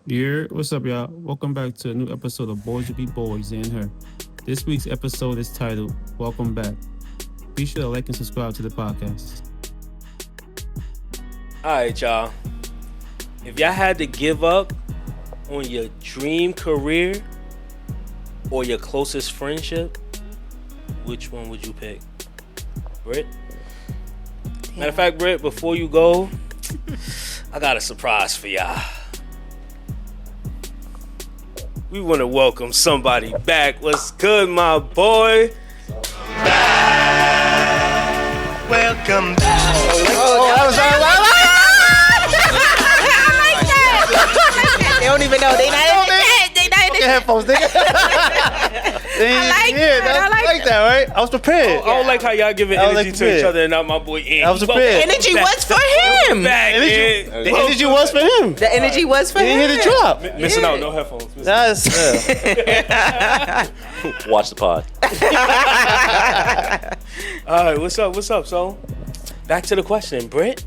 Yeah, what's up, y'all? Welcome back to a new episode of Boys Will Be Boys and Her. This week's episode is titled Welcome Back. Be sure to like and subscribe to the podcast. All right, y'all. If y'all had to give up on your dream career or your closest friendship, which one would you pick? Britt? Matter of fact, Britt, before you go, I got a surprise for y'all. We want to welcome somebody back. What's good, my boy? Welcome back. They don't even know. They not in the chat. They not in the Headphones, nigga. I like that, right? I was prepared. I don't like how y'all giving energy to each other and not my boy Andy. I was prepared. The energy was for him. The energy was for him. The energy was for him. He hit the drop. Missing out, no headphones. That's Watch the pod. All right, what's up, so? Back to the question, Britt.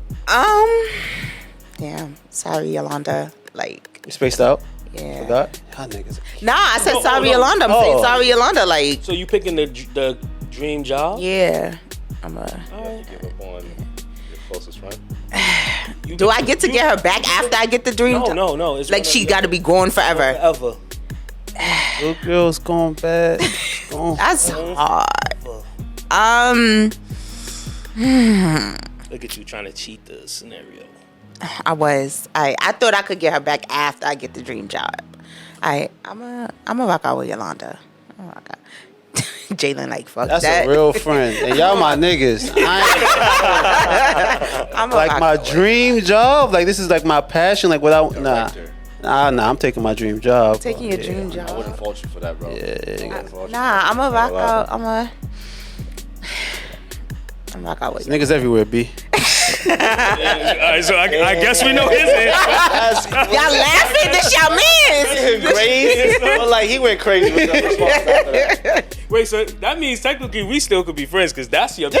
Damn. Sorry, Yolanda. Like, you spaced out. yeah. Forgot. Y'all niggas. Nah, I said sorry, no. Yolanda. I'm saying sorry, Yolanda. Like, So you picking the dream job? yeah. I'm a. All right. Give up on your closest friend. Do I get to get her back after I get the dream job? No. It's Like, she got to be gone forever. forever. Little girl's going bad. That's hard. Look at you trying to cheat the scenario. I thought I could get her back after I get the dream job. I'm a rock out with Yolanda. I'm a rock out. Jaylin, like, fuck That's that. a real friend. And y'all my niggas. I'm a Like rock my out with dream job. Like this is like my passion. Like without Nah, I'm taking my dream job. taking your dream job. I wouldn't fault you for that, bro. Nah, I'm a rock out. I'm rock out with you. Niggas everywhere, B. All right, so I guess we know his answer. Y'all laughing? This y'all mans. Crazy. But like he went crazy with the response after that. Wait, so that means technically we still could be friends because that's your.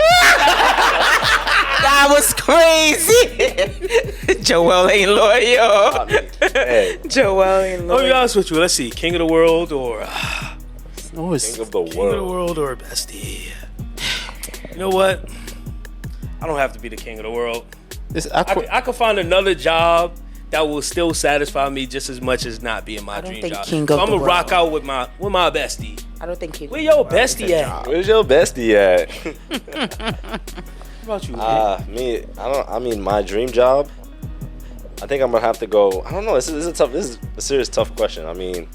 That was crazy. Joel ain't loyal. Hey, Joel ain't Let me be loyal. honest with you. Let's see, King of the World or No, it's king of the King of the world. World or bestie. You know what? I don't have to be the king of the world. I could find another job that will still satisfy me just as much as not being my I don't dream think job. king So of I'm the gonna rock world. out with my bestie. I don't think he. Where your bestie at? Where's your bestie at? What about you? I mean, my dream job. I think I'm gonna have to go. I don't know. This is a serious tough question. I mean,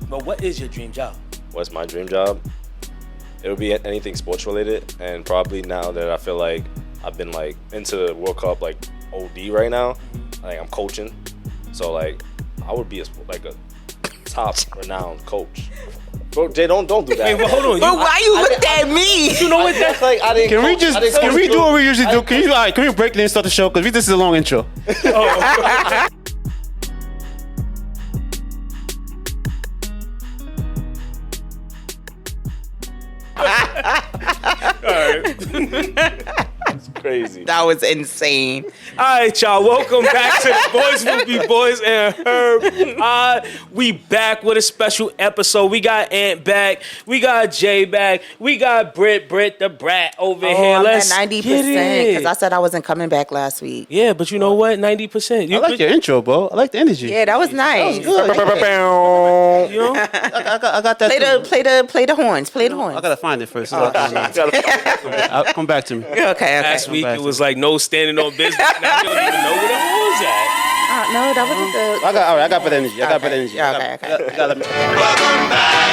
But what is your dream job? what's my dream job? It would be anything sports related, and probably now that I feel like I've been like into World Cup like OD right now, like I'm coaching, so like I would be a top renowned coach. Bro, Jay, don't do that. Hey, but hold on. But why you looked at me? You know what? That's like I didn't. Can we coach- I didn't coach do you. what we usually do? Can we break it and start the show? Because this is a long intro. It's crazy. That was insane. All right, y'all. Welcome back to the Boys Will Be Boys and Her. We back with a special episode. We got Ant back. We got Jay back. We got Britt the brat over here. I'm Let's at 90% because I said I wasn't coming back last week. Yeah, but you know what? 90%. I like your intro, bro. I like the energy. Yeah, that was nice. Good. You know? I got that. Play the horns. Play the horns. I gotta find it first. I'll come back to me. Okay. Last week it was like no standing on business. Now you don't even know where the horns at. No, that wasn't the. I got better energy. I got better energy. Okay.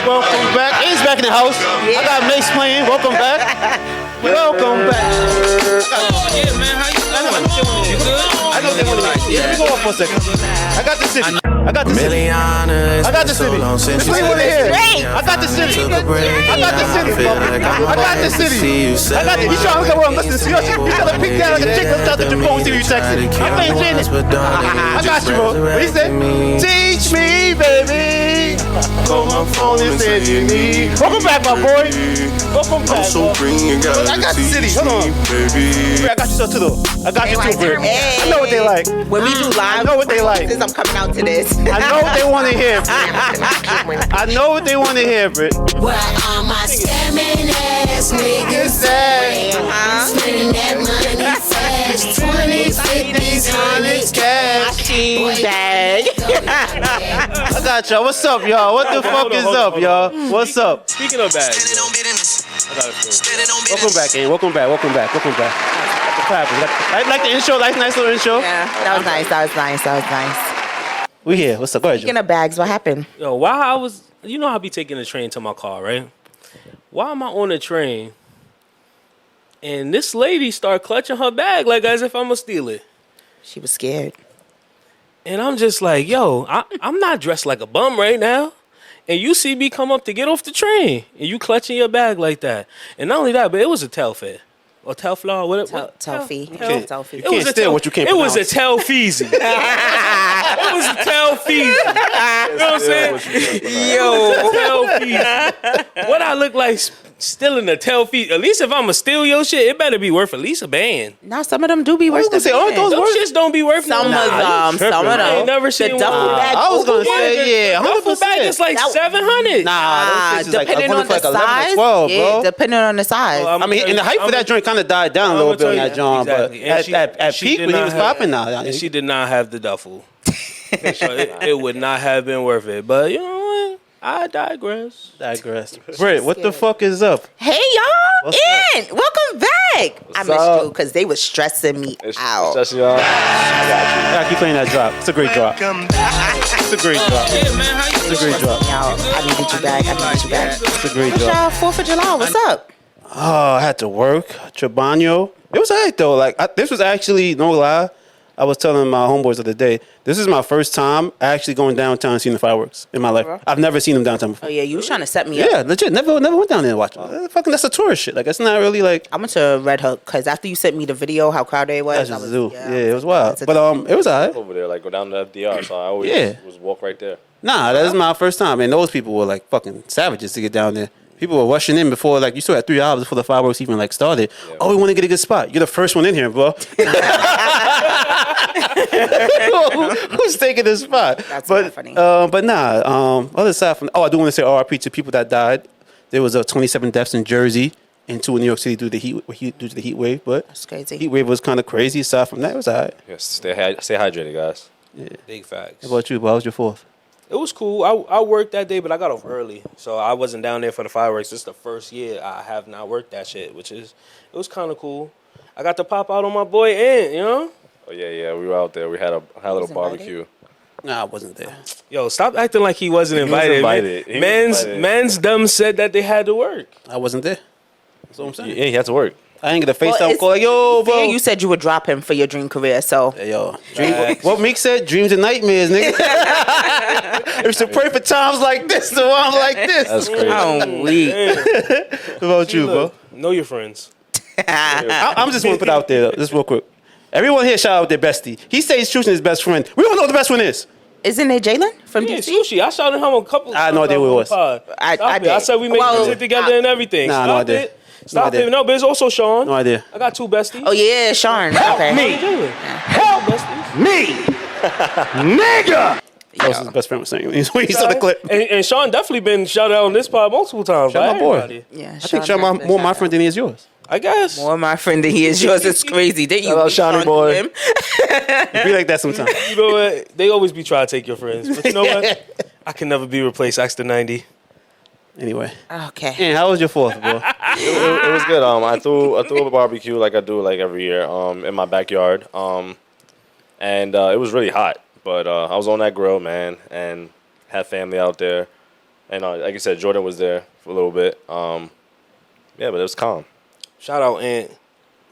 Welcome back. A's back in the house. I got Mace playing. Welcome back. Welcome back. Yeah, man. How you doing? You good? I know they want to. Let me go off for a second. I got the city. I got the city. I got the city. This is what you want to hear. I got the city. I got the city. I got the city. I got the. You trying to look at what I'm listening to? You trying to pick down like a chick that's out the phone see you texting. I'm playing Janet. I got you, bro. What he said? Teach me, baby. Come on, my phone and said you need. Welcome back, my boy. Welcome back. I'm so green, you gotta I got the city. Hold on. baby. I got you too, though. I got you too, Britt. Hey. I know what they like. When we do live, I know what they like. I'm coming out to this. I know what they want to hear. I know what they want to hear, Britt. Where all my scamming ass niggas at? Spending that money fast. 20s, 50s, 100s, cash. Bag. I got y'all. What's up, y'all? What the fuck is up, y'all? What's up? Speaking of bags, Welcome back, Abe. Welcome back. I like the intro. Nice little intro. Yeah, that was nice. We here. What's up? Go ahead, Speaking Joe. of bags, what happened? yo, while I was, you know, I'll be taking the train to my car, right? Why am I on the train? And this lady start clutching her bag like as if I'm gonna steal it. She was scared. And I'm just like, yo, I'm not dressed like a bum right now. And you see me come up to get off the train, and you clutching your bag like that. And not only that, but it was a Telfar. Or Telfar, what? Telfie. You can't steal what you can't It was a pronounce. Telfeezy. It was a Telfeezy. You know what I'm saying? Telfeezy. What I look like stealing a Telfeezy? At least if I'm going to steal your shit, it better be worth at least a band. Now some of them do be worth gonna say, aren't those Those worth? shits don't be worth Some no of them. I ain't never seen The duffel one. bag. I was gonna over say, yeah, Duffel bag 100%. is like That- 700. Nah, those like, depending on the like 11 or size. 12, yeah, bro. depending on the size. Well, I mean, and the hype for that joint kind of died down a little bit on that joint, Exactly. And but at she peak did when he not was have- popping now. And she did not have the duffel. So it would not have been worth it. But you know what? I digress. Britt, what the fuck is up? Hey y'all, What's welcome back. I missed up? you because they was stressing me out. Just y'all. I keep playing that drop. It's a great drop. It's a great drop. Yeah, man. How you It's a great drop. Y'all, I needed you back. It's a great What's drop. y'all 4th of July? What's up? Oh, I had to work. Trabano. It was alright though. Like this was actually, no lie. I was telling my homeboys the other day, this is my first time actually going downtown and seeing the fireworks in my life. I've never seen them downtown before. Oh yeah, you was trying to set me up. Yeah, legit. Never went down there and watched them. Fucking, that's a tourist shit. Like, it's not really like. I went to Red Hook because after you sent me the video how crowded it was, That's I just was, a zoo. yeah, Yeah, it was wild. it's a- But it was alright. Over there, like go down to FDR. So I always was walk right there. Nah, that is my first time. And those people were like fucking savages to get down there. People were rushing in before, like, you still had 3 hours before the fireworks even like started. Yeah. Oh, we want to get a good spot. You're the first one in here, bro. Who's taking this spot? That's but not funny. But nah. Other side from, I do want to say RIP to people that died. There was 27 deaths in Jersey and 2 in New York City due to the heat wave. But That's crazy. heat wave was kind of crazy. Aside from that, it was alright. Yes, stay hydrated, guys. Big facts. How about you, bro? How was your 4th? It was cool. I worked that day, but I got off early, so I wasn't down there for the fireworks. This is the first year I have not worked that shit, it was kind of cool. I got to pop out on my boy Ant, you know. Oh yeah. We were out there. We had a little was barbecue. Nah, I wasn't there. Yo, stop acting like he wasn't was invited. invited. He was invited. Man's dumb said that they had to work. I wasn't there. That's what I'm saying. Yeah, he had to work. I ain't get a FaceTime it's call like, yo, bro. fair you said you would drop him for your dream career, so Hey, yo, what Meek said, dreams and nightmares, nigga. It's to pray for times like this, so I'm like this. That's crazy. I'm weak. What about you, bro? Know your friends. I'm just want to put out there, just real quick. Everyone here shout out their bestie. He says he's choosing his best friend. We don't know what the best one is. Isn't it Jaylin from Yeah, DC? Sushi. I shouted him a couple. I had no idea who it was. I did. I said we make music together and everything. Nah, Stop no idea. it. Stop idea. it. No, but it's also Sean. No idea. I got 2 besties. Oh yeah, Sean. Okay. Help Me, nigga. That was his best friend was saying. He saw the clip. And Sean definitely been shouted out on this pod multiple times. Shout by my boy. everybody. Yeah, I think Sean more my friend than he is yours. I guess. More my friend than he is yours. It's crazy. Didn't you? Shout out Shawnee Sean boy. him? It be like that sometimes. You know what? They always be trying to take your friends. But you know what? I can never be replaced. Ask the 90. Anyway. Okay. And how was your 4th, bro? It was good. I threw a barbecue like I do like every year in my backyard. And it was really hot, but I was on that grill, man, and had family out there. And like I said, Jordan was there for a little bit. Yeah, but it was calm. Shout out Ant.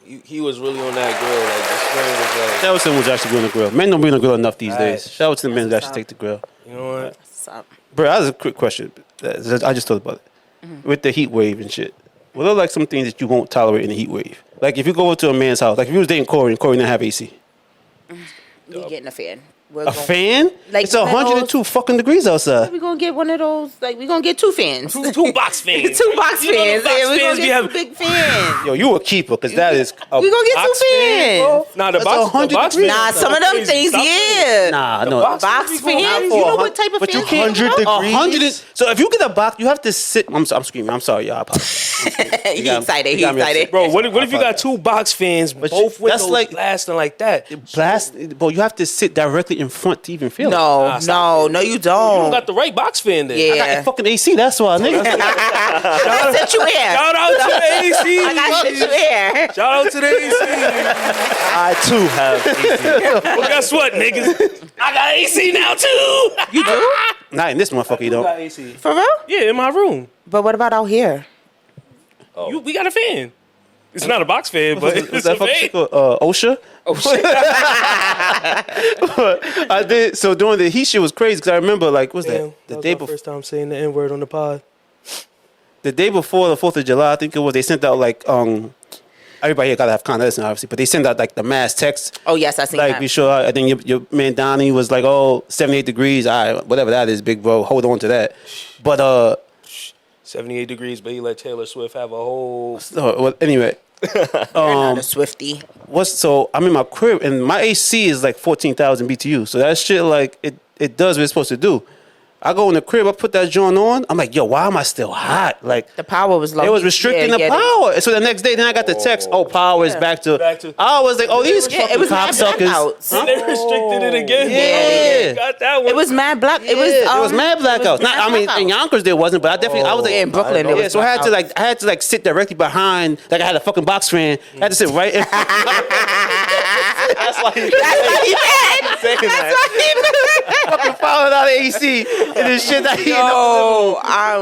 He was really on that grill. Like the spring was like. Shout out to them who's actually doing the grill. Men don't be on the grill enough these Right. days. Shout out to the men that actually take the grill. You know what? What's up? Bro, that was a quick question. I just thought about it. With the heat wave and shit. What are like some things that you won't tolerate in the heat wave? Like if you go to a man's house, like if you was dating Corey and Corey didn't have AC. We getting a fan. We're A gonna- fan? Like It's one of 102 fucking degrees outside. We're gonna get one of those. Like we're gonna get two fans. Two box fans. Two box You know fans. the box Yeah, we're fans gonna be get having- two big fans. Yo, you a keeper, because that is. We gonna get box two fans. bro. Nah, the That's box. 100 The box degrees. fans Nah, some of them crazy. things, Stop yeah. Nah, no. box- Box Not fans. for You know a what type of but you fans? can't- 100 you know? degrees. 100. So if you get a box, you have to sit. I'm screaming. I'm sorry, y'all. I apologize. He got- excited. you He got me excited. upset. Bro, what if you got two box fans, But both you- that's windows like- blasting like that? You Blast, bro. You have to sit directly in front to even feel it. No, Nah, stop no, you don't don't. got the right box fan there. Yeah. I got fucking AC. That's why, nigga. I sent you here. Shout out to the AC. I got sent you here. Shout out to the AC. I too have AC. Well, guess what, niggas? I got AC now too. You do? Not in this motherfucker. You got don't. AC. For real? Yeah, in my room. But what about out here? We got a fan. It's not a box fan, but What's it's that a fucking fan. shit called? OSHA. Oh shit. I did. So doing the heat shit was crazy because I remember like what's Damn, that? The that was day my before. first time saying the N word on the pod. The day before the 4th of July, I think it was. They sent out like everybody here gotta have Con Edison, obviously, but they sent out like the mass text. Oh yes, I seen Like, that. be sure. I think your man Donnie was like, "Oh, 78 degrees. All right, whatever that is, big bro. Hold on to that." But 78 degrees, but he let Taylor Swift have a whole. well, anyway, Not a Swiftie. so I'm in my crib and my AC is like 14,000 BTU. So that shit like it does what it's supposed to do. I go in the crib, I put that joint on. I'm like, yo, why am I still hot? Like The power was low. it was restricting the power. So the next day, then I got the text, oh, power is back to. I was like, oh, these Yeah, fucking it was mad cocksuckers. blackouts. And they restricted it again. Yeah. Got that one. It was mad black. It was. It was mad it blackouts. was Not, mad I mean, blackouts. in Yonkers there wasn't, but I definitely, I was like, Yeah, in Brooklyn, there yeah, was so I had blackouts. to sit directly behind, like I had a fucking box fan. I had to sit right. In, That's why he saying that. Fucking falling out of AC and this shit that he. No,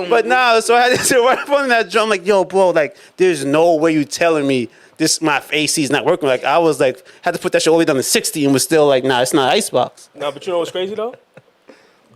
But now, so I had to sit right up on that drum, like, yo, bro, like, there's no way you telling me my AC is not working. Like, I was like, had to put that shit all the way down to 60 and was still like, nah, it's not icebox. No, but you know what's crazy though?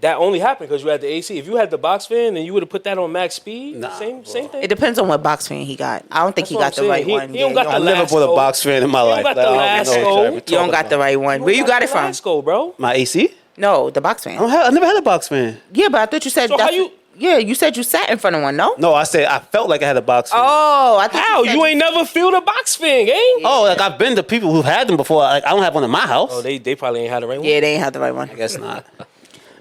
That only happened because you had the AC. If you had the box fan and you would have put that on max speed, same thing. it depends on what box fan he got. I don't think That's he what got I'm the saying. right He- one. he don't got the I never bought a Lasco. box fan in my You life. don't got Like, the I don't know what Lasco. y'all be You don't talking got the about. right one. Where you got it from? Fiasco, bro. My AC? No, the box fan. I never had a box fan. Yeah, but I thought you said. So how that's- you- Yeah, you said you sat in front of one. No. No, I said I felt like I had a box fan. Oh, I thought How? said You ain't never feel the box fan, eh? Oh, like I've been to people who've had them before. Like I don't have one in my house. Oh, they probably ain't had the right one. Yeah, they ain't had the right one. I guess not.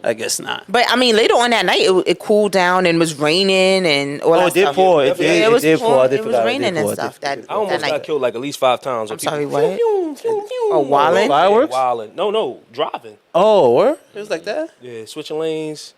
I guess not. But I mean, later on that night, it cooled down and was raining and all Oh, that it did stuff. pour. Yeah, It did. it It was did pour. I did it was forgot. It raining did pour. and stuff. That I almost that got night. killed like at least 5 times. I'm sorry, what? Oh, wildin'? Fireworks? Wildin'. No, driving. Oh, where? It was like that. Yeah, switching lanes.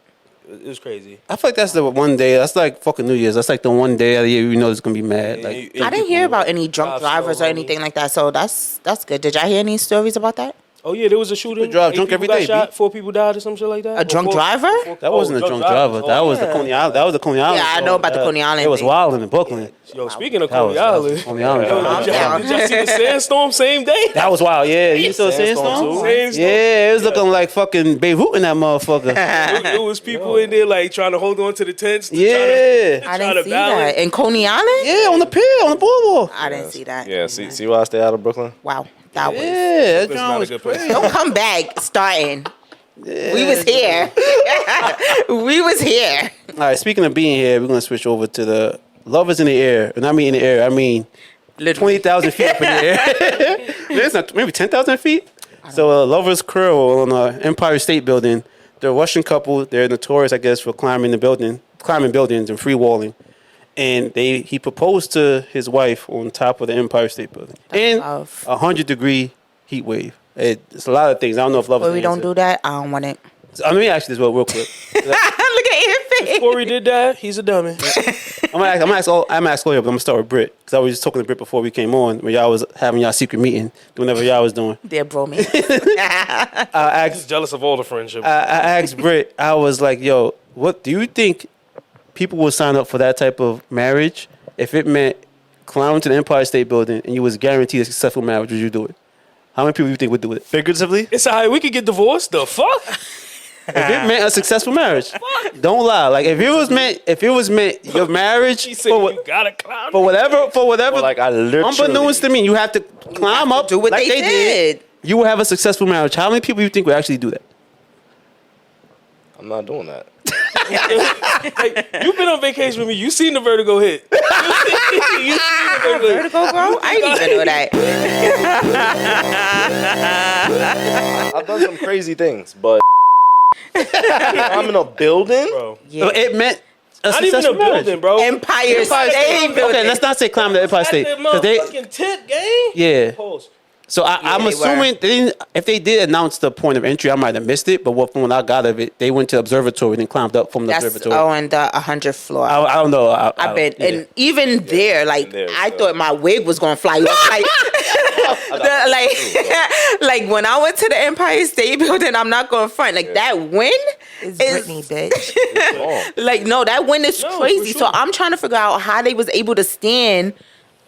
It was crazy. I feel like that's the one day. That's like fucking New Year's. That's like the one day of the year you know it's gonna be mad. Like I didn't hear about any drunk drive drivers slow, or anything like that, so that's good. Did y'all hear any stories about that? Oh yeah, there was a shooting. People drive 8 drunk people every got day, shot, B. 4 people died or some shit like that. A drunk driver? that wasn't a drunk driver. That was the Coney Island. That was the Coney Island. Yeah, I know about the Coney Island It was thing. wild in Brooklyn. Yo, speaking of That was- Coney that was Island, Coney Island. Yo, I'm did y'all see the sandstorm same day? That was wild. Yeah, you saw the sandstorm? Sandstorm. Yeah, it was looking like fucking Beirut in that motherfucker. It was people in there like trying to hold on to the tents. To Yeah. I try didn't to see balance. that. In Coney Island? Yeah, on the pier, on the boardwalk. I didn't see that. Yeah, see why I stay out of Brooklyn? Wow, that was. Yeah, that That's joint not a was good place. crazy. Don't come back starting. We was here. We was here. All right, speaking of being here, we're gonna switch over to the lovers in the air. And I mean in the air, I mean 20,000 feet up in the air. It's not maybe 10,000 feet. So lovers curl on Empire State Building. They're a Russian couple. They're notorious, I guess, for climbing buildings and free walling. And he proposed to his wife on top of the Empire State Building in love. 100-degree heat wave. It's a lot of things. I don't know if lovers. But we don't do that. I don't want it. Let me ask you this real quick. Look at your face. Corey did that. He's a dummy. I'm gonna ask all you, but I'm gonna start with Britt because I was just talking to Britt before we came on when y'all was having y'all secret meeting, whatever y'all was doing. They're bro me. He's jealous of all the friendship. I asked Britt, I was like, "Yo, what do you think people would sign up for that type of marriage if it meant climbing to the Empire State Building and you was guaranteed a successful marriage? Would you do it? How many people do you think would do it? Figuratively, It's alright. We could get divorced. The fuck? if it meant a successful marriage, don't lie. Like if it was meant your marriage He said for you gotta climb. whatever. But like I literally. Unbeknownst to me, you have to climb up Do what like they they did. you will have a successful marriage, how many people you think would actually do that? I'm not doing that. Like, you've been on vacation with me. You seen the vertigo hit. You seen the vertigo hit. Vertigo, bro? I didn't even know that. I've done some crazy things, but I'm in a building. Bro. So it meant a Not even a successful marriage. building, bro. Empire State Building. Okay, let's not say climb the Empire At State. the 'Cause they, motherfucking tip, gang. yeah. Pause. So I'm they assuming were. they didn't, if they did announce the point of entry, I might have missed it. But from what I got of it, they went to the observatory and then climbed up from the That's observatory. on the 100th floor. I don't know. I've been, yeah. and even there, like there, I so. thought my wig was gonna fly off. Like, like when I went to the Empire State Building, I'm not going front. Like that wind It's is Britney, bitch. like no, that wind is No, crazy. for So sure. I'm trying to figure out how they was able to stand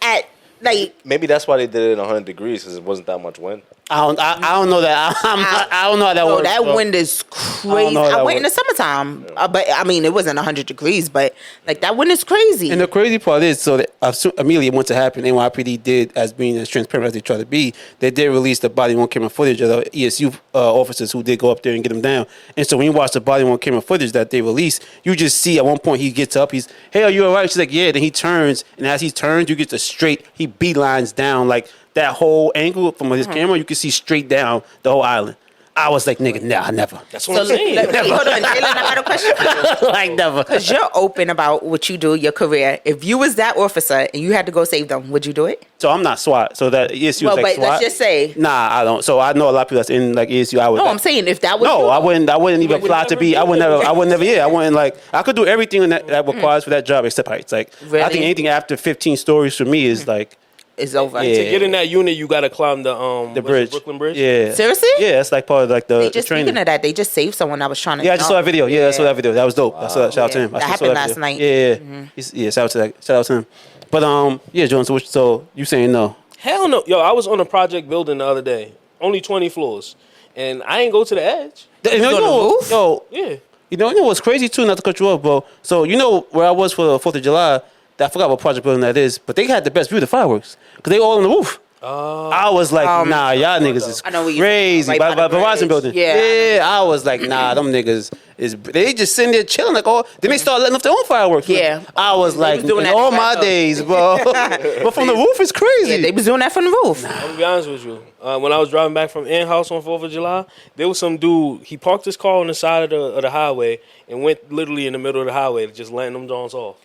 at like. Maybe that's why they did it in 100 degrees because it wasn't that much wind. I don't know that. I don't know how that No, works. that bro. wind is crazy. know how I that went in the summertime, but I mean it wasn't 100 degrees. But like that wind is crazy. And the crazy part is, so that immediately once it happened, NYPD did, as being as transparent as they try to be, they did release the body-worn camera footage of the ESU officers who did go up there and get him down. And so when you watch the body-worn camera footage that they released, you just see at one point he gets up, he's, hey, are you all right? She's like, yeah. Then he turns, and as he turns, you get the straight, he beelines down, like that whole angle from his camera, you can see straight down the whole island. I was like, nigga, nah, never. That's what I'm saying. Hold on, Jalen, I got a question for you. Like, never. Because you're open about what you do, your career. If you was that officer and you had to go save them, would you do it? So I'm not SWAT. So that ESU Well, is like but SWAT. let's just say. Nah, I don't. So I know a lot of people that's in like ESU. I would. No, I'm saying if that was. No, you, I wouldn't even would apply to never be. do I would it. never. I would never. Yeah, I wouldn't like. I could do everything that requires for that job except heights. Like I Really? think anything after 15 stories for me is like It's over. Yeah. To get in that unit, you gotta climb the the bridge, Brooklyn Bridge. Yeah. Seriously? Yeah, it's like part of like They the just training. speaking of that, they just saved someone that was trying to. Yeah, I just saw that video. Yeah, I saw that video. That was dope. I saw that. Shout out to Yeah. him. I That saw happened video. last night. Yeah, yeah. Shout out to that. Shout out to him. But yeah, Jordan. So you saying no? Hell no. Yo, I was on a project building the other day. Only 20 floors. And I ain't go to the edge. You on the roof? Yo, Yeah. you know what's crazy too? Not to cut you off, bro. So you know where I was for the 4th of July. I forgot what project building that is, but they had the best view of the fireworks because they all on the roof. I was like, nah, y'all niggas is I know what you're crazy. saying, right By by the Verizon bridge. building. Yeah. I was like, nah, them niggas is. They just sitting there chilling like, oh. Then they start letting off their own fireworks. Yeah. I was They like, was doing in that all in my Chicago. days, bro. But from the roof, it's crazy. Yeah, they was doing that from the roof. I'm gonna be honest with you. When I was driving back from in-house on 4th of July, there was some dude. He parked his car on the side of the highway and went literally in the middle of the highway, just letting them Jones off.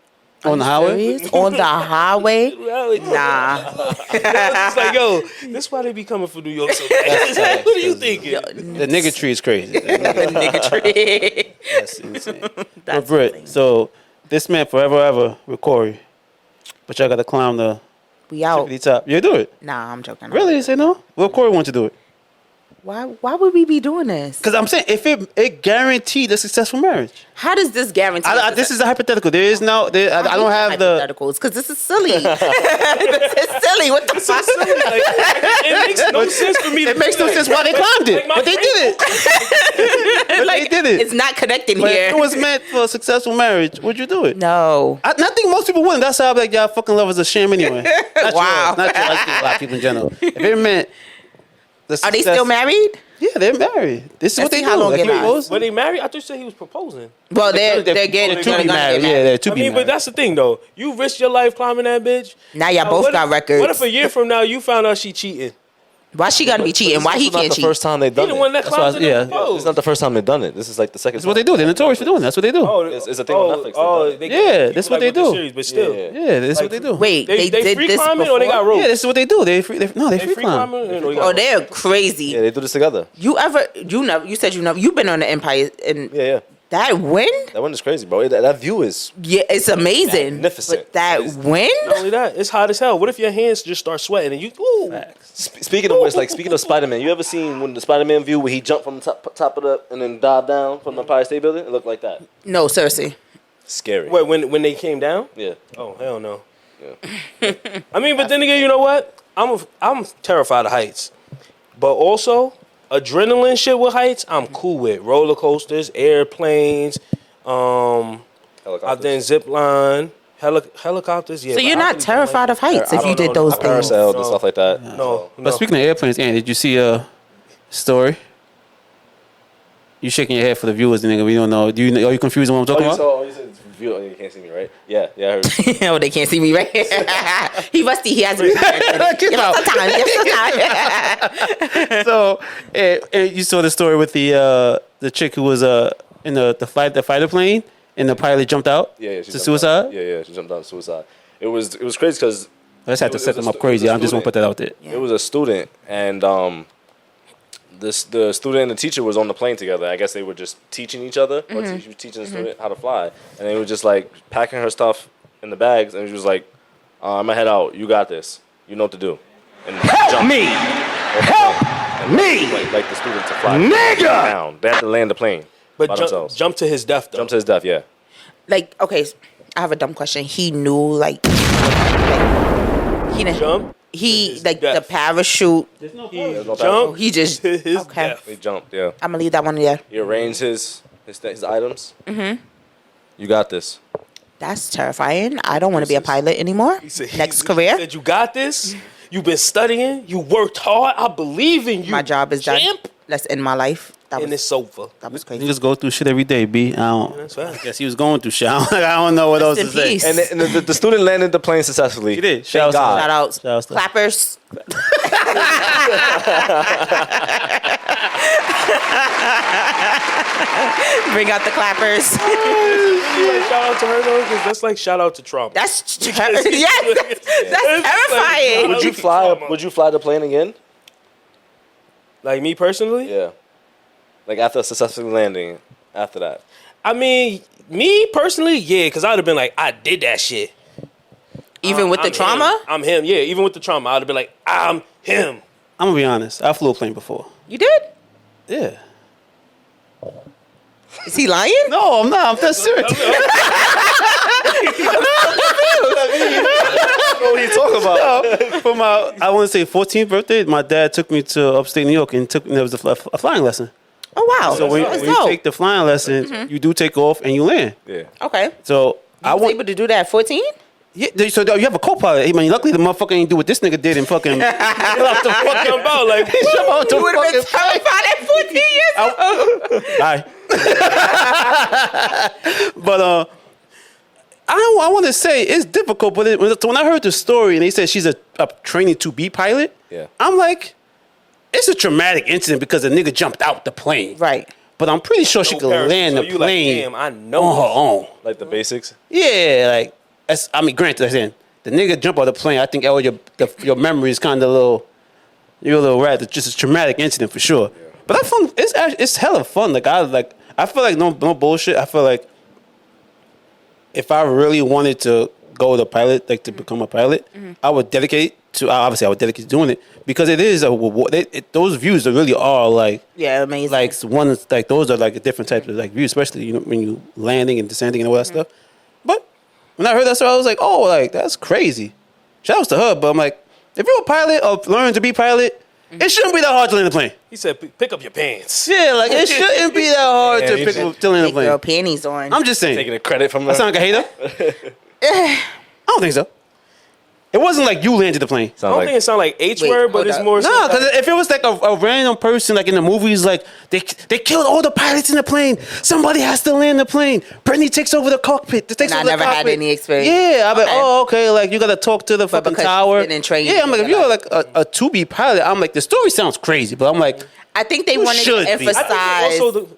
On the highway. Serious? On the highway? Nah. It's like, yo, this why they be coming for New York so bad. What are you thinking? The nigga tree is crazy. Nigga tree. That's insane. But Britt, so this man forever ever with Corey, but y'all got to climb the We out. tippity top. You do it? Nah, I'm joking. Really? You say no? Well, Corey wants to do it. Why would we be doing this? Because I'm saying if it guaranteed a successful marriage. How does this guarantee? This is a hypothetical. There is no. I don't have the. hypotheticals because this is silly. This is silly. What the fuck? It makes no sense for me. It makes no sense why they climbed it, Like my but they did it. But Like, they did it. It's not connecting But here. if it was meant for a successful marriage, would you do it? No. I think most people wouldn't. That's how I'm like, y'all fucking love is a sham anyway. Not Wow. yours, not yours. I think a lot of people in general. If it meant. Are they still married? Yeah, they're married. This is Let's what they see do. how long Like, it you lasts. supposed- Were they married? I thought you said he was proposing. Well, they're They're getting to be married. Get Yeah, they're to I be mean, but married. that's the thing, though. You risked your life climbing that bitch. Now y'all both what got if- records. What if a year from now you found out she cheating? Why she gotta be cheating? Why he This is not can't the cheat? first time they've He done the it. one that That's climbed why- in yeah. the proposal. It's not the first time they've done it. This is like the second That's what they do. They're notorious for doing that. That's what they do. Oh, It's a thing on Netflix. Oh, They've done it. Yeah, that's what they with the do. Series, but still, Yeah. Yeah, that's what they do. Wait, they did free this climbing or they got before? ropes? Yeah, this is what they do. They free They free climb. climbing. Or they got Oh, ropes? they're crazy. Yeah, they do this together. You said you've been on the Empire and Yeah. that wind? That one is crazy, bro. That view is Yeah, it's amazing. Magnificent. But that wind? Not only that, it's hot as hell. What if your hands just start sweating and you? Ooh, Speaking of which, like speaking of Spider-Man, you ever seen when the Spider-Man view where he jumped from the top of the and then dived down from the Empire State Building? It looked like that. No, seriously. Scary. wait, when they came down? Yeah. Oh hell no. Yeah. I mean, but then again, you know what? I'm terrified of heights, but also adrenaline shit with heights. I'm cool with roller coasters, airplanes. I've done zip line, helicopters. Yeah. So but you're I not couldn't- terrified of heights I if you don't did know. those I things. Parasailed and No. stuff like that. No, But speaking of airplanes, Andy, did you see story. You shaking your head for the viewers, nigga. We don't know. Do you know? Are you confused on what I'm talking about? Oh, you said you can't see me, right? Yeah, I heard. Oh, they can't see me, right? He rusty. He has to be Give him some time. So, and you saw the story with the chick who was in the fighter plane, and the pilot jumped out. Yeah, to suicide. Yeah, she jumped out to suicide. It was crazy because I just had to set them up crazy. I just want to put that out there. It was a student, and the student and the teacher was on the plane together. I guess they were just teaching each other, or she was teaching the student how to fly, and they were just like packing her stuff in the bags, and she was like, "I'm gonna head out. You got this. You know what to do." And Help me! Help me! Like the student to fly down. They had to land the plane by But themselves. jump to his death, though. Jump to his death. Yeah. Like, okay, I have a dumb question. He knew, like he didn't. Jump. He his like the death. parachute. There's no Jump. parachute. He just to his okay. death. He jumped. Yeah. I'm gonna leave that one there. He arranged his items. Mm-hmm. You got this. That's terrifying. I don't want to be a pilot anymore. Next He career. said, "You got this. You've been studying. You worked hard. I believe in you. My job is done. champ, Let's end my life. That and was it's over." that was crazy. Niggas go through shit every day, B. That's fine. I guess he was going through shit. I don't know what else Rest to in say. peace. And the student landed the plane successfully. He did. Thank Shout out. God. Shout out, Shout out to- clappers. Bring out the clappers. Like, shout out to her though, because that's like shout out to Trump. That's that's terrifying. Would you fly? Would you fly the plane again? Like me personally, Yeah. Like after successfully landing. After that. I mean, me personally, yeah, because I'd have been like, I did that shit. Even with the I'm trauma, him. I'm him. Yeah, even with the trauma, I'd have been like, I'm him. I'm gonna be honest. I flew a plane before. you did. Yeah. Is he lying? No, I'm not. I'm that serious. What are you talking about? For my, I want to say 14th birthday, my dad took me to upstate New York and there was a flying lesson. Oh wow. So when That's you dope. take the flying lesson, you do take off and you land. Yeah. Okay. So I I was want. able to do that at 14. Yeah, so you have a co-pilot. I mean, luckily the motherfucker ain't do what this nigga did and fucking. Jump out like, Jump out the You would have been fucking terrified at 14 years old. Bye. But I want to say it's difficult. But when I heard the story and they said she's a training to be pilot, Yeah. I'm like, it's a traumatic incident because the nigga jumped out the plane. Right. But I'm pretty sure she no could parachute. land So the you plane like, damn, I know. on her own. Like the basics. Yeah, like I mean, granted, saying the nigga jump out the plane. I think all your memory is kind of you're a little rat. It's just a traumatic incident for sure. Yeah. But I fun. It's hella fun. I feel like no bullshit. I feel like if I really wanted to go the pilot, like to become a pilot, I would dedicate to. Obviously, I would dedicate to doing it because it is those views really are like. Yeah, amazing. Like one, like those are like a different type of like view, especially when you landing and descending and all that stuff. But when I heard that story, I was like, oh, like that's crazy. Shout outs to her, but I'm like, if you're a pilot or learn to be pilot, it shouldn't be that hard to land a plane. He said, pick up your pants. Yeah, like it shouldn't be that hard to pick up to land a Big girl plane. panties on. I'm just saying. Taking the credit from I her. sound like a hater. I don't think so. It wasn't like you landed the plane. I don't think it sounds like H Wait, word, but hold it's up. more. No, because if it was like a random person, like in the movies, like they killed all the pilots in the plane. Somebody has to land the plane. Brittany takes over the cockpit. And I never had any experience. Yeah, I'm like, Okay. oh, okay. Like you gotta talk to the fucking because tower. you didn't train, Yeah, I'm like, if you're you're like a to-be pilot, I'm like, the story sounds crazy, but I'm like, I think they You wanted should to be. emphasize.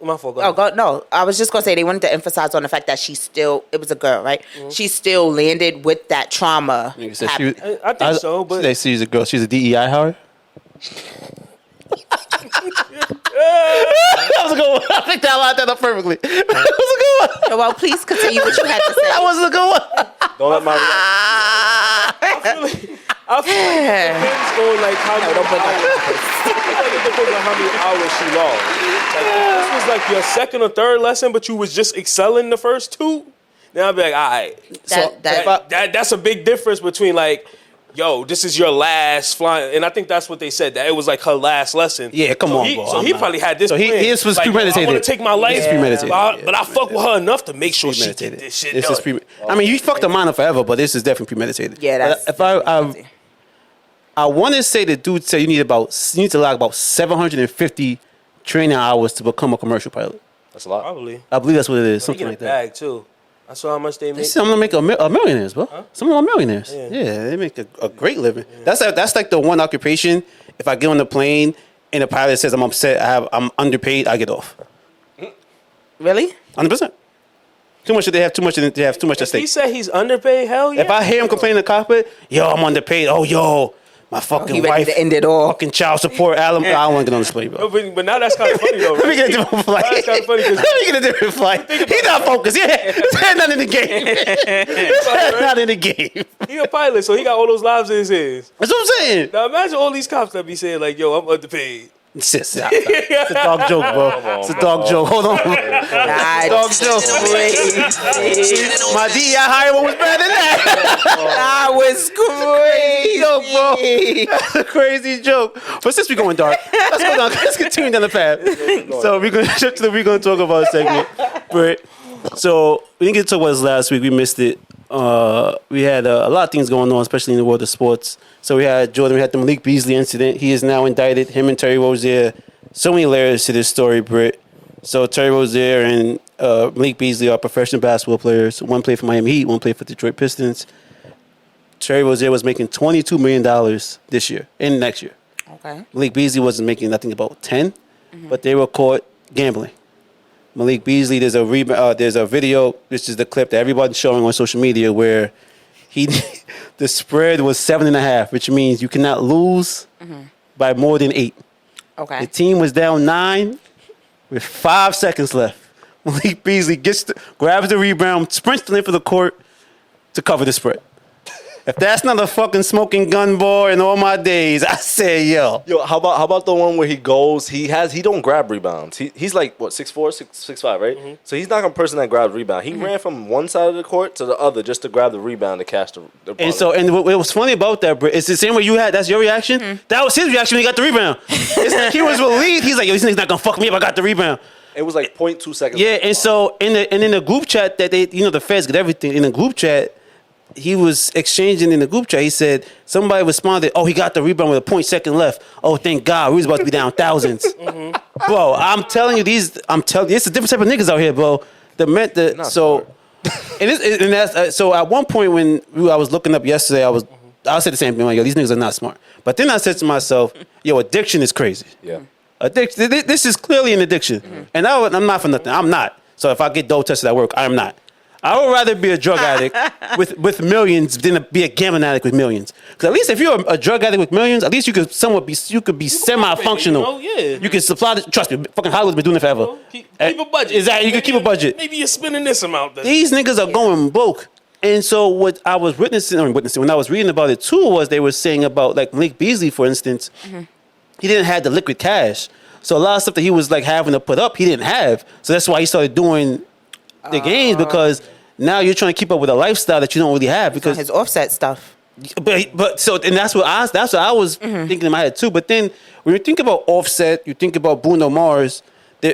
My fault. Go Oh ahead. God, no! I was just gonna say they wanted to emphasize on the fact that it was a girl, right? She still landed with that trauma. nigga said happening. I think so, but they see she's a girl. She's a DEI hire. That was a good one. I think that lined that up perfectly. That was a good one. So, well, please continue what you had to say. That was a good one. Don't let my I feel like it depends on like how many hours. I feel like it depends on how many hours she lost. Like if this was like your second or third lesson, but you was just excelling the first two, then I'd be like, all right. That's a big difference between like, yo, this is your last flying, and I think that's what they said. That it was like her last lesson. Yeah, come on, bro. So he probably had this. So plan. his was like, premeditated. I want to take my life, It's premeditated. but I fuck with her enough to make sure she get this shit done. I mean, you fucked a mind up forever, but this is definitely premeditated. Yeah, that's. But if I want to say the dude said you need to log about 750 training hours to become a commercial pilot. That's a lot. Probably. I believe that's what it is. They Something get like a that. bag too. I saw how much they make. Some of them make a millionaires, bro. Huh? Some of them are millionaires. Yeah. Yeah, they make a great living. Yeah. That's like the one occupation. If I get on the plane and the pilot says I'm upset, I'm underpaid, I get off. Really? 100%. Too much. They have too much. They have too much at If he stake. said he's underpaid, hell yeah. If I hear him complain in the cockpit, yo, I'm underpaid. Oh, yo, my fucking He ready wife. to end it all. Fucking child support. I don't want to get on this plane, bro. No, but now that's kind of funny though. Let me Right? get a different flight. That's kind of funny because Let me get a different flight. He's not focused. Yeah, his head not in the game. His head not in the game. he a pilot, so he got all those lives in his hands. That's what I'm saying. Now imagine all these cops that be saying like, "Yo, I'm underpaid." It's a dog joke, bro. It's a dog joke. Hold on. That's Dog joke. crazy. My DEI hire one was better than that. That was crazy. Yo, bro. That's a crazy joke. But since we're going dark, let's go down. Let's continue down the path. So we're going to shift to the we're going to talk about a segment. Britt. So we didn't get to talk about this last week. We missed it. We had a lot of things going on, especially in the world of sports. So we had Jordan. We had the Malik Beasley incident. He is now indicted. Him and Terry Rozier. So many layers to this story, Britt. So Terry Rozier and Malik Beasley are professional basketball players. One played for Miami Heat. One played for Detroit Pistons. Terry Rozier was making $22 million this year and next year. Okay. Malik Beasley wasn't making nothing about 10, but they were caught gambling. Malik Beasley, there's a video, which is the clip that everybody's showing on social media where the spread was 7.5, which means you cannot lose by more than 8. Okay. The team was down 9 with 5 seconds left. Malik Beasley grabs the rebound, sprints the length of the court to cover the spread. If that's not a fucking smoking gun, boy, in all my days, I say, yo. Yo, how about the one where he goes? He don't grab rebounds. He's like what 6'4", 6'5", right? Mm-hmm. So he's not a person that grabs rebound. He ran from one side of the court to the other just to grab the rebound to catch the And so, and what was funny about that, Britt, it's the same way you had. That's your reaction. That was his reaction when he got the rebound. It's like he was relieved. He's like, yo, this nigga's not gonna fuck me if I got the rebound. It was like 0.2 seconds. Yeah, and so in the group chat that they, the feds get everything in the group chat. He was exchanging in the group chat. He said somebody responded, "Oh, he got the rebound with a 0.2 second left. Oh, thank God, we was about to be down thousands." Bro, I'm telling you, it's a different type of niggas out here, bro. So at one point when I was looking up yesterday, I said the same thing. Like, yo, these niggas are not smart. But then I said to myself, yo, addiction is crazy. Yeah. Addiction. This is clearly an addiction, and I'm not for nothing. I'm not. So if I get dope tested at work, I'm not. I would rather be a drug addict with millions than be a gambling addict with millions. Because at least if you're a drug addict with millions, at least you could semi-functional. Yeah. You can supply. Trust me, fucking Hollywood's been doing it forever. Keep a budget. Exactly. You can keep a budget. Maybe you're spending this amount. These niggas are going broke. And so what I was witnessing when I was reading about it too was they were saying about like Malik Beasley, for instance, he didn't have the liquid cash. So a lot of stuff that he was like having to put up, he didn't have. So that's why he started doing the games, because now you're trying to keep up with a lifestyle that you don't really have, because his offset stuff. But so, and that's what I was thinking in my head too. But then when you think about Offset, you think about Bruno Mars.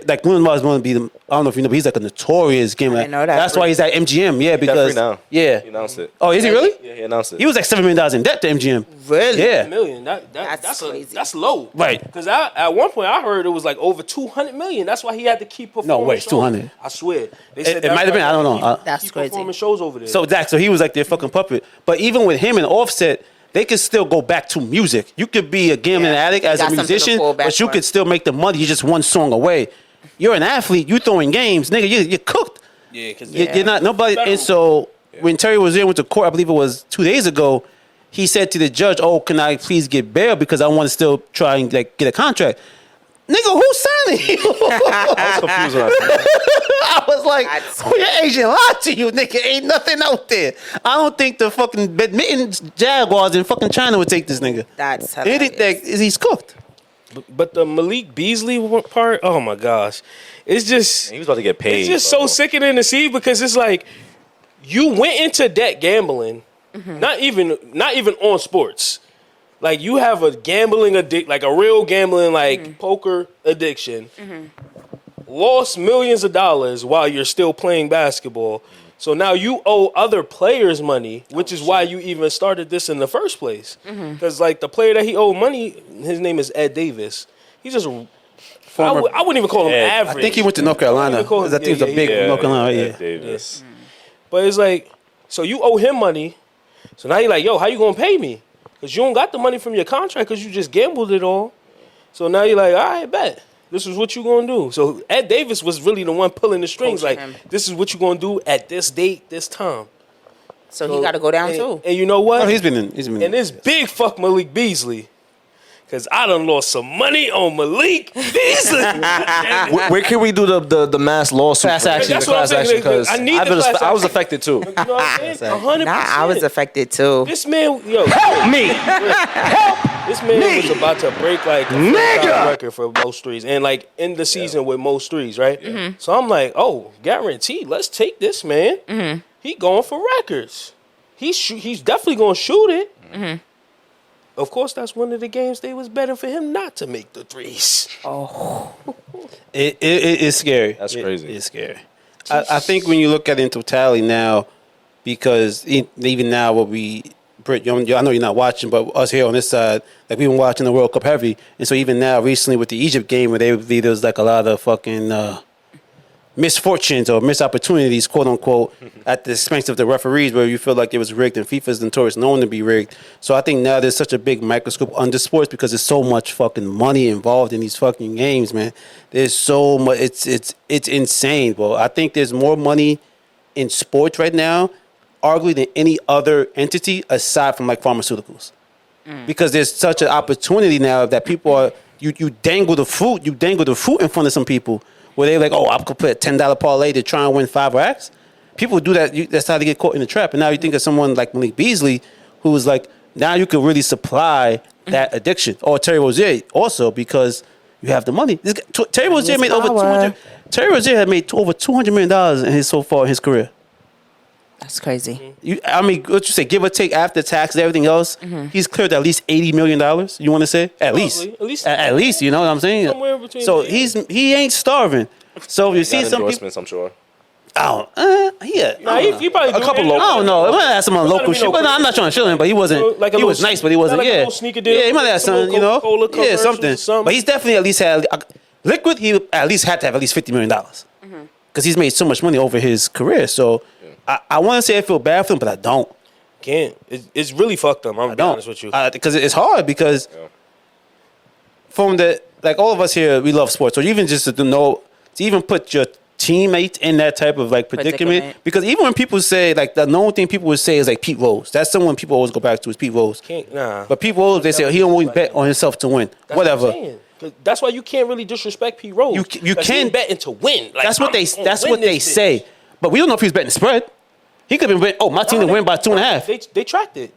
Like Bruno Mars want to be I don't know if you know, but he's like a notorious gamer. I know that. That's why he's at MGM. Yeah, because now. Yeah, He announced it. Oh, is he really? Yeah, he announced it. He was like $7 million in debt to MGM. Really? Yeah. $1 million. That's crazy. That's low. Right. Because at one point I heard it was like over $200 million. That's why he had to keep performing. No, wait, shows. 200. I swear. They said It might have been. I don't know. That's keep crazy. performing shows over there. So he was like their fucking puppet. But even with him and Offset, they could still go back to music. You could be a gambling addict as a Got something to musician, fall back but you on. could still make the money. You're just one song away. You're an athlete. You throwing games, nigga. You're cooked. yeah, because You're not nobody. Federal. And so when Terry was in with the court, I believe it was 2 days ago, he said to the judge, "Oh, can I please get bail because I want to still try and like get a contract." Nigga, who's signing you? I was confused when I said that. I was like, who your agent lied to you, nigga? Ain't nothing out there. I don't think the fucking badminton Jaguars in fucking China would take this nigga. That's hilarious. He's cooked. But the Malik Beasley part, oh my gosh, it's just And he was about to get paid. it's just bro. so sickening to see, because it's like you went into debt gambling, not even on sports. Like you have a gambling like a real gambling like poker addiction. Lost millions of dollars while you're still playing basketball. So now you owe other players money, which is why you even started this in the first place. Because like the player that he owed money, his name is Ed Davis. He's just I wouldn't even call him average. I think he went to North Carolina. I think he was a big North Carolina. Yeah. Davis. But it's like, so you owe him money. So now you're like, yo, how you gonna pay me? Because you don't got the money from your contract because you just gambled it all. So now you're like, all right, bet. This is what you gonna do. So Ed Davis was really the one pulling the strings. Coaching like, him. this is what you gonna do at this date, this time. So he got to go down too. And you know what? Oh, he's been in. And it's big fuck Malik Beasley. Because I done lost some money on Malik Beasley. Where can we do the mass lawsuit? Class action. That's what I'm saying. Because I need the class I was action. affected too. You know what I'm saying? 100%. Nah, I was affected too. This man, yo. Help me! This man was about to break like a franchise record for most threes. And like in the season with most threes, right? So I'm like, oh, guaranteed. Let's take this man. He going for records. He's definitely going to shoot it. Of course, that's one of the games they was betting for him not to make the threes. Oh, it's scary. That's crazy. It's scary. I think when you look at it in totality now, because even now what Britt, I know you're not watching, but us here on this side, like we've been watching the World Cup heavy, and so even now recently with the Egypt game where there was like a lot of fucking misfortunes or missed opportunities, quote unquote, at the expense of the referees, where you feel like it was rigged, and FIFA's notorious known to be rigged. So I think now there's such a big microscope under sports because there's so much fucking money involved in these fucking games, man. There's so much. It's insane, bro. I think there's more money in sports right now, arguably, than any other entity aside from like pharmaceuticals, because there's such an opportunity now that people are you dangle the fruit in front of some people. Where they're like, oh, I could put a $10 parlay to try and win 5 racks. People do that. That's how they get caught in the trap. And now you think of someone like Malik Beasley, who's like, now you could really supply that addiction. Or Terry Rozier also, because you have the money. Terry Rozier made over $200. Terry Rozier had made over $200 million in his career. That's crazy. What you say, give or take after tax and everything else, he's cleared at least $80 million. You want to say at least, you know what I'm saying? Somewhere between So there. he ain't starving. So you see some people. endorsements, I'm sure. Yeah. Nah, he probably A couple local. I don't know. It might have some local be shit. no But I'm not trying to show him. But he wasn't. Like a he little was nice, but he wasn't. like a Yeah. little sneaker deal. Yeah, he might have Some some. little You know. Coca-Cola Yeah, commercials something. or something. But he's definitely at least had liquid. He at least had to have at least $50 million because he's made so much money over his career. So I want to say I feel bad for him, but I don't. Can't. It's really fucked up. I'm gonna be honest with you. Because it's hard because from like all of us here, we love sports. So even just to know, to even put your teammate in that type of like predicament. Because even when people say, like the known thing people would say is like Pete Rose. That's someone people always go back to is Pete Rose. Nah. But Pete Rose, they say he don't always bet on himself to win. That's Whatever. What I'm saying. 'Cause that's why you can't really disrespect Pete Rose. You 'Cause can he betting to win. Like, that's what they I'm gonna win this say. bitch. But we don't know if he was betting the spread. He could have been betting, my team to win by 2.5. They tracked it.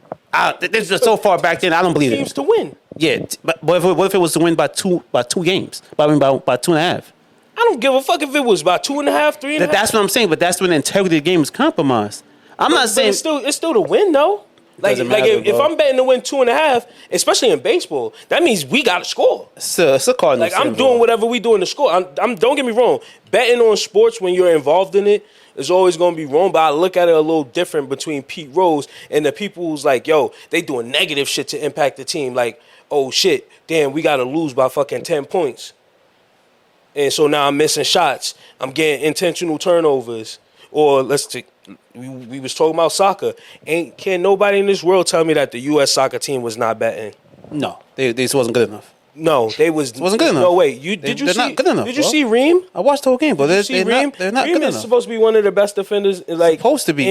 This is so far back then, I don't believe Teams it. to win. Yeah, but what if it was to win by two games? By 2.5. I don't give a fuck if it was about 2.5, 3.5. That's what I'm saying. But that's when the integrity of the game is compromised. I'm not saying it's still to win though. Like Doesn't matter, if I'm betting to win 2.5, especially in baseball, that means we got to score. it's a Cardinals. Like I'm doing whatever we do in the score. I'm don't get me wrong. Betting on sports when you're involved in it is always gonna be wrong. But I look at it a little different between Pete Rose and the people who's like, yo, they doing negative shit to impact the team. Like, oh shit, damn, we gotta lose by fucking 10 points. And so now I'm missing shots. I'm getting intentional turnovers. Or let's take, we was talking about soccer. Can't nobody in this world tell me that the U.S. soccer team was not betting. No, they just wasn't good enough. No, they was. Wasn't good enough. No way. They're not good enough, Did you bro. see Reem? I watched the whole game, but they're not Reem good is enough. supposed to be one of the best defenders. Like Supposed to be,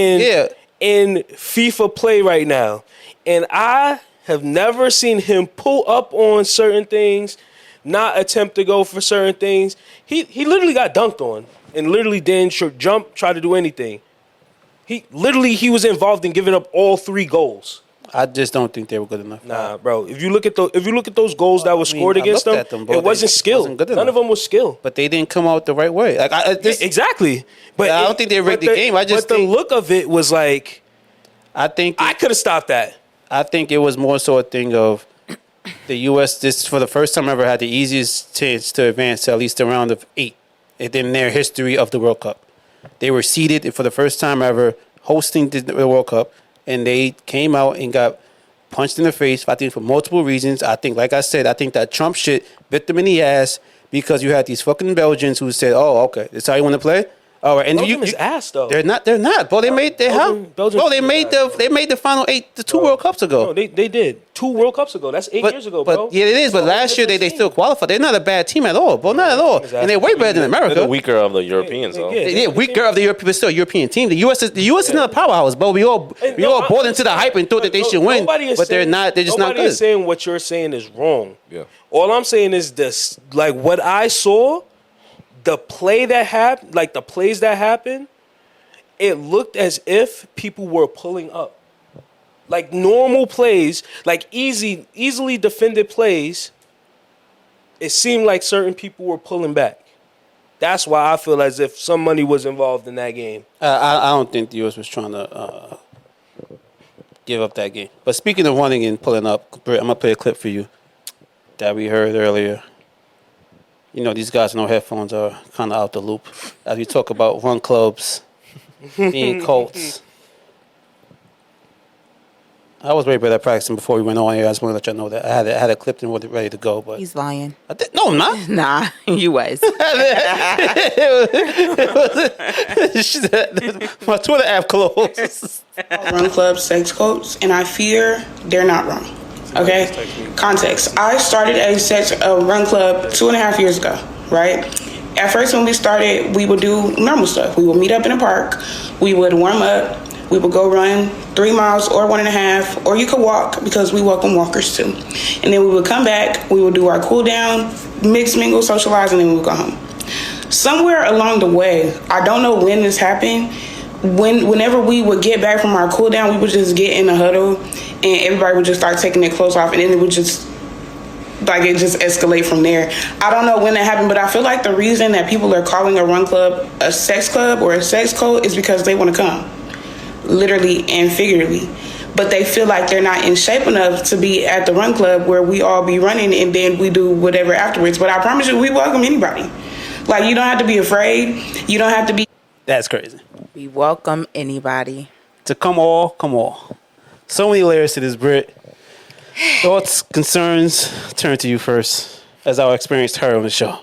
in FIFA play right now, and I have never seen him pull up on certain things, not attempt to go for certain things. He literally got dunked on and literally didn't jump, try to do anything. He was involved in giving up all 3 goals. I just don't think they were good enough. Nah, bro. If you look at those goals that were scored against them, it wasn't skill. None of them was skill. But they didn't come out the right way. Like exactly. But I don't think they rigged the game. But the look of it was like, I think I could have stopped that. I think it was more so a thing of the U.S. This for the first time ever had the easiest chance to advance to at least a round of 8 in their history of the World Cup. They were seeded for the first time ever, hosting the World Cup, and they came out and got punched in the face, I think, for multiple reasons. I think, like I said, I think that Trump shit bit them in the ass because you had these fucking Belgians who said, "Oh, okay, this is how you want to play." All right, and Belgium is ass though. They're not. Bro, they made the final 8 2 World Cups ago. No, they did 2 World Cups ago. That's 8 years ago, bro. But yeah, it is. But last year they still qualified. They're not a bad team at all, bro. Not at all. Exactly. And they're way better than America. They're the weaker of the Europeans, though. Yeah, weaker of the European, but still a European team. The U.S. is not a powerhouse, bro. We all bought into the hype and thought that they should win, but they're not. They're just not good. Nobody is saying what you're saying is wrong. Yeah. All I'm saying is this: like what I saw, the play that happened, like the plays that happened, it looked as if people were pulling up. Like normal plays, like easily defended plays, it seemed like certain people were pulling back. That's why I feel as if some money was involved in that game. I don't think the U.S. was trying to give up that game. But speaking of running and pulling up, Britt, I'm going to play a clip for you that we heard earlier. You know, these guys with no headphones are kind of out the loop. As we talk about run clubs being cults. I was very bad at practicing before we went on here. I just want to let y'all know that I had it clipped and ready to go. But He's lying. No, I'm not. Nah, you was. My Twitter app closed. Run club sex cults, and I fear they're not wrong. Okay? Context. I started a run club 2.5 years ago, right? At first, when we started, we would do normal stuff. We would meet up in a park. We would warm up. We would go run 3 miles or 1.5, or you could walk because we welcome walkers too. And then we would come back. We would do our cool down, mix, mingle, socialize, and then we would go home. Somewhere along the way, I don't know when this happened. Whenever we would get back from our cool down, we would just get in a huddle, and everybody would just start taking their clothes off, and then it would just escalate from there. I don't know when that happened, but I feel like the reason that people are calling a run club a sex club or a sex cult is because they want to come, literally and figuratively. But they feel like they're not in shape enough to be at the run club where we all be running and then we do whatever afterwards. But I promise you, we welcome anybody. Like, you don't have to be afraid. You don't have to be. That's crazy. We welcome anybody. To come all. So many layers to this, Britt. Thoughts, concerns, turn to you first, as I experienced her on the show.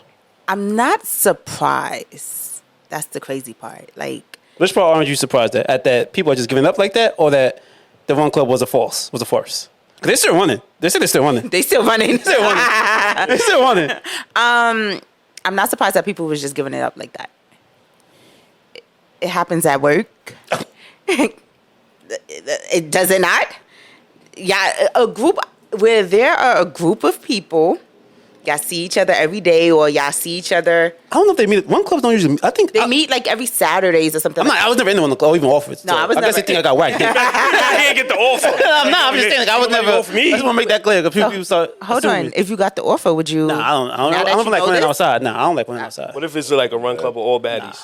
I'm not surprised. That's the crazy part. Like, which part aren't you surprised at that people are just giving up like that, or that the run club was a farce? Because they're still running. They said they're still running. They still running. They're still running. I'm not surprised that people was just giving it up like that. It happens at work. It does it not? Yeah, a group where there are a group of people, y'all see each other every day, or y'all see each other. I don't know if they meet. Run clubs don't usually meet. I think they meet like every Saturdays or something. I was never in one club, even offered. No, I was I never. guess they think I got whacked. He didn't get the offer. I'm just saying. Like, I was never. I just want to make that clear because people start. Hold on. If you got the offer, would you? Nah, I don't like running outside. Nah, I don't like running outside. What if it's like a run club of all baddies?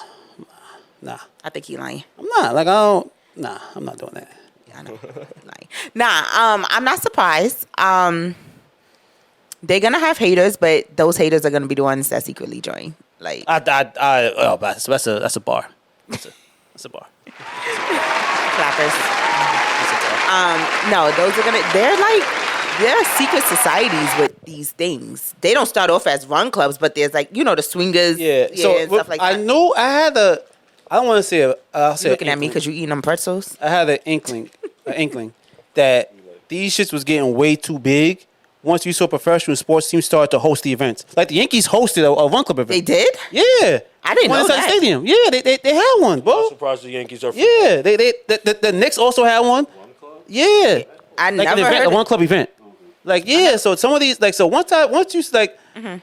Nah. I think he lying. I'm not. Like, I don't. Nah, I'm not doing that. I know. Like, I'm not surprised. They're gonna have haters, but those haters are gonna be the ones that secretly join. Like, that's a bar. That's a bar. Clappers. No, those are gonna. There are secret societies with these things. They don't start off as run clubs, but there's like, the swingers, and stuff like that. I know I had a. I don't want to say it. You looking at me because you eating them pretzels? I had an inkling that these shits was getting way too big. Once you saw professional sports teams start to host the events, like the Yankees hosted a run club event. They did? Yeah, I didn't know inside that. The stadium. Yeah, they had one, bro. I'm surprised the Yankees are. Yeah, the Knicks also had one. Yeah, I like never heard a one club event. Like, yeah, so some of these, like, so once you like. Mm-hmm.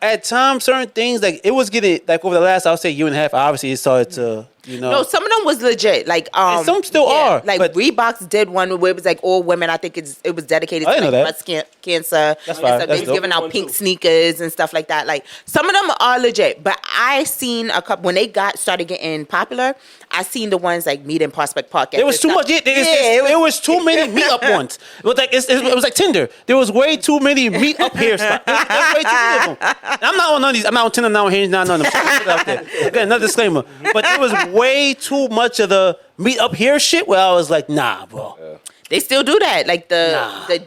At times, certain things, like, it was getting, like, over the last, I would say, year and a half, obviously, it started to You know, No, some of them was legit. Like And some still are, Like but- Reeboks did one where it was like all women. I think it was dedicated I to didn't like know that. breast cancer. That's and fine. stuff. That's They dope. giving out pink sneakers and stuff like that. Like some of them are legit, but I seen a couple when they started getting popular. I seen the ones like Meet in Prospect Park. There was too much. There was too many meetup ones. It was like it was like Tinder. There was way too many meetup hairstyles. There was way too many of them. And I'm not on none of these. I'm not on Tinder, not on Hinge, not on them. Out there. Again, another disclaimer. But there was way too much of the meetup hair shit where I was like, nah, bro. Yeah. They still do that. Like the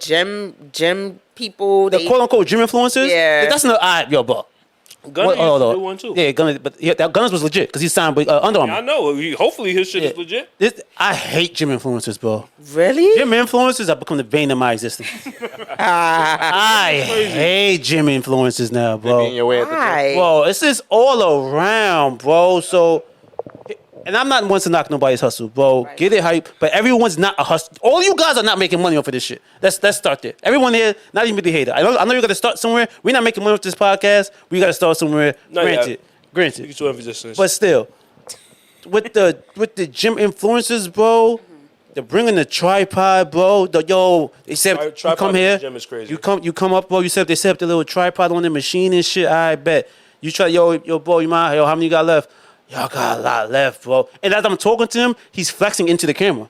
gym people. The quote unquote gym influencers. Yeah. That's not yo, bro. Gunna used to do one too. Yeah, Gunna, but that Gunna's was legit because he signed with Under Armour. I know. Hopefully his shit Yeah. is legit. I hate gym influencers, bro. Really? Gym influencers have become the bane of my existence. I hate gym influencers now, bro. Be in your way at the gym. Why? Bro, it's just all around, bro. So, and I'm not one to knock nobody's hustle, bro. Right. Get it hype, but everyone's not a hustle. All you guys are not making money off of this shit. Let's start there. Everyone here, not even the hater. I know you got to start somewhere. We're not making money off this podcast. We got to start somewhere. Not yet. Granted. You get your emphasis on this. But still, with the gym influencers, bro, they're bringing the tripod, bro. They said you Tripod come in the here, gym is crazy. you come up, bro. You said they set up the little tripod on the machine and shit. I bet you try, yo, bro, you mind? Yo, how many you got left? Y'all got a lot left, bro. And as I'm talking to him, he's flexing into the camera,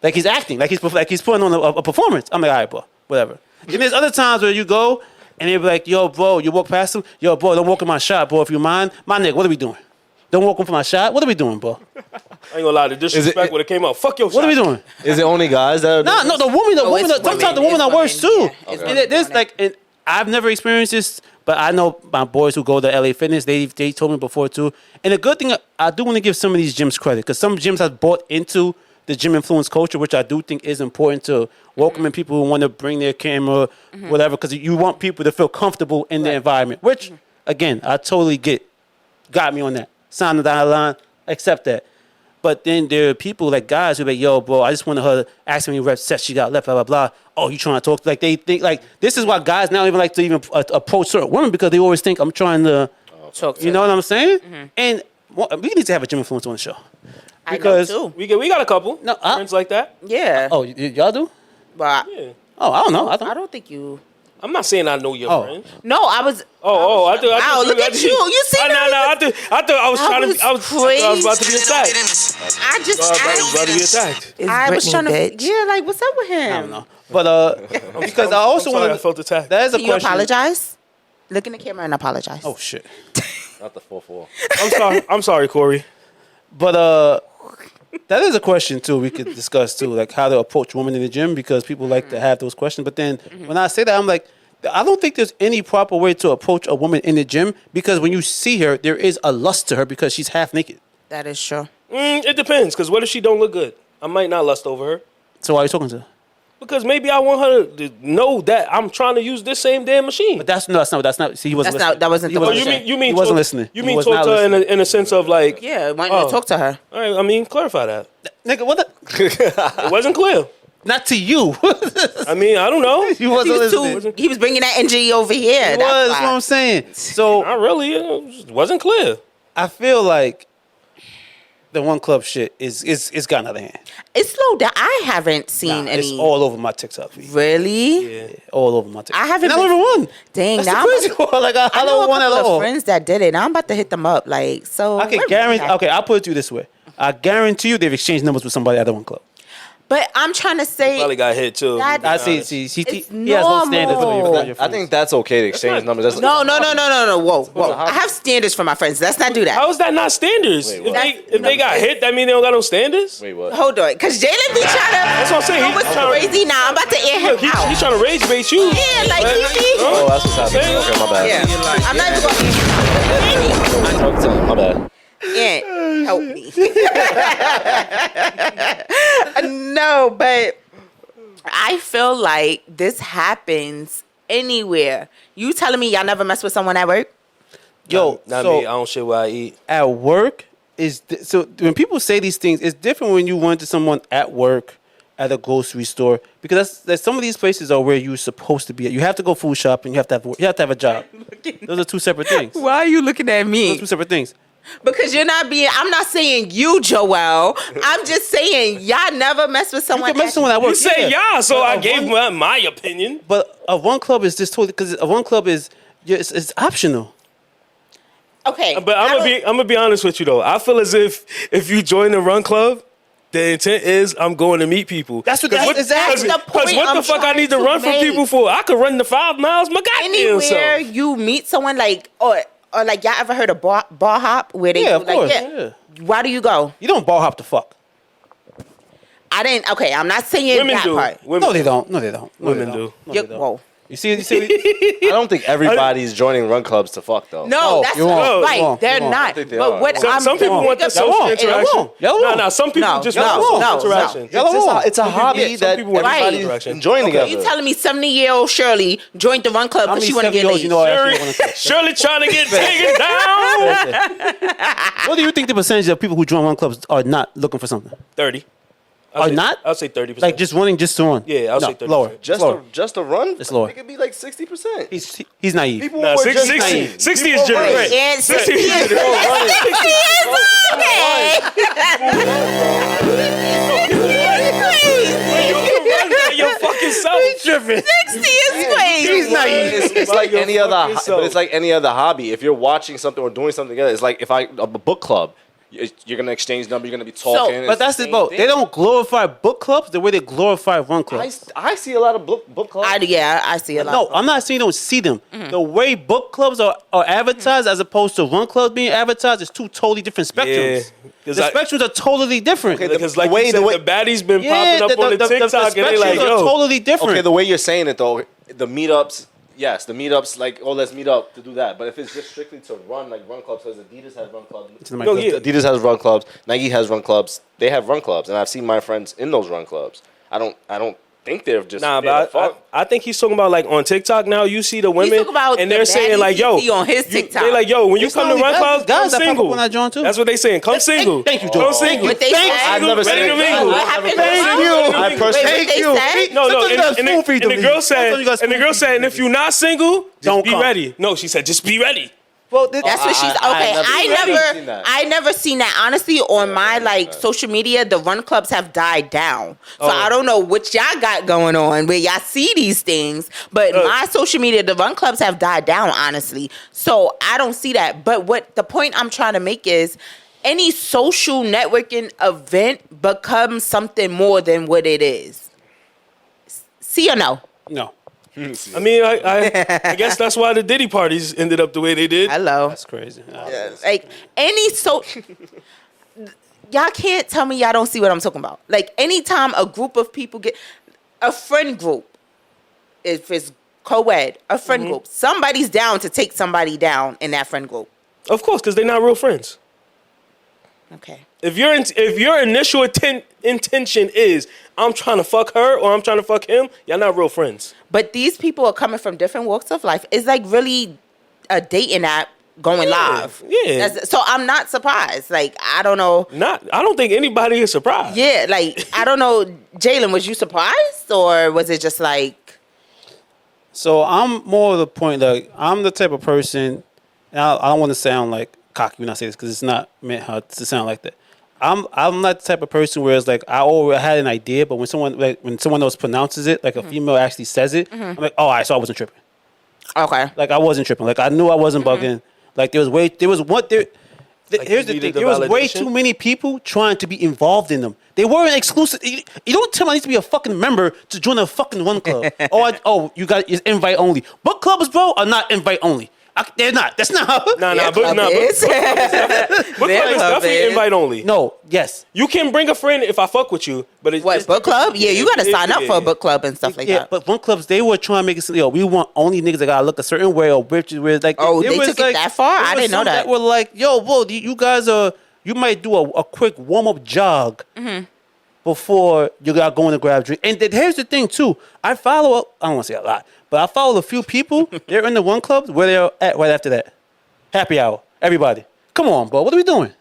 like he's acting, like he's putting on a performance. I'm like, all right, bro, whatever. And there's other times where you go and they be like, yo, bro, you walk past him, yo, bro, don't walk in my shot, bro, if you mind. My nigga, what are we doing? Don't walk in for my shot. What are we doing, bro? I ain't gonna lie, the disrespect when it came out. Fuck your shot. What are we doing? Is it only guys that? No, the woman. it's Sometimes women. the women It's are worse women. too. Yeah, it's And women there's doing it. and I've never experienced this, but I know my boys who go to LA Fitness. They told me before too. And the good thing, I do want to give some of these gyms credit because some gyms have bought into the gym influence culture, which I do think is important to welcoming people who want to bring their camera, whatever, because you want people to feel comfortable in the environment. Which, again, I totally get. Got me on that. Sign the dotted line. Accept that. But then there are people like guys who be like, yo, bro, I just wanted her to ask how many reps sets she got left, blah, blah, blah. Oh, you trying to talk? Like, they think, like, this is why guys now even like to even approach certain women because they always think I'm trying to, Talk to you know what I'm saying? And we need to have a gym influence on the show. Because, I know too. We got a couple friends like that. Yeah. oh, y'all do? But Yeah. Oh, I don't know. I don't think you. I'm not saying I know your Oh. friends. No, I was. I thought. Wow, look at you. You see No, that? I thought I was trying to. I was about to be attacked. I just. I was about to be attacked. I was trying to. Yeah, like what's up with him? I don't know. But, because I also I'm sorry, I want felt attacked. that is a Can you question. apologize? Look in the camera and apologize. Oh, shit. Not the 4-4. I'm sorry, Corey. But that is a question too we could discuss too, like how to approach women in the gym because people like to have those questions. But then when I say that, I'm like, I don't think there's any proper way to approach a woman in the gym because when you see her, there is a lust to her because she's half naked. That is true. It depends, because what if she don't look good? I might not lust over her. So why are you talking to her? Because maybe I want her to know that I'm trying to use this same damn machine. But that's not. See, he wasn't That's not- listening. that wasn't He the wasn't question. listening. You mean he wasn't talk- listening. You He mean was talk not to her listening. in a sense of like, Yeah, why don't you talk to her? all right, I mean, clarify that. Nigga, what the? It wasn't clear. Not to you. I mean, I don't know. he wasn't He was, listening. he was bringing that energy over here. He That's was. why. What I'm saying. So Not really. It just wasn't clear. I feel like the one club shit is got another hand. It's slowed down. I haven't seen Nah, any. it's all over my TikTok feed. Really? Yeah. All over my TikTok. I haven't And I don't been- even one. Dang, That's now the crazy part. Like I I know don't a want at couple of all. friends that did it. Now I'm about to hit them up. Like, so. I can where- guarantee. Okay, I'll put it to you this way. I guarantee you they've exchanged numbers with somebody at the one club. But I'm trying to say. Probably got hit too. That- I see. It's he has no standards. normal. I think that's okay to exchange numbers. That's No. Whoa. I have standards for my friends. Let's not do that. How is that not standards? Wait, If what? they got hit, that mean they don't got no standards? Wait, what? Hold on. Because Jalen be trying to. That's what I'm saying. He was crazy. Now I'm about to air him Look, out. he's trying to rage bait you. Yeah, like he be. Oh, that's what's happening. Okay, my bad. Yeah. I'm not even going to. My bad. Can't help me. No, but I feel like this happens anywhere. You telling me y'all never mess with someone at work? Yo, Not so me. I don't shit what I eat. at work so when people say these things, it's different when you run to someone at work, at a grocery store, because that's some of these places are where you're supposed to be. You have to go food shopping. You have to have a job. Those are two separate things. Why are you looking at Those me? are two separate things. Because you're not being. I'm not saying you, Joel. I'm just saying y'all never mess with someone. You can mess with someone at work. You say y'all, so I gave one, my opinion. But a run club is just totally because a run club is it's optional. Okay, But I'm gonna be honest with you though. I feel as if you join the run club, the intent is I'm going to meet people. That's what That's exactly. the point. Because what the fuck I need to run from people for? I could run the 5 miles my goddamn anywhere self. you meet someone like or like y'all ever heard of ball hop where they do Of course. yeah. Why do you go? You don't ball hop the fuck. I didn't. Okay, I'm not saying Women that do. part. No, they don't. No, they don't. Women do. Whoa. You see. I don't think everybody's joining run clubs to fuck though. No, that's you're wrong. not right. You're wrong. They're You're wrong. not. I think they But are. what I'm Some people want the bigger social picture- interaction. Y'all wrong. No, some people No, just no, want social no, interaction. Y'all It's a hobby some that people want everybody's interaction. enjoying together. You telling me 70-year-old Shirley joined the run club How because many she want to get 70-year-olds laid? you know actually want to Shirley trying to get taken down. What do you think the percentage of people who join run clubs are not looking for something? 30. Are not? I'll say 30%. Like just running just to run? Yeah, I'll say 30%. Lower. just a run? It's lower. It could be like 60%. He's naive. People Nah, were 60 just 60 is generous. And 60 is is Your fucking self tripping. 60 is crazy. He's naive. It's like Your any other, fucking self. but it's like any other hobby. If you're watching something or doing something together, it's like if a book club, you're gonna exchange numbers, you're gonna be talking. But that's the boat. They don't glorify book clubs the way they glorify run clubs. I see a lot of book clubs. I see a lot. No, I'm not saying you don't see them. The way book clubs are advertised as opposed to run clubs being advertised is two totally different spectrums. Yeah, the spectrums are totally different. Okay, Because like the baddie's been Yeah, popping up on the TikTok and they like, spectrums are yo. totally different. Okay, the way you're saying it though, the meetups. Yes, the meetups, like, oh, let's meet up to do that. But if it's just strictly to run, like run clubs, because Adidas has run clubs. Adidas has run clubs. Nike has run clubs. They have run clubs, and I've seen my friends in those run clubs. I don't think they're just but I think he's talking about like on TikTok now. You see the women, talking about and the they're saying like, yo, baddies you see on his TikTok. They're like, yo, when you It's come not to run only clubs, come guys that pop up single. when I join too. That's what they saying. Come single. Thank you, Come Joe. single. What they Come said? I've single. never Ready said to it. mingle. What happened? Thank you. I personally, Wait, what they said? No, Sometimes you gotta spoon feed them and the girl niggas. said, Sometimes you gotta and the girl spoon feed said, and if you're not single, just Don't be come. ready. No, she said, just be ready. Well, That's what she's I never seen that. Honestly, on my like social media, the run clubs have died down. So I don't know what y'all got going on where y'all see these things. But my social media, the run clubs have died down, honestly. So I don't see that. But what the point I'm trying to make is any social networking event becomes something more than what it is. See or no? No. I mean, I guess that's why the Diddy parties ended up the way they did. Hello. That's crazy. Like any y'all can't tell me y'all don't see what I'm talking about. Like anytime a group of people get a friend group, if it's co-ed, a friend group, somebody's down to take somebody down in that friend group. Of course, because they're not real friends. Okay. If your initial intention is I'm trying to fuck her or I'm trying to fuck him, y'all not real friends. But these people are coming from different walks of life. It's like really a dating app going live. Yeah. So I'm not surprised. Like, I don't know. I don't think anybody is surprised. Yeah, like, I don't know. Jalen, was you surprised? Or was it just like... So I'm more of the point, like, I'm the type of person, and I don't want to sound like cocky when I say this because it's not meant how to sound like that. I'm not the type of person where it's like I already had an idea, but when someone else pronounces it, like a female actually says it, I'm like, oh, all right, so I wasn't tripping. Okay. Like I wasn't tripping. Like I knew I wasn't bugging. Like here's the thing. There was way too many people trying to be involved in them. They weren't exclusive. You don't tell me I need to be a fucking member to join a fucking run club. You got it's invite only. Book clubs, bro, are not invite only. They're not. That's not how. Book club is definitely invite only. No, yes. You can bring a friend if I fuck with you, but it's what, book club? Yeah, you got to sign up for a book club and stuff like that. Yeah, but run clubs, they were trying to make it, we want only niggas that gotta look a certain way or bitches where like. Oh, they took it that far? I didn't know that. That were like, yo, whoa, you guys you might do a quick warm up jog before you got going to grab a drink. And here's the thing too, I don't want to say a lot, but I follow a few people. They're in the run clubs where they're at right after that. Happy hour, everybody. Come on, bro. What are we doing?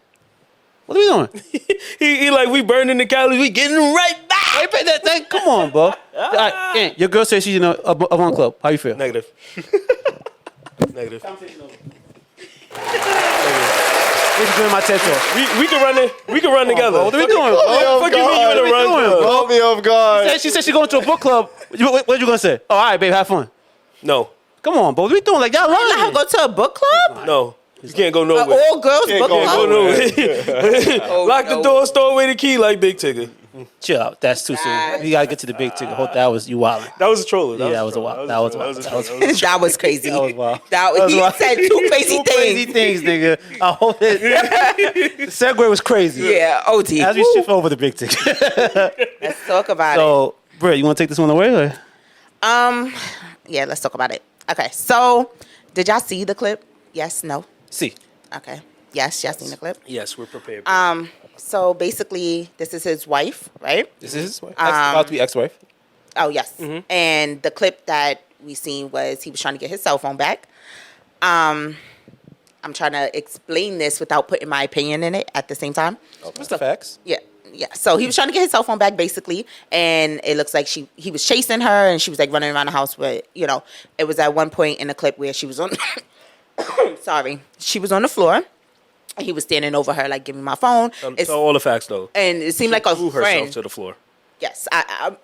he like, we burning the calories, we getting right back. Come on, bro. Aunt, your girl says she's in a run club. How you feel? Negative. Negative. It's doing my TED talk. We can run it. We can run together. What are we doing, bro? Fuck you mean you in a run club? Caught me off guard. She said she going to a book club. What you gonna say? Oh, all right, babe, have fun. No. Come on, bro. What are we doing? Like, y'all Let her lying. go to a book club? No. You can't go nowhere. All girls book Can't go club? nowhere. Lock the door, store away the key like Big Tigger. Chill out. That's too soon. You gotta get to the big ticket. Hope that was you wilding. That was a troller. Yeah, that was a wild. That was wild. That was crazy. That was wild. He said two crazy Crazy things. things, nigga. I hope it. The segue was crazy. Yeah, OD. As we shift over the big ticket. Let's talk about So, Britt, you want to take this one away? Or? it. Yeah, let's talk about it. Okay, so did y'all see the clip? Yes, no? See. Okay. Yes, y'all seen the clip? Yes, we're prepared. So basically, this is his wife, right? This is his wife. About to be ex-wife. Oh, yes. And the clip that we seen was he was trying to get his cell phone back. I'm trying to explain this without putting my opinion in it at the same time. What's the facts? Yeah. Yeah. So he was trying to get his cell phone back, basically, and it looks like he was chasing her, and she was like running around the house. But it was at one point in the clip where she was on. Sorry, she was on the floor, and he was standing over her, like, "Give me my phone." Tell all the facts though. And it seemed like a threw friend. herself to the floor. Yes, I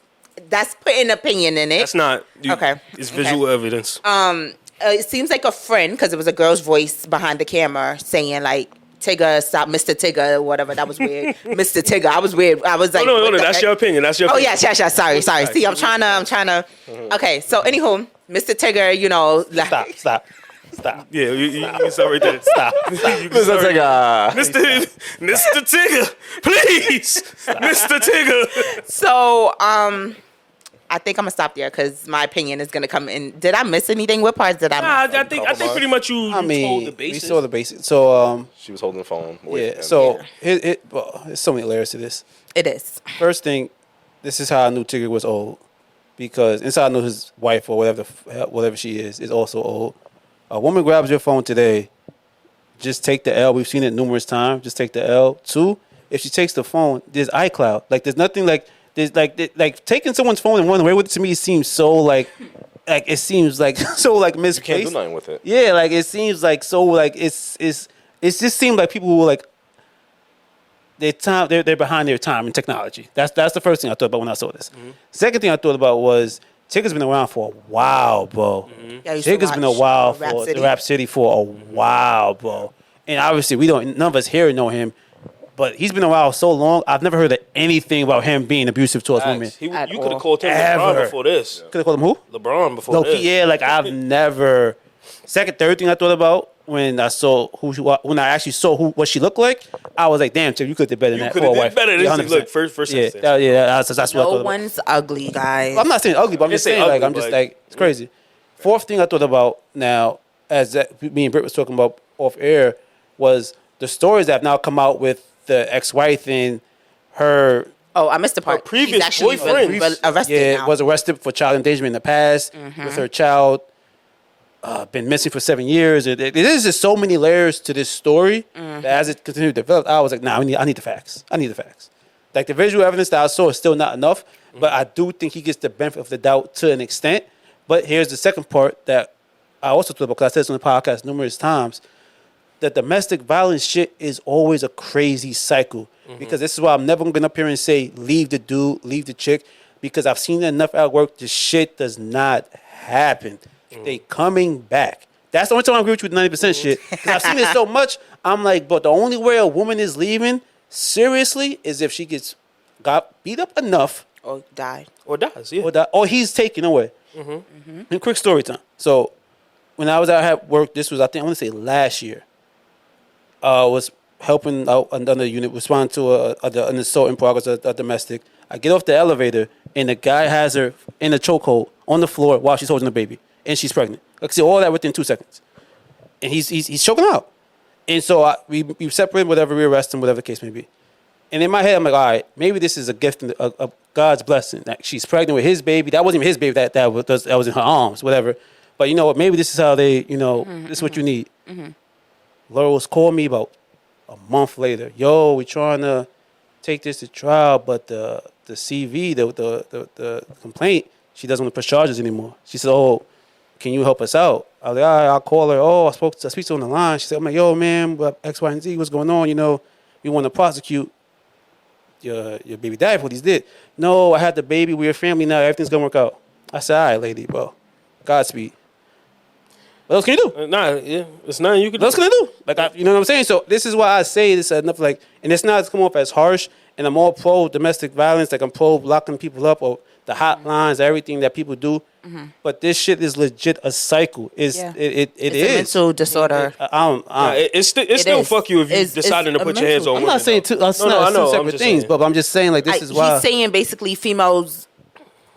that's putting opinion in it. That's not Okay. It's visual evidence. It seems like a friend because it was a girl's voice behind the camera saying like, "Tigger, stop, Mr. Tigger," or whatever. That was weird. Mr. Tigger. I was weird. I was like, no. what the That's heck? your opinion. That's your. Oh opinion. yeah. Sorry. See, I'm trying to. Okay, so anywho, Mr. Tigger, like, Stop. Yeah, you can stop right there. Stop. You can stop right there. Mr. Tigger, please, Mr. Tigger. So I think I'm gonna stop there because my opinion is gonna come in. Did I miss anything? What parts did I miss? I think pretty much you told the basics. we saw the basics. So She was holding the phone. yeah. So there's so many layers to this. It is. First thing, this is how I knew Tigger was old, because inside I knew his wife or whatever she is also old. A woman grabs your phone today, just take the L. We've seen it numerous times. Just take the L. Two, if she takes the phone, there's iCloud. Like there's nothing like there's like taking someone's phone and running away with it. To me, it seems so like it seems like so like misplaced. You can't do nothing with it. Yeah, like it seems like so like it just seems like people who like they're behind their time in technology. That's the first thing I thought about when I saw this. Second thing I thought about was Tigger's been around for a while, bro. Yeah, Tigger's been a while for the Rap City for a while, bro. And obviously none of us here know him, but he's been around so long. I've never heard of anything about him being abusive towards women. You could have called him LeBron before this. Could have called him who? LeBron before this. Yeah, like I've never. Third thing I thought about when I saw when I actually saw what she looked like, I was like, damn, Tig, you could have did better than that. You could have did better than 100%. Look, first instance. That's what I thought No about. one's ugly, guys. I'm not saying ugly, but I'm just saying ugly, like I'm just like it's crazy. Fourth thing I thought about now, as me and Britt was talking about off air, was the stories that have now come out with the ex-wife and her. Oh, I missed the part. Her previous He's actually boyfriend. arrested now. Was arrested for child endangerment in the past with her child. Been missing for 7 years. There's just so many layers to this story that as it continued to develop, I was like, nah, I need the facts. Like the visual evidence that I saw is still not enough, but I do think he gets the benefit of the doubt to an extent. But here's the second part that I also thought about, because I said this on the podcast numerous times. The domestic violence shit is always a crazy cycle, because this is why I'm never going to get up here and say leave the dude, leave the chick, because I've seen it enough at work. This shit does not happen. They coming back. That's the only time I agree with you with 90% shit. Because I've seen it so much. I'm like, but the only way a woman is leaving, seriously, is if she got beat up enough. Or died. Or dies, yeah. Or he's taken away. And quick story time. So when I was out at work, this was, I want to say last year. Was helping out another unit, respond to an assault in progress, a domestic. I get off the elevator, and the guy has her in a chokehold on the floor while she's holding the baby. And she's pregnant. Like, see, all that within 2 seconds. And he's choking out. And so we separate, whatever, we arrest him, whatever the case may be. And in my head, I'm like, all right, maybe this is a gift, a God's blessing. Like, she's pregnant with his baby. That wasn't even his baby. That was in her arms, whatever. But you know what? Maybe this is how they, this is what you need. Laurel's called me about a month later. Yo, we're trying to take this to trial, but the CV, the complaint, she doesn't want to press charges anymore. She said, oh, can you help us out? I was like, all right, I'll call her. Oh, I speak to her on the line. She said, I'm like, yo, man, X, Y, and Z, what's going on? You know, we want to prosecute your baby daddy for what he did. No, I had the baby. We're a family now. Everything's going to work out. I said, all right, lady, well, Godspeed. What else can you do? It's nothing you can do. What else can I do? Like, you know what I'm saying? So this is why I say this enough, like, and it's not come off as harsh, and I'm all pro domestic violence, like I'm pro locking people up or the hotlines, everything that people do. Mm-hmm. But this shit is legit a cycle. It is. A mental disorder. It's still fuck you if you deciding to put your hands on women. I'm not saying two separate things, but I'm just saying like this is why. He's saying basically females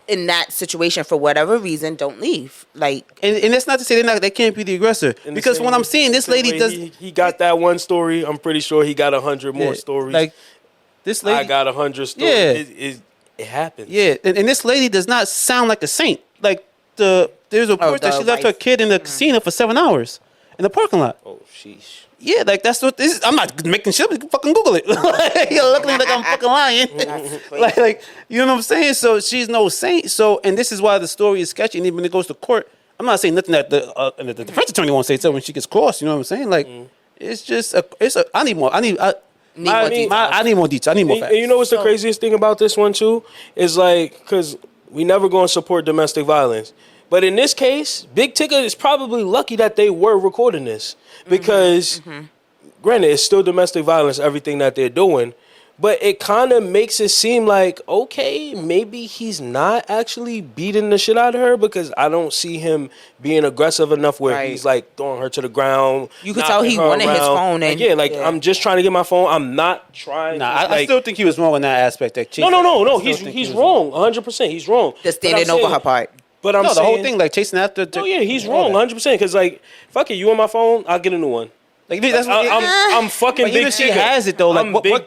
in that situation for whatever reason don't leave. Like, and that's not to say they can't be the aggressor, because when I'm seeing this lady does, he got that one story. I'm pretty sure he got 100 more stories. Like this lady, I got 100 stories. Yeah. It happens. Yeah, and this lady does not sound like a saint. Like there's a report that she left her kid in the casino for 7 hours in the parking lot. Oh, sheesh. Yeah, like that's what this is. I'm not making shit. You can fucking Google it. You're looking like I'm fucking lying. like you know what I'm saying? So she's no saint. So, and this is why the story is sketchy. And even when it goes to court, I'm not saying nothing that the defense attorney won't say so when she gets crossed. You know what I'm saying? Like it's just I need more. I need more details. I need more facts. And you know what's the craziest thing about this one too is like, because we never going to support domestic violence, but in this case, Big Tigger is probably lucky that they were recording this, because granted, it's still domestic violence, everything that they're doing, but it kind of makes it seem like, okay, maybe he's not actually beating the shit out of her, because I don't see him being aggressive enough where he's like throwing her to the ground. You could tell he wanted his phone. And I'm just trying to get my phone. I'm not trying. I still think he was wrong in that aspect. No. He's wrong. 100%. He's wrong. Just standing over her part. But I'm saying, the whole thing, like chasing after. He's wrong. 100%. Because like, fuck it, you on my phone, I'll get a new one. Like that's what I'm fucking Big Tigger. She has it though. Like what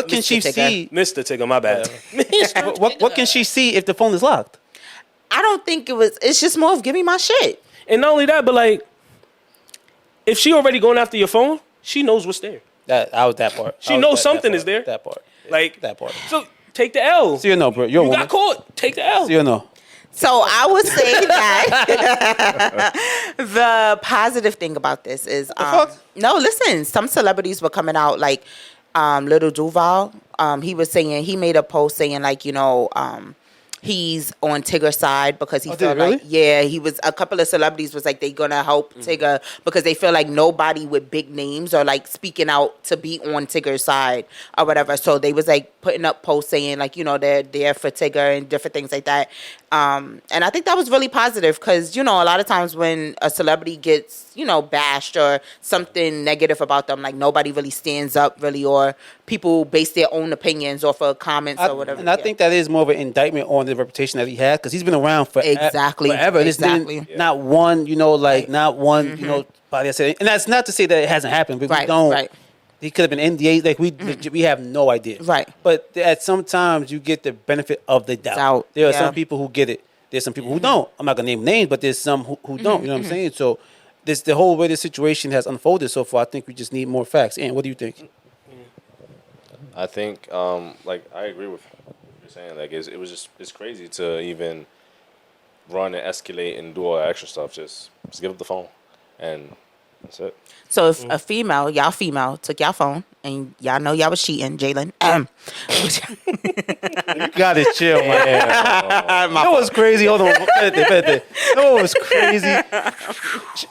can she see? Mr. Tigger, my bad. What can she see if the phone is locked? I don't think it's just more of give me my shit. And not only that, but like, if she already going after your phone, she knows what's there. That part. She knows something is there. That part. Like that part. So take the L. See or no, bro? You got caught. Take the L. See or no? So I would say that the positive thing about this is, no, listen, some celebrities were coming out like Little Duval. He was saying, he made a post saying like, you know, he's on Tigger's side because he felt like, he was, a couple of celebrities was like, they gonna help Tigger because they feel like nobody with big names are like speaking out to be on Tigger's side or whatever. So they was like putting up posts saying like, you know, they're there for Tigger and different things like that. And I think that was really positive because, you know, a lot of times when a celebrity gets, you know, bashed or something negative about them, like nobody really stands up really, or people base their own opinions off of comments or whatever. And I think that is more of an indictment on the reputation that he had because he's been around forever. And it's been not one, you know, like not one, you know, body I said. And that's not to say that it hasn't happened, but we don't. He could have been NDA, like we have no idea. Right. But at some times you get the benefit of the doubt. There are some people who get it. There's some people who don't. I'm not gonna name names, but there's some who don't. You know what I'm saying? So the whole way the situation has unfolded so far, I think we just need more facts. And what do you think? I think like I agree with what you're saying. Like it's crazy to even run and escalate and do all that extra stuff. Just give up the phone and that's it. So if a female, y'all female, took y'all phone and y'all know y'all was cheating, Jaylin. You gotta chill, man. That was crazy. Hold on. That was crazy.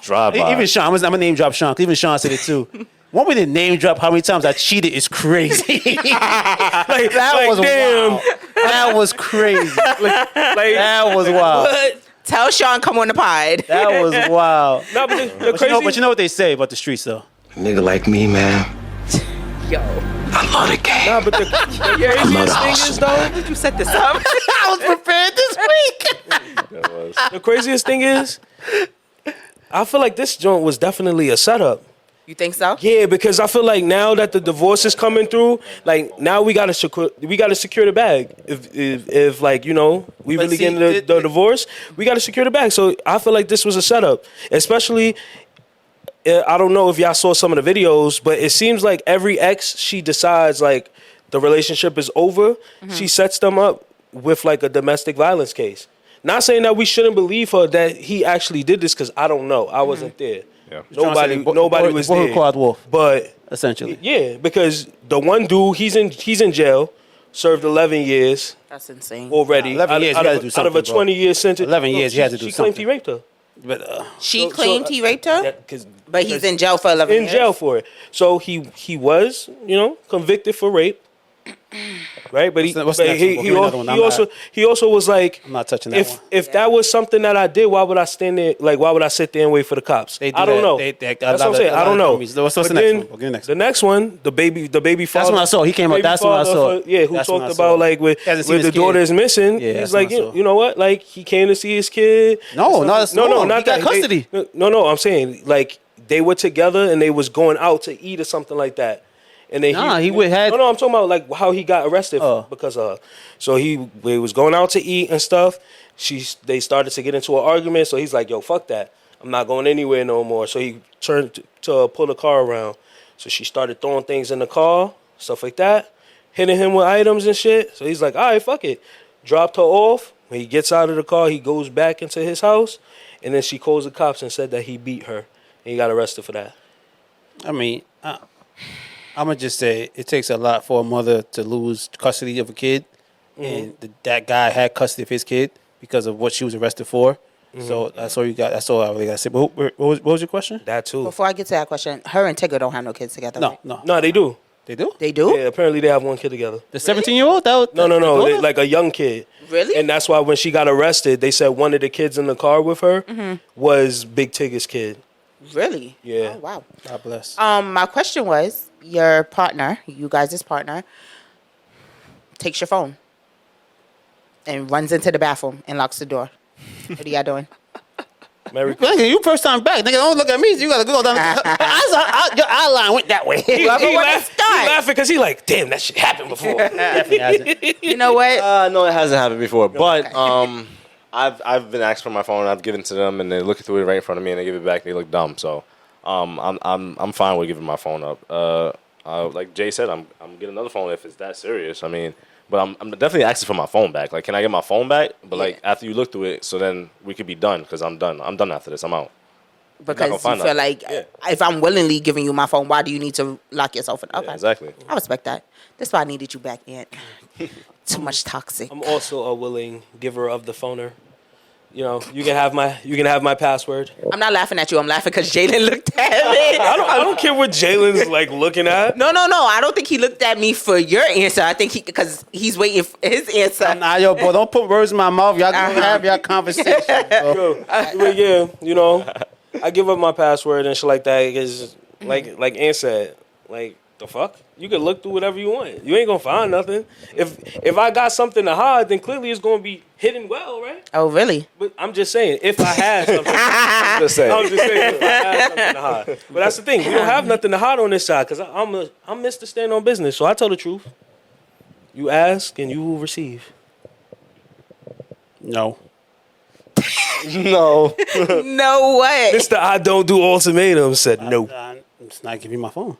Drop by. Even Sean, I'm gonna name drop Sean. Even Sean said it too. Want me to name drop how many times I cheated is crazy. That was wild. That was crazy. That was wild. What? Tell Sean come on the pod. That was wild. No, but you know what they say about the streets, though. A nigga like me, man. Yo. I love the game. Nah, but the craziest thing is, though, did you set this up? I was prepared this week. The craziest thing is, I feel like this joint was definitely a setup. You think so? Yeah, because I feel like now that the divorce is coming through, like now we gotta secure the bag. If like, you know, we really get into the divorce, we gotta secure the bag. So I feel like this was a setup, especially. I don't know if y'all saw some of the videos, but it seems like every ex she decides like the relationship is over, she sets them up with like a domestic violence case. Not saying that we shouldn't believe her that he actually did this, because I don't know. I wasn't there. Yeah. Nobody was there. Wolf, but essentially, yeah, because the one dude, he's in jail, served 11 years. That's insane. Already. 11 years, out of a 20-year sentence. 11 years, he had to do She something. claimed he raped her. But She claimed he raped her, Yeah, but he's in jail for 11 years. in jail for it. So he was, convicted for rape. Right, but What's the next one? Give me another one. he also was like, I'm not touching that one. if that was something that I did, why would I stand there? Like, why would I sit there and wait for the cops? They do I don't that. know. That's what I'm saying. I don't know. What's the But next then one? Give me the next the one. next one, the baby father. That's what I saw. He came up. baby That's what I father saw. who That's what I talked saw. about like with Hasn't seen his the kid. daughter is missing. Yeah, He's that's like, what I saw. you know what? Like he came to see his kid. No, not not he got that. custody. No. I'm saying like they were together and they was going out to eat or something like that. And then he would have. No, I'm talking about like how he got arrested Oh. because of her. So he was going out to eat and stuff. They started to get into an argument. So he's like, "Yo, fuck that. I'm not going anywhere no more." So he turned to pull the car around. So she started throwing things in the car, stuff like that, hitting him with items and shit. So he's like, "All right, fuck it." Dropped her off. When he gets out of the car, he goes back into his house, and then she calls the cops and said that he beat her, and he got arrested for that. I mean, I'm gonna just say it takes a lot for a mother to lose custody of a kid, and that guy had custody of his kid because of what she was arrested for. So that's all you got. That's all I really got to say. But what was your question? That too. Before I get to that question, her and Tigger don't have no kids together. No, right? no, No, they do. they do. They do? Yeah, apparently they have one kid together. The 17-year-old? No. Like a young kid. Really? And that's why when she got arrested, they said one of the kids in the car with her was Big Tigger's kid. Really? Yeah. Oh, wow. God bless. My question was, your partner, you guys' partner, takes your phone and runs into the bathroom and locks the door. What are y'all doing? Nigga, you first time back. Nigga, don't look at me. You gotta go down. Your eye line went that way. He Whoever wanna laughing start. because he like, damn, that shit happened before. Definitely hasn't. You know what? No, it hasn't happened before. But I've been asked for my phone. I've given it to them, and they look through it right in front of me, and they give it back. They look dumb. So I'm fine with giving my phone up. Like Jay said, I'm getting another phone if it's that serious. I mean, but I'm definitely asking for my phone back. Like, can I get my phone back? But like after you look through it, so then we could be done because I'm done. I'm done after this. I'm out. Because you find feel nothing. like if I'm willingly giving you my phone, why do you need to lock yourself in? Okay. Yeah, exactly. I respect that. That's why I needed you back, Aunt. Too much toxic. I'm also a willing giver of the phoner. You know, you can have my password. I'm not laughing at you. I'm laughing because Jaylin looked at me. I don't care what Jalen's like looking at. No. I don't think he looked at me for your answer. I think because he's waiting for his answer. Nah, yo, boy, don't put words in my mouth. Y'all gonna have your conversation, bro. But yeah, you know, I give up my password and shit like that because, like Aunt said, like the fuck, you can look through whatever you want. You ain't gonna find nothing. If I got something to hide, then clearly it's gonna be hidden well, right? Oh, really? But I'm just saying, if I had something, I'm just saying. if I had something to hide. But that's the thing, we don't have nothing to hide on this side because I'm Mr. Stand on Business, so I tell the truth. You ask and you will receive. No. No. No way. Mr. I don't do ultimatums said no. I'm just not giving you my phone.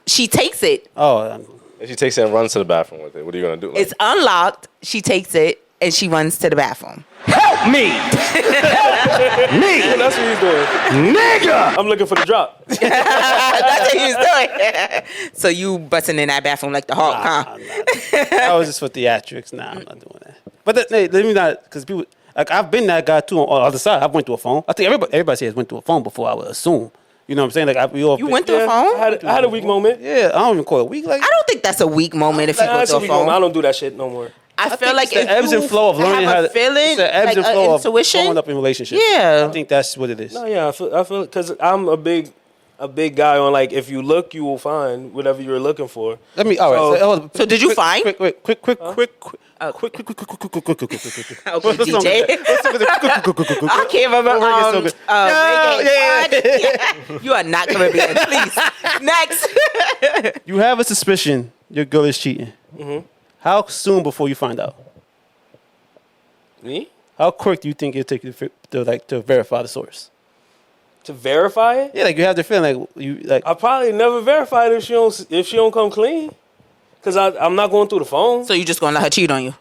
She takes it. Oh, If she takes it and runs to the bathroom with it, what are you gonna do? Like, It's unlocked. She takes it and she runs to the bathroom. Help me! Well, that's what he's doing. Nigga! I'm looking for the drop. That's what he was doing. So you busting in that bathroom like the Hulk, huh? that was just for theatrics. Nah, I'm not doing that. But let me not, because people, like, I've been that guy too on the other side. I went through a phone. I think everybody says went through a phone before, I would assume. You know what I'm saying? Like, You went through a phone? I had a weak moment. Yeah, I don't even call it weak. Like, I don't think that's a weak moment if you go That's to a a weak moment. I phone. don't do that shit no more. I feel like it's the if ebbs and you flow of learning have how a to. feeling, It's the ebbs like and flow of intuition. growing up in relationships. Yeah. I think that's what it is. No, yeah, I feel because I'm a big guy on like if you look, you will find whatever you're looking for. Let me. All right. So did you find? Quick. Okay, DJ. I can't remember. Reggae. You are not Caribbean. Please. Next. You have a suspicion your girl is cheating. Mm-hmm. How soon before you find out? Me? How quick do you think it'll take you to verify the source? To verify it? Yeah, like you have the feeling like you like. I probably never verified if she don't come clean. Cause I'm not going through the phone. So you just gonna let her cheat on you?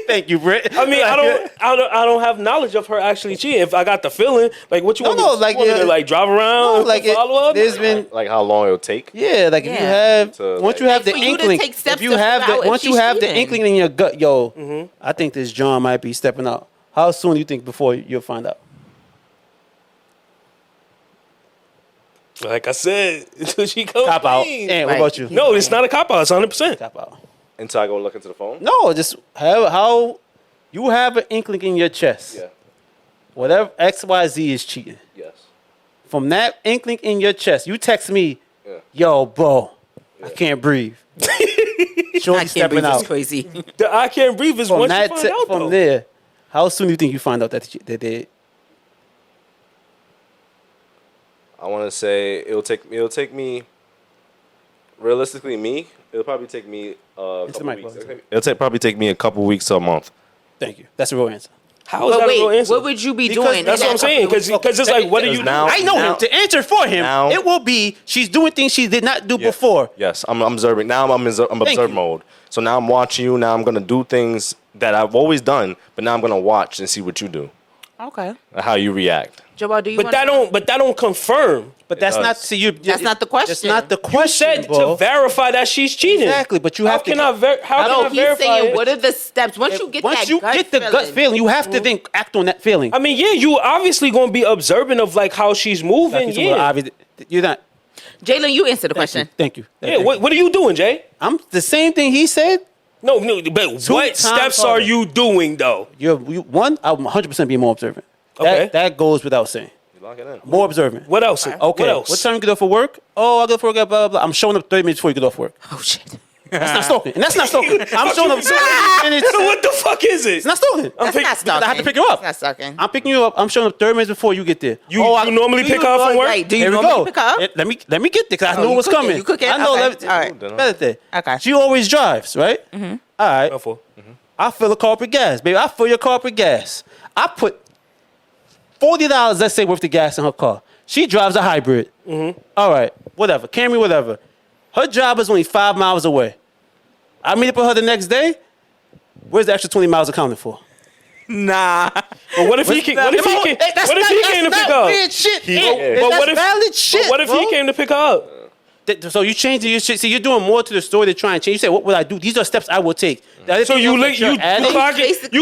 Thank you, Britt. I mean, I don't have knowledge of her actually cheating. If I got the feeling, like what you want, like, me to like drive around, like follow up. There's been Like how long it'll take. yeah, like if you have To, once you have the For you to inkling, take steps if you to have figure out the if once you she's have the cheating. inkling in your gut, I think this John might be stepping out. How soon do you think before you'll find out? Like I said, until she comes Cop out. clean. And what Right. about you? No, it's not a cop out. It's 100%. Cop out. Until I go look into the phone. No, just how you have an inkling in your chest. Yeah. Whatever XYZ is cheating. Yes. From that inkling in your chest, you text me, Yeah. yo, bro, I can't breathe. Shorty I can't stepping believe out. it's crazy. The I can't breathe is From once you that, find out, from though. there, how soon do you think you find out that they? I want to say it'll take me. Realistically, it'll probably take me a Into the couple mic, weeks. bro. It'll probably take me a couple weeks to a month. Thank you. That's the real answer. How is But that a real wait, answer? what would you be Because doing? That's what I'm saying. Because it's like, what are you now- doing? I know him. To answer for him, now- it will be she's doing things she did not do Yeah. before. Yes, I'm observing. Now I'm Thank observe you. mode. So now I'm watching you. Now I'm gonna do things that I've always done, but now I'm gonna watch and see what you do, Okay. how you react. Joel, do you But want that don't confirm. But that's does. not. See, you. That's not the question. That's not the You question, said bro. to verify that she's cheating. Exactly, but you How have to. can I how No, can I he's verify saying it? what are the steps? Once you get Once that you gut get the feeling, gut feeling, you have to then act on that feeling. I mean, yeah, you obviously gonna be observant of like how she's moving. Yeah, You're not. Jalen, you answer the question. Thank you. yeah. What are you doing, Jay? I'm the same thing he said. No, but Two what times steps are harder. you doing though? You one. I'm 100% being more observant. Okay. That goes without saying. You lock it in. More observant. What else? Okay. What else? What time you get off for work? Oh, I get off for work. Blah blah blah. I'm showing up 30 minutes before you get off work. Oh shit. That's not stalking. And that's not stalking. I'm showing up 30 minutes. What the fuck is it? It's not stalking. That's not stalking. I have to pick you up. That's not stalking. I'm picking you up. I'm showing up 30 minutes before you get there. You normally pick her up from work? Right. Do you Here we normally go. pick her up? Let me get there because I Oh, know you what's cooking. coming. You cooking? I know. Okay. All right. Better there. Okay. She always drives, right? Mm-hmm. All right. Careful. I fill a car up with gas, baby. I fill your car up with gas. I put $40, let's say, worth of gas in her car. She drives a hybrid. Mm-hmm. All right, whatever. Camry, whatever. Her job is only 5 miles away. I meet up with her the next day. Where's the extra 20 miles accounted for? Nah. But what if he came? What if he came? What if he came to pick her up? Weird shit. But That's what if? valid shit. But what if bro. he came to pick her up? So you change your shit. See, you're doing more to the story to try and change. You say, what would I do? These are steps I will take. So you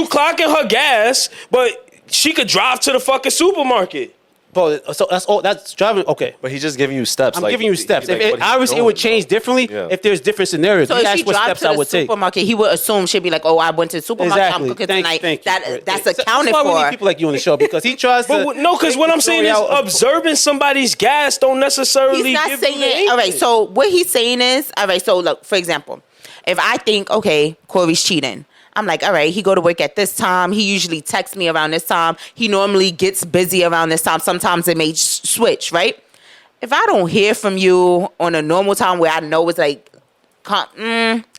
clocking her gas, but she could drive to the fucking supermarket. Bro, so that's all. That's driving. Okay. But he's just giving you steps. I'm like, giving you steps. like, If what he's obviously, it doing, would change differently Yeah. if there's different scenarios. So You if ask she what drives steps to I the would take. supermarket, he would assume she'd be like, "Oh, I went to the supermarket. I'm Exactly. cooking Thank tonight." you. That's That's accounted why we need for. people like you on the show because he tries to. But no, because what I'm saying is observing somebody's gas don't necessarily. He's not give you the saying. All right. inkling. So what he's saying is, all right. So look, for example, if I think, okay, Corey's cheating. I'm like, all right, he go to work at this time. He usually texts me around this time. He normally gets busy around this time. Sometimes it may switch, right? If I don't hear from you on a normal time where I know it's like,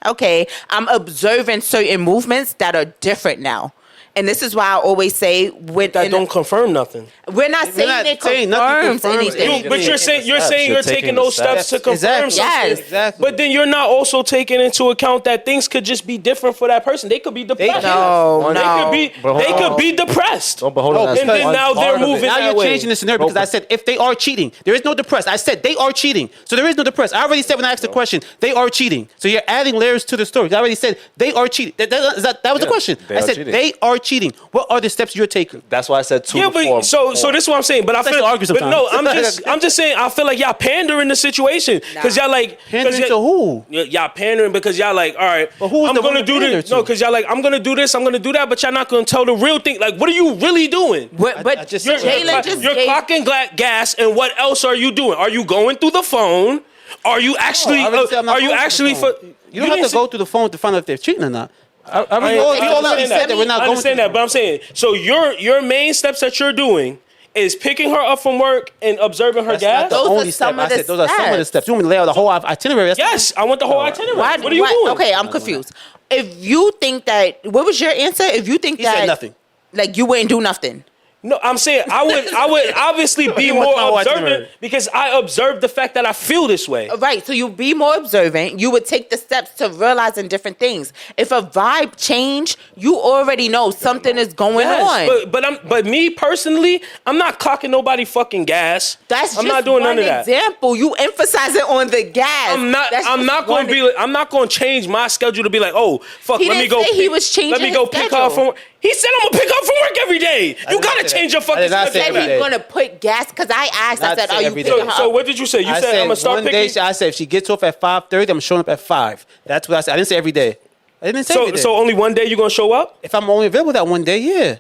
okay, I'm observing certain movements that are different now. And this is why I always say that don't confirm nothing. We're not saying not it saying nothing confirms confirms anything. But you're saying you're You're taking taking those the steps to confirm Exactly. something. Yes. Exactly. But then you're not also taking into account that things could just be different for that person. They could be depressed. No, They could be depressed. Oh, but hold on. And then now they're moving Now that you're way. changing the scenario because I said if they are cheating, there is no depressed. I said they are cheating, so there is no depressed. I already said when I asked the question, they are cheating. So you're adding layers to the story. I already said they are cheating. That was the question. they I are said cheating. they are cheating. What are the steps you're taking? That's why I said two. Yeah, but so this is what I'm saying. But I Let's feel, argue but no, sometimes. I'm just saying. I feel like y'all pandering the situation because y'all like Pandering to who? Y'all pandering because y'all like, all right, But who is I'm the one gonna to do pander this. to? No, because y'all like, I'm gonna do this, I'm gonna do that, but y'all not gonna tell the real thing. Like, what are you really doing? But You're Jalen clocking gas, and what else are you doing? Are you going through the phone? Are you actually? I already said I'm not are you going through the actually? phone. You don't have to go through the phone to find out if they're cheating or not. I already said that we're not I going understand through that, but I'm saying so. Your main steps that you're doing is picking her up from work and observing her That's gas. not the Those are only step. some of I said the those are some of the steps. steps. You want me to lay out the whole itinerary? That's Yes, I want the whole itinerary. Why, What are you doing? Okay, I'm confused. If you think that, what was your answer? If you think He that said nothing. like you wouldn't do nothing. No, I'm saying I would obviously be more observant because I observe the fact that I feel this way. Right, so you be more observant. You would take the steps to realizing different things. If a vibe change, you already know something is going on. But me personally, I'm not clocking nobody fucking gas. I'm not doing none of that. Example, you emphasize it on the gas. I'm not going to change my schedule to be like, oh fuck, let me go pick up from work. He said I'm gonna pick up from work every day. You gotta change your fucking schedule. He said he's gonna put gas because I asked. I said, "Are you picking her up?" So what did you say? You said I'm gonna start picking. I said if she gets off at 5:30, I'm showing up at 5. That's what I said. I didn't say every day. I didn't say every day. So only one day you gonna show up? If I'm only available that one day, yeah.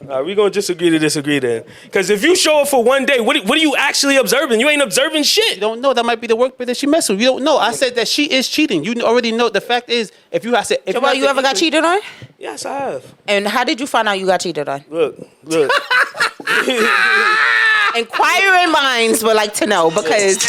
We're going to disagree to disagree then. Because if you show up for one day, what are you actually observing? You ain't observing shit. You don't know. That might be the work that she messed with. You don't know. I said that she is cheating. You already know. The fact is, if you ever got cheated on? Yes, I have. And how did you find out you got cheated on? Look. Inquiring minds would like to know because...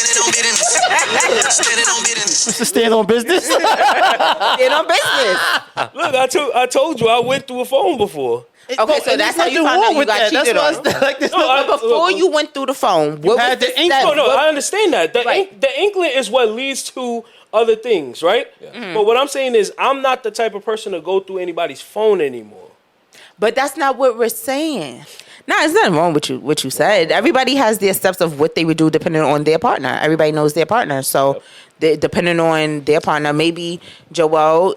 Stand on business? Stand on business. Look, I told you I went through a phone before. Okay, so that's how you found out you got cheated on. But before you went through the phone, what was the step? No, I understand that. The inkling is what leads to other things, right? Yeah. Mm-hmm. But what I'm saying is I'm not the type of person to go through anybody's phone anymore. But that's not what we're saying. No, there's nothing wrong with what you said. Everybody has their steps of what they would do depending on their partner. Everybody knows their partner. So depending on their partner, maybe Joel,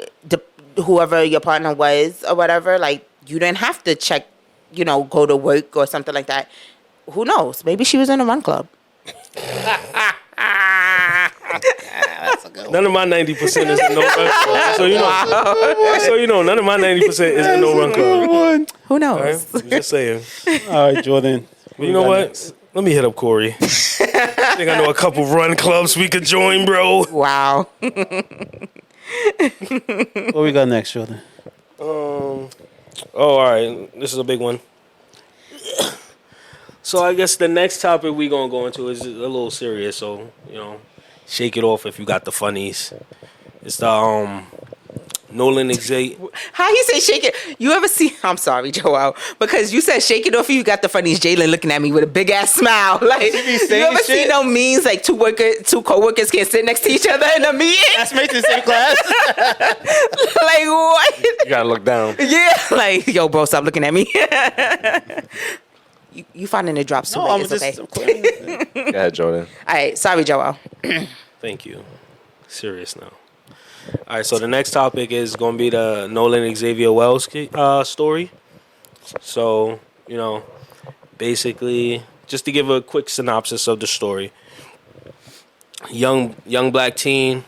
whoever your partner was or whatever, like, you didn't have to check, go to work or something like that. Who knows? Maybe she was in a run club. None of my 90% is in no run club. So you know, none of my 90% is in no run club. Who knows? Right? Just saying. All right, Jordan. You know what? Next? Let me hit up Corey. I think I know a couple run clubs we could join, bro. Wow. What we got next, Jordan? All right. This is a big one. So I guess the next topic we gonna go into is a little serious. So shake it off if you got the funnies. It's the Nolan Xavier. How he say shake it? You ever see? I'm sorry, Joel, because you said shake it off. You got the funnies. Jaylin looking at me with a big ass smile. Like you ever see no memes like two co-workers can't sit next to each other in a meeting? Classmates in the same class. Like what? You gotta look down. Yeah, like yo, bro, stop looking at me. You finding the drops too late. It's okay. Go ahead, Jordan. All right, sorry, Joel. Thank you. Serious now. All right, so the next topic is going to be the Nolan Xavier Wells story. So, basically, just to give a quick synopsis of the story. Young black teen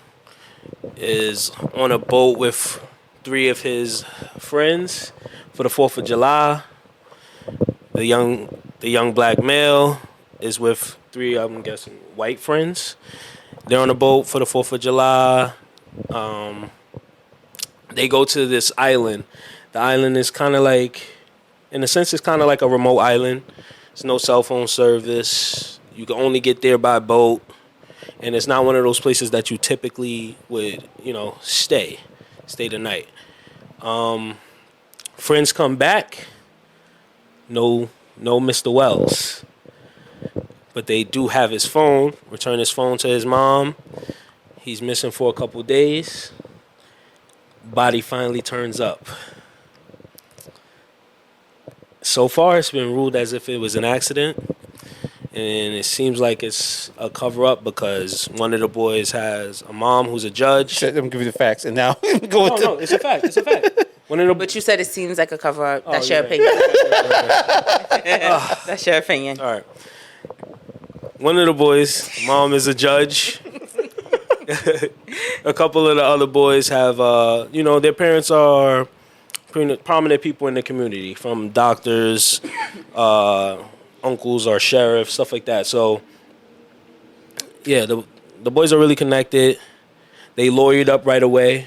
is on a boat with 3 of his friends for the 4th of July. The young black male is with 3, I'm guessing, white friends. They're on a boat for the 4th of July. They go to this island. The island is kind of like, in a sense, it's kind of like a remote island. There's no cell phone service. You can only get there by boat. And it's not one of those places that you typically would, stay the night. Friends come back. No Mr. Wells. But they do have his phone. Return his phone to his mom. He's missing for a couple days. Body finally turns up. So far, it's been ruled as if it was an accident. And it seems like it's a cover-up because one of the boys has a mom who's a judge. Let me give you the facts. And now No, it's a fact. It's a fact. But you said it seems like a cover-up. That's your opinion. That's your opinion. All right. One of the boys, mom is a judge. A couple of the other boys have, their parents are prominent people in the community, from doctors, uncles or sheriffs, stuff like that. So, yeah, the boys are really connected. They lawyered up right away.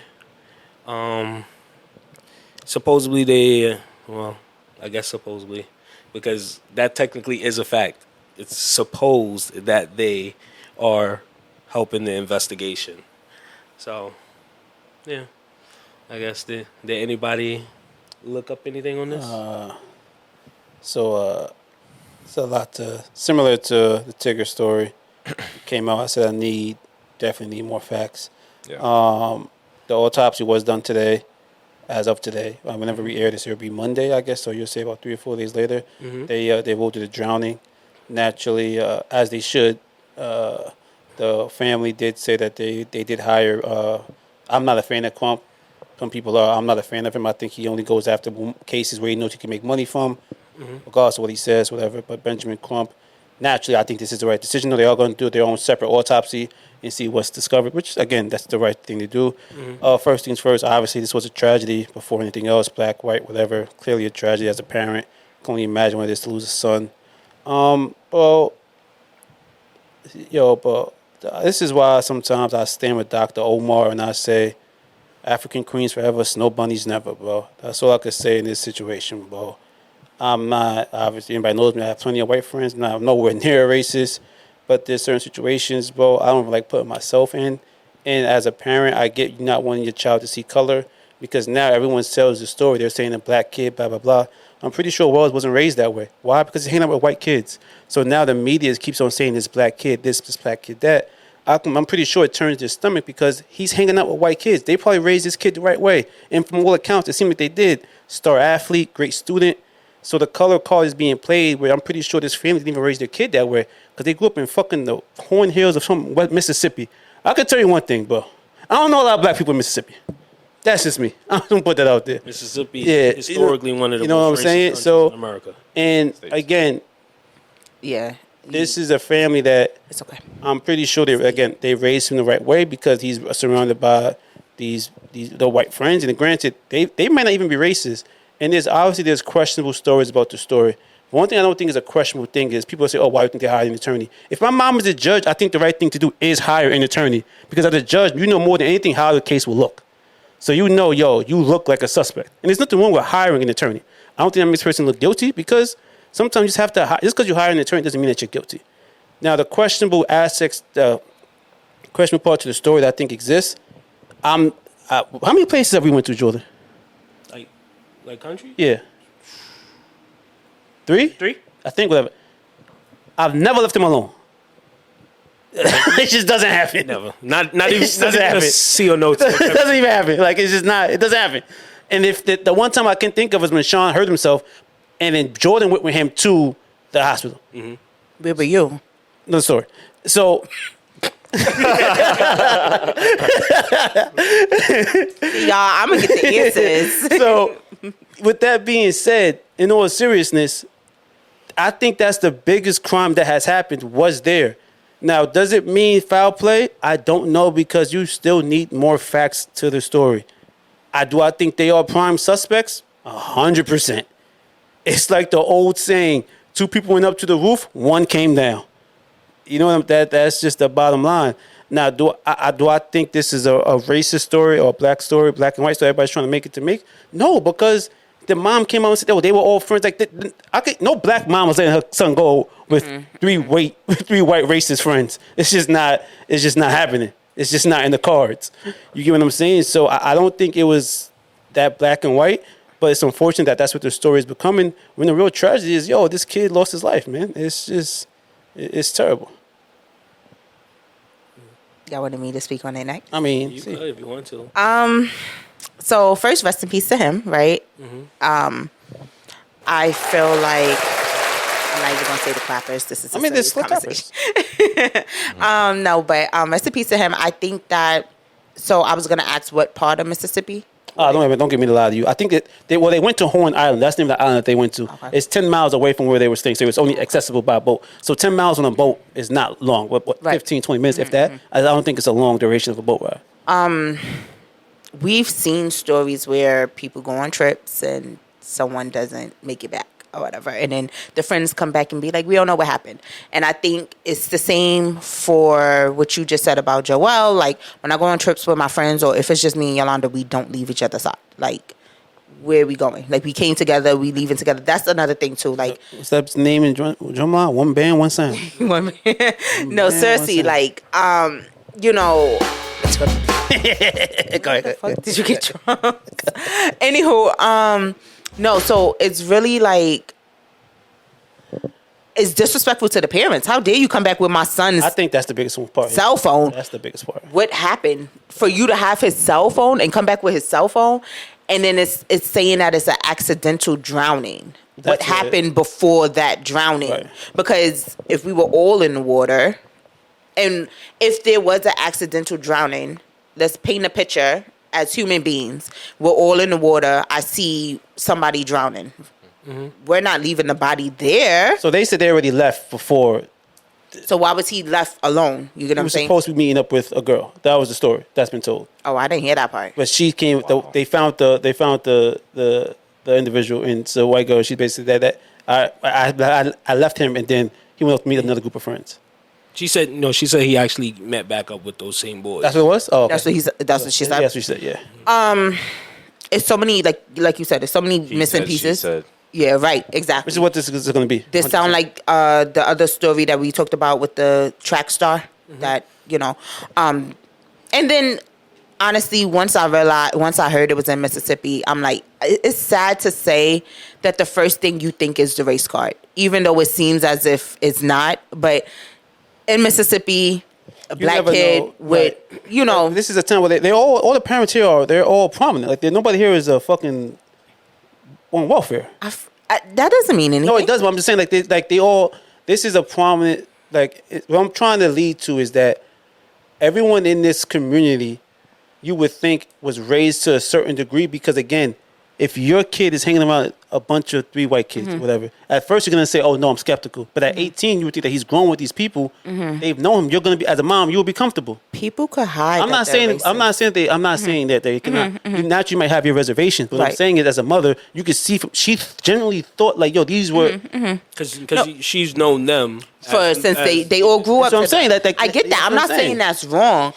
Supposedly supposedly, because that technically is a fact. It's supposed that they are helping the investigation. So, yeah, I guess did anybody look up anything on this? So it's a lot similar to the Tigger story. Came out. I said I definitely need more facts. Yeah. The autopsy was done today, as of today. Whenever we air this, it'll be Monday, I guess. So you'll say about 3 or 4 days later. Mm-hmm. They ruled it a drowning, naturally, as they should. The family did say that they did hire. I'm not a fan of Crump. Some people are. I'm not a fan of him. I think he only goes after cases where he knows he can make money from, regardless of what he says, whatever. But Benjamin Crump, naturally, I think this is the right decision. They are going to do their own separate autopsy and see what's discovered, which, again, that's the right thing to do. First things first, obviously, this was a tragedy before anything else, black, white, whatever. Clearly a tragedy as a parent. Can only imagine what it is to lose a son. But this is why sometimes I stand with Dr. Omar and I say, African queens forever, snow bunnies never, bro. That's all I could say in this situation, bro. I'm not, obviously, anybody knows me, I have plenty of white friends, I'm nowhere near racist, but there's certain situations, bro, I don't like putting myself in. And as a parent, I get you not wanting your child to see color, because now everyone tells the story. They're saying a black kid, blah, blah, blah. I'm pretty sure Wells wasn't raised that way. Why? Because he's hanging out with white kids. So now the media keeps on saying this black kid, this black kid, that. I'm pretty sure it turns their stomach because he's hanging out with white kids. They probably raised this kid the right way. And from all accounts, it seemed like they did. Star athlete, great student. So the color card is being played where I'm pretty sure this family didn't even raise their kid that way because they grew up in fucking the Horn Hills of some West Mississippi. I can tell you one thing, bro. I don't know a lot of black people in Mississippi. That's just me. I'm going to put that out there. Mississippi is historically one of the most racist countries in America. And again, yeah. This is a family that it's okay. I'm pretty sure they raised him the right way because he's surrounded by the white friends. And granted, they might not even be racist. And there's questionable stories about the story. But one thing I don't think is a questionable thing is people say, oh, why do you think they hired an attorney? If my mom is a judge, I think the right thing to do is hire an attorney. Because as a judge, you know more than anything how the case will look. So you know, you look like a suspect. And there's nothing wrong with hiring an attorney. I don't think that makes a person look guilty because sometimes you just have to, just because you hire an attorney doesn't mean that you're guilty. Now, the questionable aspects, the questionable part to the story that I think exists, how many places have we went to, Jordan? Like country? Yeah. 3? I think whatever. I've never left him alone. It just doesn't happen. Never. Not even a C or no. It doesn't even happen. Like, it's just not, it doesn't happen. And if the one time I can think of is when Sean hurt himself, and then Jordan went with him to the hospital. Mm-hmm. Where were you? No story. So, y'all, I'm gonna get the answers. So, with that being said, in all seriousness, I think that's the biggest crime that has happened was there. Now, does it mean foul play? I don't know because you still need more facts to the story. Do I think they are prime suspects? 100%. It's like the old saying, 2 people went up to the roof, 1 came down. You know that's just the bottom line. Now, do I think this is a racist story or a black story, black and white story everybody's trying to make it to make? No, because the mom came out and said, oh, they were all friends. Like, no black mom was letting her son go with 3 white racist friends. It's just not happening. It's just not in the cards. You get what I'm saying? So I don't think it was that black and white, but it's unfortunate that that's what the story is becoming when the real tragedy is, this kid lost his life, man. It's terrible. Y'all wanted me to speak on that next? I mean, you could if you want to. So first, rest in peace to him, right? Mm-hmm. I feel like I'm not even gonna say the clappers. This is there's conversation. No, but rest in peace to him. I think that. So I was gonna ask what part of Mississippi. Don't get me to lie to you. I think that they went to Horn Island. That's the name of the island that they went to. Okay. It's 10 miles away from where they were staying, so it was only accessible by boat. So 10 miles on a boat is not long. What 15, 20 minutes, if that? I don't think it's a long duration of a boat ride. We've seen stories where people go on trips and someone doesn't make it back or whatever. And then the friends come back and be like, we don't know what happened. And I think it's the same for what you just said about Joelle. Like, when I go on trips with my friends, or if it's just me and Yolanda, we don't leave each other's side. Like, where are we going? Like, we came together, we leaving together. That's another thing, too. Like, what's that name in drumline? One band, one sound. No, seriously, like, Go ahead. Did you get drunk? Anywho, no. So it's really like it's disrespectful to the parents. How dare you come back with my son's? I think that's the biggest part. Cell phone. That's the biggest part. What happened for you to have his cell phone and come back with his cell phone, and then it's saying that it's an accidental drowning. What happened before that drowning? Right. Because if we were all in the water, and if there was an accidental drowning, let's paint a picture as human beings. We're all in the water. I see somebody drowning. Mm-hmm. We're not leaving the body there. So they said they already left before. So why was he left alone? You get what I'm saying? He was supposed to be meeting up with a girl. That was the story that's been told. Oh, I didn't hear that part. But she came. Wow. They found the individual, and it's a white girl. She basically said that I left him, and then he went to meet another group of friends. She said no. She said he actually met back up with those same boys. That's what it was. Oh, okay. That's what she said. That's what she said. Yeah. It's so many like you said. There's so many missing pieces. Yeah, right. Exactly. Which is what this is going to be. This 100%. Sound like the other story that we talked about with the track star. Mm-hmm. That and then honestly, once I heard it was in Mississippi, I'm like, it's sad to say that the first thing you think is the race card, even though it seems as if it's not. But in Mississippi, a black kid with, right. This is a time where they all the parents here they're all prominent. Like nobody here is a fucking on welfare. That doesn't mean anything. No, it does. But I'm just saying, they all. This is a prominent. What I'm trying to lead to is that everyone in this community, you would think, was raised to a certain degree because, again, if your kid is hanging around a bunch of 3 white kids, mm-hmm. whatever, at first you're gonna say, "Oh no, I'm skeptical." But at 18, you would think that he's grown with these people. Mm-hmm. They've known him. You're gonna be, as a mom, you will be comfortable. People could hide. I'm not saying that they cannot. Mm-hmm. Naturally, you might have your reservations, but what I'm saying is, as a mother, you can see she generally thought like, "Yo, these were," because she's known them since they all grew up. So I'm saying that I get that. I'm not saying that's wrong.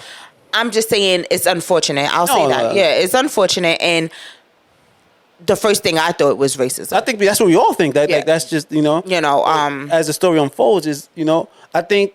I'm just saying it's unfortunate. I'll say that. Yeah, it's unfortunate and. The first thing I thought was racism. I think that's what we all think. That's just as the story unfolds is I think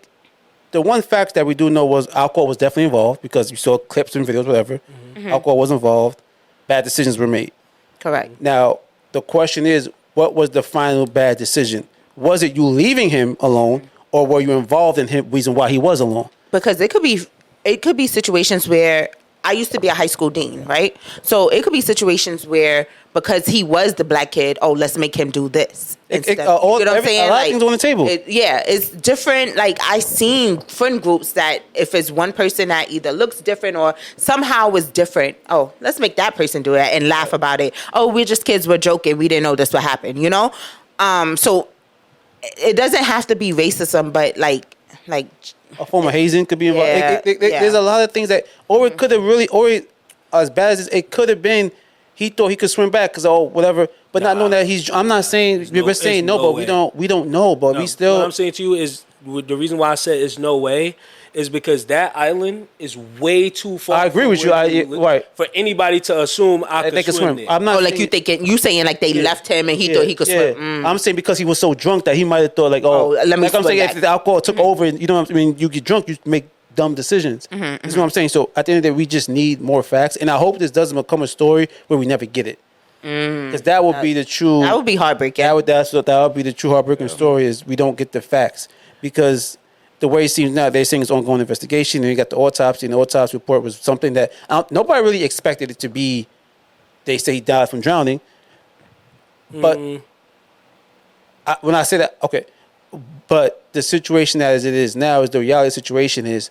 the one fact that we do know was alcohol was definitely involved because you saw clips and videos, whatever. Mm-hmm. Alcohol was involved. Bad decisions were made. Correct. Now the question is, what was the final bad decision? Was it you leaving him alone, or were you involved in him reason why he was alone? Because it could be situations where. I used to be a high school dean, right? So it could be situations where because he was the black kid, let's make him do this. You know what I'm saying? A lot of things on the table. It's different. Like I seen friend groups that if it's one person that either looks different or somehow is different, let's make that person do it and laugh about it. Oh, we're just kids, we're joking, we didn't know this would happen, So it doesn't have to be racism, but like a form of hazing could be involved. There's a lot of things that, or it could have as bad as it could have been, he thought he could swim back because whatever, but not knowing that I'm not saying we're saying no, but we don't know, but we still. What I'm saying to you is the reason why I said it's no way is because that island is way too far. I agree with you. Right. For anybody to assume I could swim there. I'm not you saying like they left him and he thought he could swim. Mm. I'm saying because he was so drunk that he might have thought let me. Like I'm saying, if the alcohol took over, and what I mean, you get drunk, you make dumb decisions. That's what I'm saying. So at the end of the day, we just need more facts, and I hope this doesn't become a story where we never get it. Because that would be the true. That would be heartbreaking. That would be the true heartbreaking story is we don't get the facts because. The way it seems now, they're saying it's ongoing investigation, and you got the autopsy, and the autopsy report was something that nobody really expected it to be. They say he died from drowning, but when I say that, okay, but the situation as it is now is the reality situation is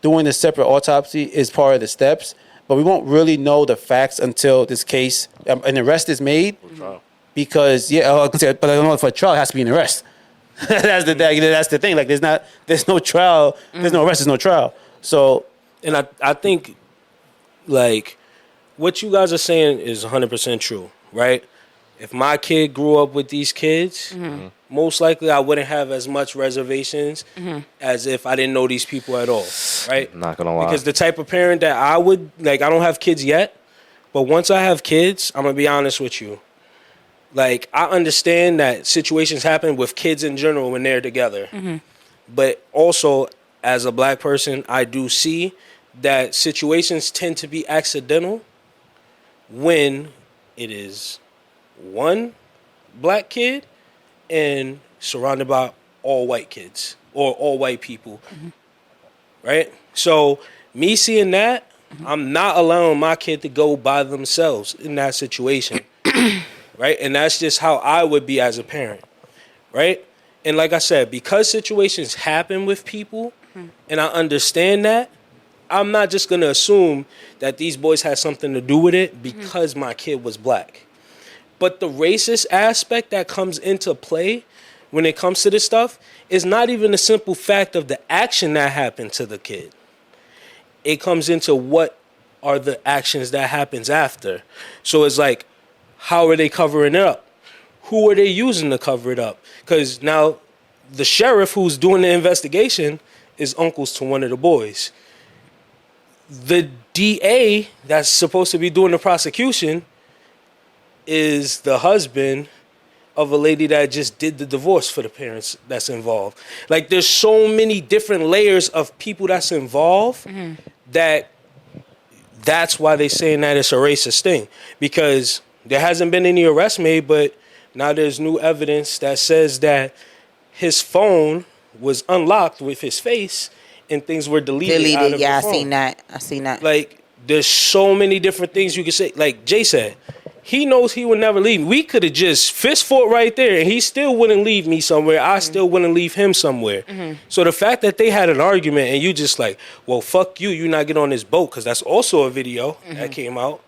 doing a separate autopsy is part of the steps, but we won't really know the facts until this case an arrest is made. Because but I don't know if a trial has to be an arrest. That's the thing. Like there's no trial, there's no arrest, there's no trial. So, and I think like what you guys are saying is 100% true, right? If my kid grew up with these kids, most likely I wouldn't have as much reservations as if I didn't know these people at all, right? Not gonna lie. Because the type of parent that I would I don't have kids yet, but once I have kids, I'm gonna be honest with you. Like, I understand that situations happen with kids in general when they're together. But also, as a black person, I do see that situations tend to be accidental when it is one black kid and surrounded by all white kids or all white people, right? So me seeing that, I'm not allowing my kid to go by themselves in that situation, right? And that's just how I would be as a parent, right? And like I said, because situations happen with people, and I understand that, I'm not just going to assume that these boys had something to do with it because my kid was black. But the racist aspect that comes into play when it comes to this stuff is not even the simple fact of the action that happened to the kid. It comes into what are the actions that happens after. So it's like, how are they covering it up? Who are they using to cover it up? Because now the sheriff who's doing the investigation is uncles to one of the boys. The DA that's supposed to be doing the prosecution is the husband of a lady that just did the divorce for the parents that's involved. Like, there's so many different layers of people that's involved that's why they're saying that it's a racist thing. Because there hasn't been any arrest made, but now there's new evidence that says that his phone was unlocked with his face and things were deleted out of yeah, the phone. I seen that. Like, there's so many different things you can say. Like Jay said, he knows he would never leave me. We could have just fist fought right there, and he still wouldn't leave me somewhere. I still wouldn't leave him somewhere. So the fact that they had an argument and you just like, well, fuck you, you not get on this boat, because that's also a video that came out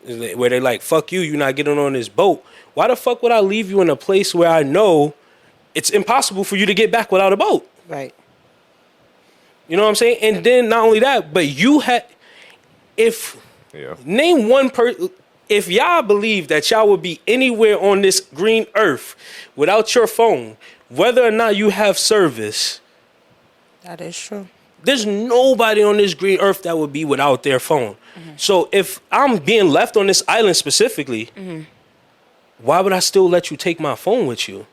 where they're like, fuck you, you not getting on this boat. Why the fuck would I leave you in a place where I know it's impossible for you to get back without a boat? Right. You know what I'm saying? And then not only that, but you had, name one person, if y'all believe that y'all would be anywhere on this green earth without your phone, whether or not you have service. That is true. There's nobody on this green earth that would be without their phone. So if I'm being left on this island specifically, why would I still let you take my phone with you?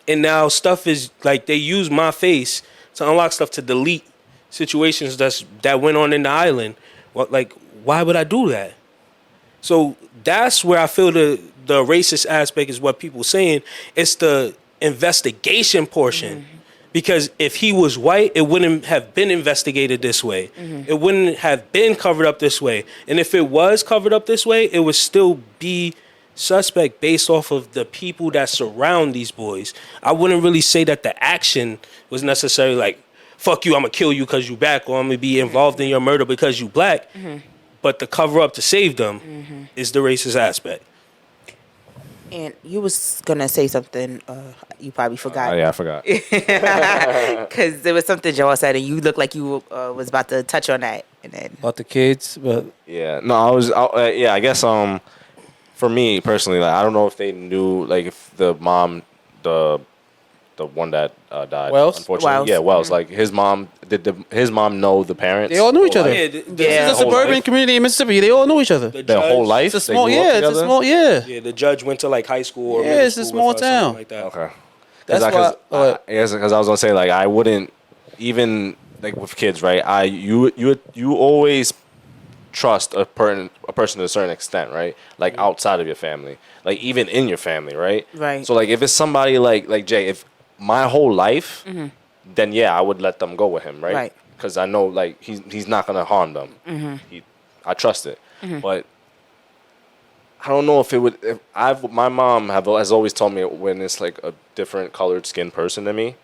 And now stuff is like, they use my face to unlock stuff to delete situations that went on in the island. Like, why would I do that? So that's where I feel the racist aspect is what people saying. It's the investigation portion. Because if he was white, it wouldn't have been investigated this way. It wouldn't have been covered up this way. And if it was covered up this way, it would still be suspect based off of the people that surround these boys. I wouldn't really say that the action was necessarily like, fuck you, I'm gonna kill you because you black, or I'm gonna be involved in your murder because you black. But the cover up to save them is the racist aspect. And you was gonna say something, you probably forgot. Yeah, I forgot. Because there was something Joel said, and you looked like you was about to touch on that. And then About the kids, but Yeah, no, I guess for me personally, like, I don't know if they knew, like, if the mom, the one that died, Wells? unfortunately, Wells. yeah, Wells, like, his mom know the parents? they all knew each other. Yeah, This is a suburban life. community in Mississippi. They all know each other. Their whole life? It's a They small, grew up it's a together? small, Yeah, the judge went to like high school or Yeah, middle it's a school small with her, something town. like that. Okay. That's why. Because I was gonna say, like, I wouldn't even, like, with kids, right? You always trust a person to a certain extent, right? Like, outside of your family, like, even in your family, right? Right. So, like, if it's somebody like Jay, if my whole life, then yeah, I would let them go with him, right? Right. Because I know, like, he's not gonna harm them. I trust it, but I don't know if it would. My mom has always told me, when it's like a different colored skin person than me,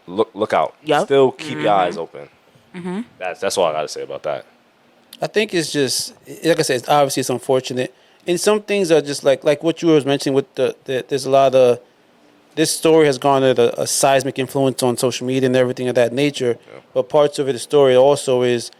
look out. Yep. Still keep your eyes open. That's all I gotta say about that. I think it's just, like I said, it's unfortunate, and some things are just like what you were mentioning with there's a lot of, this story has garnered a seismic influence on social media and everything of that nature. Yeah. But parts of the story also is,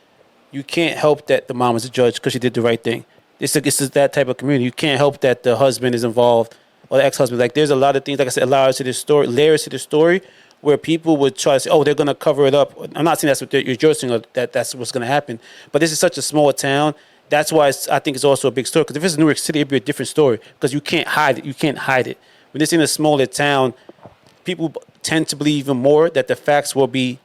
you can't help that the mom is a judge because she did the right thing. This is that type of community. You can't help that the husband is involved or the ex-husband. Like, there's a lot of things, like I said, layers to the story, where people would try to say, oh, they're going to cover it up. I'm not saying that's what you're saying, or that's what's going to happen. But this is such a small town. That's why I think it's also a big story. Because if it's New York City, it'd be a different story. Because you can't hide it. You can't hide it. When it's in a smaller town, people tend to believe even more that the facts will be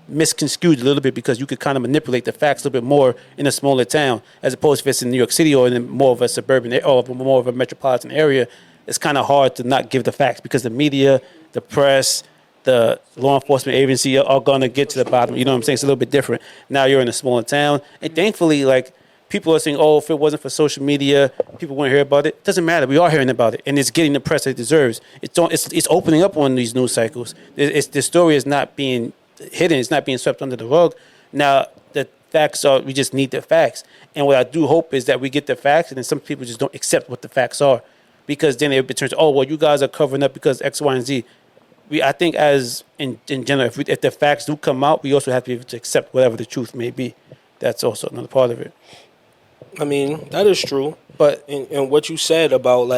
misconstrued a little bit because you could kind of manipulate the facts a little bit more in a smaller town as opposed to if it's in New York City or in more of a suburban or more of a metropolitan area. It's kind of hard to not give the facts because the media, the press, the law enforcement agency are going to get to the bottom. You know what I'm saying? It's a little bit different. Now you're in a smaller town. And thankfully, like, people are saying, oh, if it wasn't for social media, people wouldn't hear about it. It doesn't matter. We are hearing about it. And it's getting the press it deserves. It's opening up on these news cycles. The story is not being hidden. It's not being swept under the rug. Now, the facts are, we just need the facts. And what I do hope is that we get the facts, and then some people just don't accept what the facts are. Because then it turns, oh, well, you guys are covering up because X, Y, and Z. I think as in general, if the facts do come out, we also have to be able to accept whatever the truth may be. That's also another part of it. I mean, that is true. But and what you said about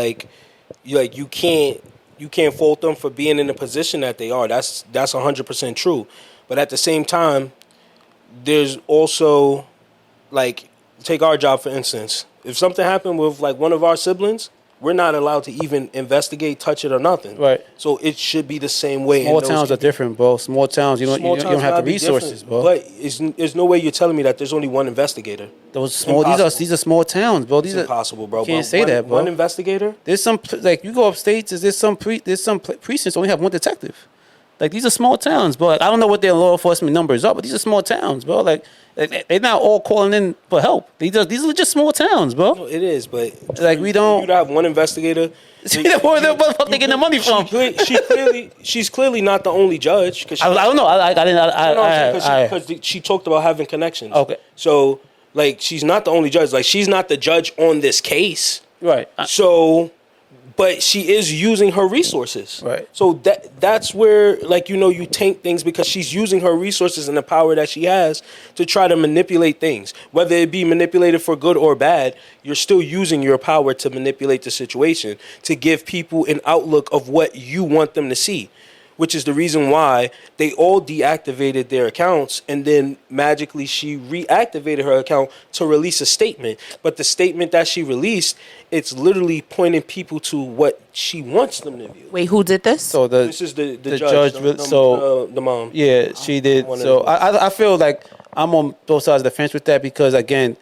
you can't fault them for being in the position that they are. That's 100% true. But at the same time, there's also, like, take our job for instance. If something happened with like one of our siblings, we're not allowed to even investigate, touch it, or nothing. Right. So it should be the same way. Small towns are different, bro. Small towns, you don't have the resources, bro. But there's no way you're telling me that there's only one investigator. These are small towns, bro. These are impossible, bro. Can't say that, bro. One investigator. There's some like you go upstate. There's some precincts only have one detective. Like, these are small towns, bro. Like, I don't know what their law enforcement numbers are, but these are small towns, bro. Like they're not all calling in for help. These are just small towns, bro. No, it is, but like we don't. You have one investigator. Where the fuck they getting the money from? She's clearly not the only judge. I don't know. Because she talked about having connections. Okay. So, like, she's not the only judge. Like, she's not the judge on this case. Right. So, but she is using her resources. Right. So that's where, like, you taint things because she's using her resources and the power that she has to try to manipulate things. Whether it be manipulated for good or bad, you're still using your power to manipulate the situation, to give people an outlook of what you want them to see, which is the reason why they all deactivated their accounts, and then magically she reactivated her account to release a statement. But the statement that she released, it's literally pointing people to what she wants them to view. Wait, who did this? So this is the judge, the mom. Yeah, she did. So I feel like I'm on both sides of the fence with that because, again,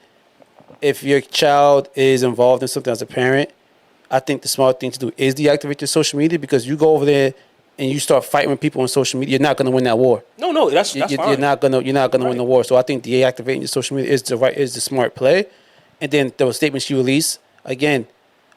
if your child is involved in something as a parent, I think the smart thing to do is deactivate your social media, because you go over there and you start fighting with people on social media, you're not going to win that war. No, that's fine. You're not going to win the war. So I think deactivating your social media is the smart play. And then the statement she released, again,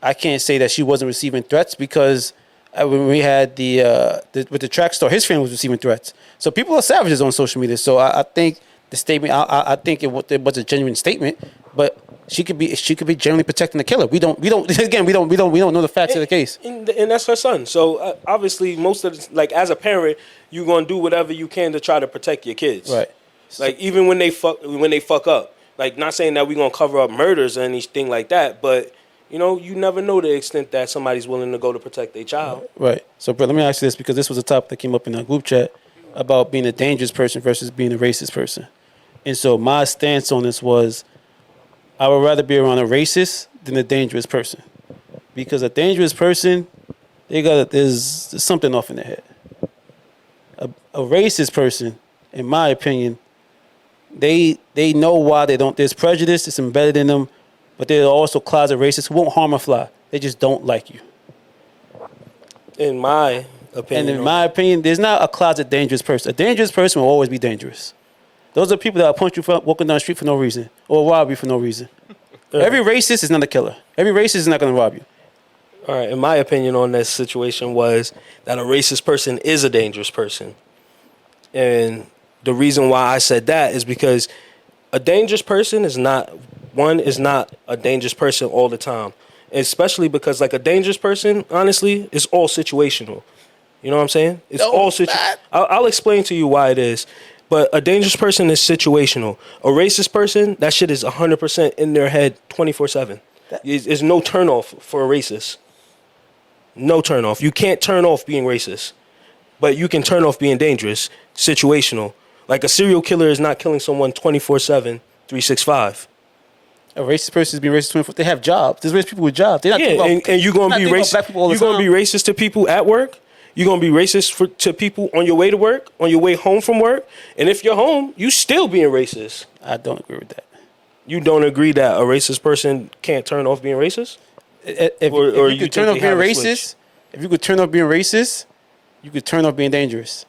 I can't say that she wasn't receiving threats, because when we had with the track star, his friend was receiving threats. So people are savages on social media. So I think the statement, I think it was a genuine statement, but she could be generally protecting the killer. We don't know the facts of the case. And that's her son. So obviously, most of the, like, as a parent, you're gonna do whatever you can to try to protect your kids. Right. Like, even when they fuck up. Like, not saying that we're gonna cover up murders or anything like that, but you never know the extent that somebody's willing to go to protect their child. Right. So, Britt, let me ask you this, because this was a topic that came up in our group chat about being a dangerous person versus being a racist person. And so my stance on this was, I would rather be around a racist than a dangerous person, because a dangerous person, there's something off in their head. A racist person, in my opinion, they know why they don't. There's prejudice that's embedded in them, but there are also closet racists who won't harm a fly. They just don't like you. In my opinion. And in my opinion, there's not a closet dangerous person. A dangerous person will always be dangerous. Those are people that will punch you for walking down the street for no reason, or rob you for no reason. Every racist is not a killer. Every racist is not going to rob you. All right. In my opinion on this situation was that a racist person is a dangerous person. And the reason why I said that is because a dangerous person is not a dangerous person all the time. Especially because, like, a dangerous person, honestly, is all situational. You know what I'm saying? It's all situational. I'll explain to you why it is. But a dangerous person is situational. A racist person, that shit is 100% in their head 24/7. There's no turnoff for a racist. No turnoff. You can't turn off being racist. But you can turn off being dangerous, situational. Like, a serial killer is not killing someone 24/7, 365. A racist person is being racist 24. They have jobs. There's racist people with jobs. They're not and you're gonna be racist. You're gonna be racist to people at work. You're going to be racist to people on your way to work, on your way home from work. And if you're home, you still being racist. I don't agree with that. You don't agree that a racist person can't turn off being racist? If you could turn off being racist, if you could turn off being racist, you could turn off being dangerous.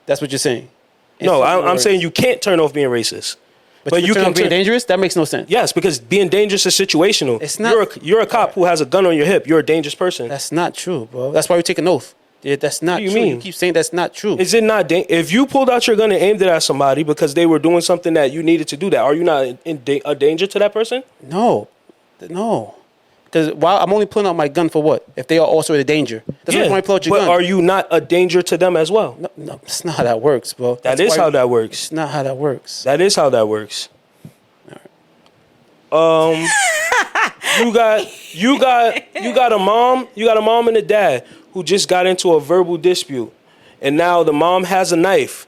That's what you're saying. No, I'm saying you can't turn off being racist. But you can turn off being dangerous? That makes no sense. Yes, because being dangerous is situational. It's not. You're a cop who has a gun on your hip. You're a dangerous person. That's not true, bro. That's why we take an oath. Yeah, that's not What do you true. mean? You keep saying that's not true. Is it not? If you pulled out your gun and aimed it at somebody because they were doing something that you needed to do that, are you not a danger to that person? No. Because I'm only pulling out my gun for what? If they are also a danger. That's why you pull out your gun. But are you not a danger to them as well? No, that's not how that works, bro. That is how that works. It's not how that works. That is how that works. You got a mom and a dad who just got into a verbal dispute, and now the mom has a knife.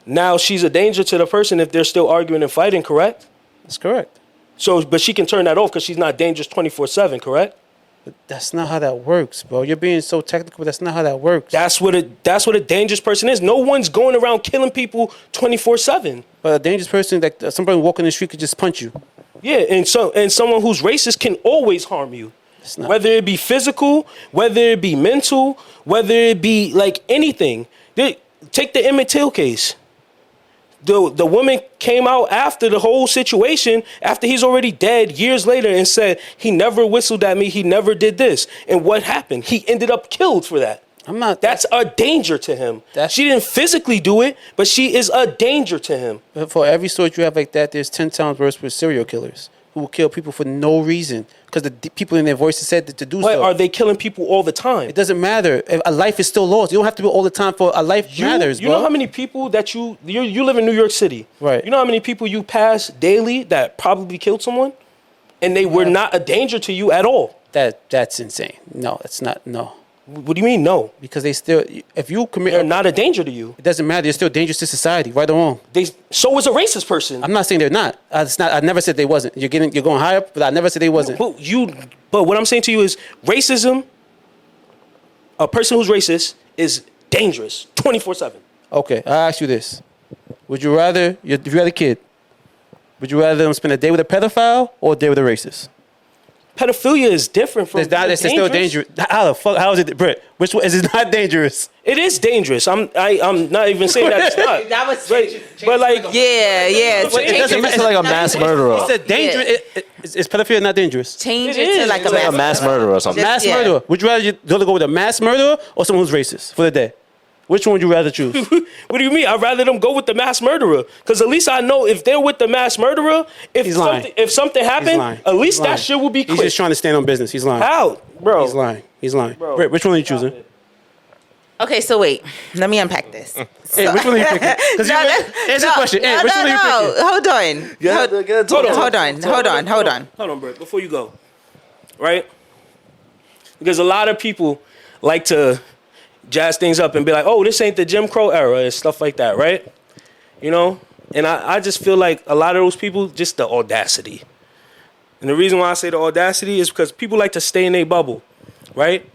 Now she's a danger to the person if they're still arguing and fighting, correct? That's correct. So, but she can turn that off because she's not dangerous 24/7, correct? But that's not how that works, bro. You're being so technical, but that's not how that works. That's what a dangerous person is. No one's going around killing people 24/7. But a dangerous person, like somebody walking the street, could just punch you. Yeah, and someone who's racist can always harm you. Whether it be physical, whether it be mental, whether it be like anything. Take the Emmett Till case. The woman came out after the whole situation, after he's already dead years later, and said he never whistled at me, he never did this. And what happened? He ended up killed for that. That's a danger to him. She didn't physically do it, but she is a danger to him. But for every story you have like that, there's 10 times worse with serial killers who will kill people for no reason because the people in their voices said to do so. But are they killing people all the time? It doesn't matter. A life is still lost. You don't have to do it all the time for a life matters, bro. You know how many people that you live in New York City. Right. You know how many people you pass daily that probably killed someone? And they were not a danger to you at all. That's insane. No, it's not. No. What do you mean no? Because they still, if you commit, they're not a danger to you. It doesn't matter. They're still dangerous to society, right or wrong. So is a racist person. I'm not saying they're not. I never said they wasn't. You're going higher, but I never said they wasn't. But what I'm saying to you is racism. A person who's racist is dangerous 24/7. Okay, I'll ask you this: would you rather, if you had a kid, would you rather them spend a day with a pedophile or a day with a racist? Pedophilia is different from. It's still dangerous. How the fuck? How is it, Britt? Which one is it not dangerous? It is dangerous. I'm not even saying that it's not. That was but like yeah. It doesn't make it like a mass murderer. It's a dangerous. Is pedophilia not dangerous? Change it to like a mass murderer or something. Mass murderer. Would you rather go with a mass murderer or someone who's racist for the day? Which one would you rather choose? What do you mean? I'd rather them go with the mass murderer. Because at least I know if they're with the mass murderer, if something happened, at least that shit will be quick. He's just trying to stand on business. He's lying. How? Bro. He's lying. Bro. Britt, which one are you choosing? Okay, so wait. Let me unpack this. Hey, which one are you picking? Answer the question. Hey, which one are you picking? Hold on. Hold on, Britt. Before you go. Right? Because a lot of people like to jazz things up and be like, oh, this ain't the Jim Crow era and stuff like that, right? You know? And I just feel like a lot of those people, just the audacity. And the reason why I say the audacity is because people like to stay in their bubble, right?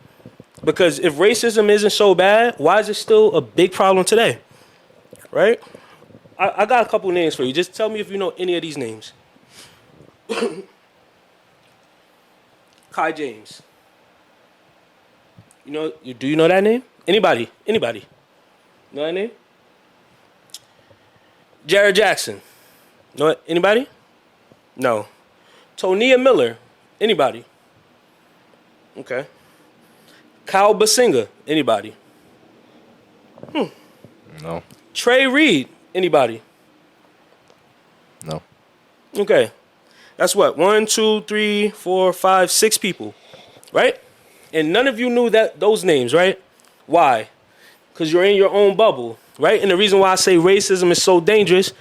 Because if racism isn't so bad, why is it still a big problem today? Right? I got a couple names for you. Just tell me if you know any of these names. Kai James. Do you know that name? Anybody? Know that name? Jared Jackson. Know it? Anybody? No. Tonia Miller. Anybody? Okay. Kyle Basinga. Anybody? No. Trey Reed. Anybody? No. Okay. That's what? 1, 2, 3, 4, 5, 6 people. Right? And none of you knew those names, right? Why? Because you're in your own bubble, right? And the reason why I say racism is so dangerous,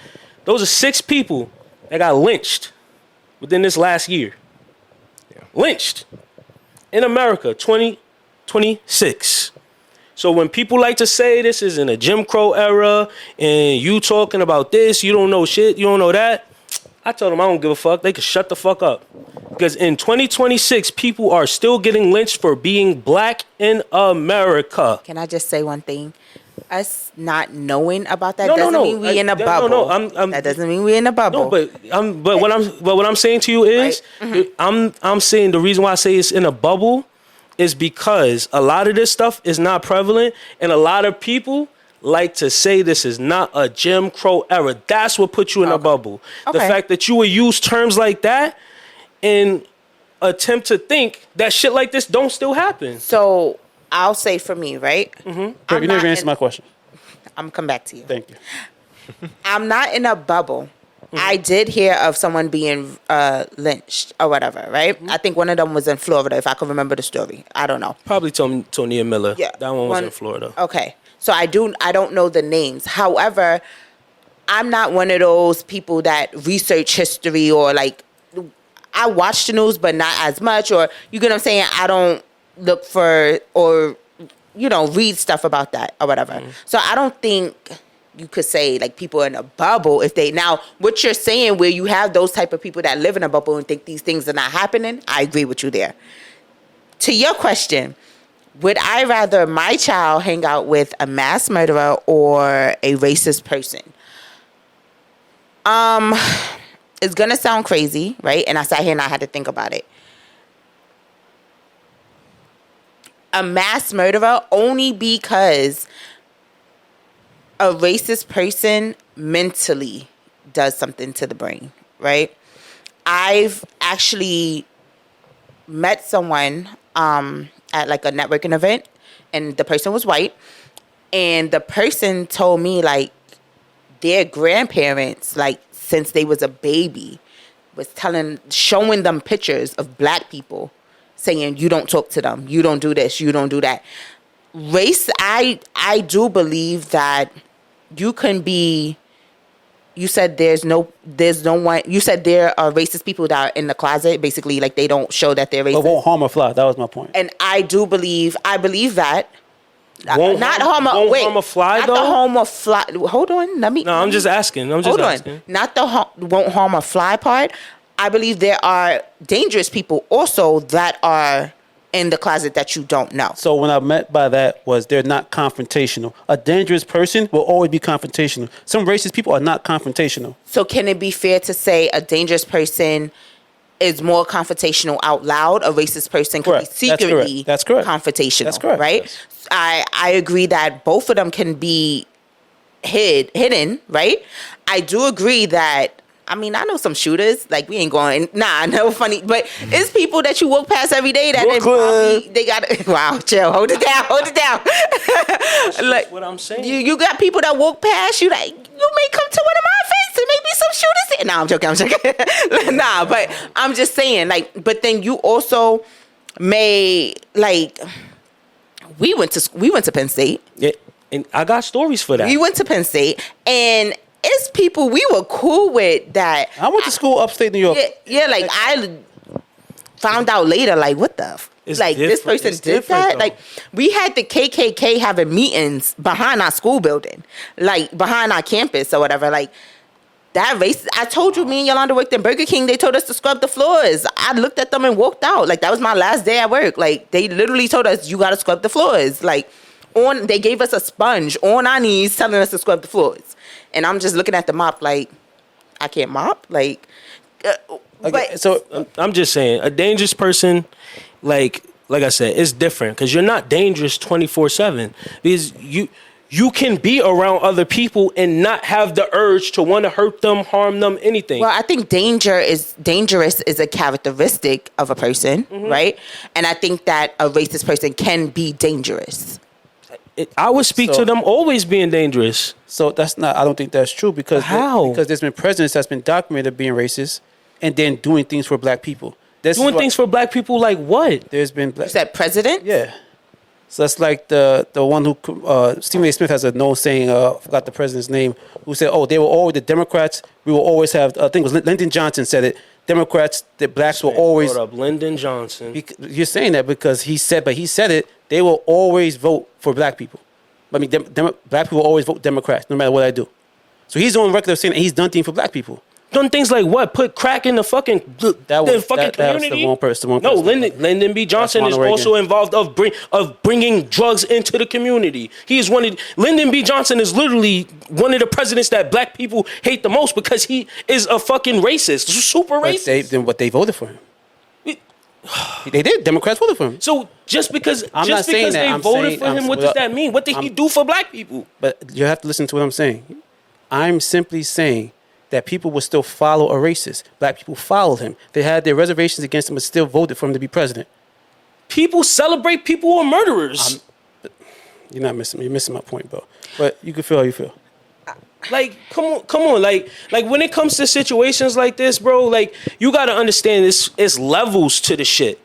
those are 6 people that got lynched within this last year. Yeah. Lynched. In America, 2026. So when people like to say this is in a Jim Crow era and you talking about this, you don't know shit, you don't know that, I tell them I don't give a fuck. They can shut the fuck up. Because in 2026, people are still getting lynched for being black in America. Can I just say one thing? Us not knowing about that doesn't mean we in a bubble. That doesn't mean we in a bubble. No, but what I'm saying to you is, I'm saying the reason why I say it's in a bubble is because a lot of this stuff is not prevalent, and a lot of people like to say this is not a Jim Crow era. That's what put you in a bubble. The fact that you would use terms like that and attempt to think that shit like this don't still happen. So I'll say for me, right? Mm-hmm. You never answered my question. I'm gonna come back to you. Thank you. I'm not in a bubble. I did hear of someone being lynched or whatever, right? I think one of them was in Florida, if I can remember the story. I don't know. Probably Tonya Miller. Yeah, that one was in Florida. Okay. So I don't know the names. However, I'm not one of those people that research history or like, I watch the news, but not as much, or you get what I'm saying? I don't look for or, read stuff about that or whatever. So I don't think you could say like people in a bubble now what you're saying where you have those type of people that live in a bubble and think these things are not happening, I agree with you there. To your question, would I rather my child hang out with a mass murderer or a racist person? It's gonna sound crazy, right? And I sat here and I had to think about it. A mass murderer only because a racist person mentally does something to the brain, right? I've actually met someone at like a networking event, and the person was white, and the person told me like their grandparents, like since they was a baby, was showing them pictures of black people saying, you don't talk to them, you don't do this, you don't do that. Race, I do believe that you can be, you said there's no one, you said there are racist people that are in the closet, basically like they don't show that they're racist. But won't harm a fly, that was my point. And I believe that. Won't harm a fly, though? Not the harm a fly. Hold on, I'm just asking. Not the won't harm a fly part. I believe there are dangerous people also that are in the closet that you don't know. So what I meant by that was they're not confrontational. A dangerous person will always be confrontational. Some racist people are not confrontational. So can it be fair to say a dangerous person is more confrontational out loud? A racist person can be secretly That's correct. confrontational. That's correct. Right? Yes. I agree that both of them can be hidden, right? I do agree that, I mean, I know some shooters, like we ain't going, no funny, but it's people that you walk past every day that they got, wow, chill, hold it down. That's like what I'm saying. You got people that walk past you, like, you may come to one of my events and maybe some shooters here. Nah, I'm joking. Nah, but I'm just saying, like, but then you also may, like, we went to Penn State. Yeah, and I got stories for that. We went to Penn State, and it's people we were cool with that. I went to school upstate New York. Yeah, like I found out later, like what the this person did that. Though. Like we had the KKK having meetings behind our school building, like behind our campus or whatever. Like that race. I told you, me and Yolanda worked in Burger King. They told us to scrub the floors. I looked at them and walked out. Like that was my last day at work. Like they literally told us you got to scrub the floors. Like they gave us a sponge on our knees, telling us to scrub the floors. And I'm just looking at the mop like, I can't mop? Like, so I'm just saying, a dangerous person, like I said, it's different because you're not dangerous 24/7 because you can be around other people and not have the urge to want to hurt them, harm them, anything. Well, I think dangerous is a characteristic of a person, right? And I think that a racist person can be dangerous. I would speak to them always being dangerous. So I don't think that's true because because there's been presidents that's been documented being racist and then doing things for black people. Doing things for black people like what? There's been you said president? Yeah. So that's like the one who Stephen A. Smith has a known saying. I forgot the president's name. Who said, "Oh, they were always the Democrats. We will always have." I think it was Lyndon Johnson said it. Democrats, the blacks will always. Brought up Lyndon Johnson. You're saying that because he said it. They will always vote for black people. I mean, black people will always vote Democrats, no matter what I do. So he's on record of saying that he's done things for black people. Done things like what? Put crack in the fucking community. That was the one person. No, Lyndon B. Johnson is also involved of bringing drugs into the community. He is Lyndon B. Johnson is literally one of the presidents that black people hate the most because he is a fucking racist, super racist. But they voted for him. They did. Democrats voted for him. So just because they voted for him, what does that mean? What did he do for black people? But you have to listen to what I'm saying. I'm simply saying that people will still follow a racist. Black people followed him. They had their reservations against him, but still voted for him to be president. People celebrate people who are murderers. You're missing my point, bro. But you can feel how you feel. Like, come on. Like when it comes to situations like this, bro, like you gotta understand it's levels to the shit.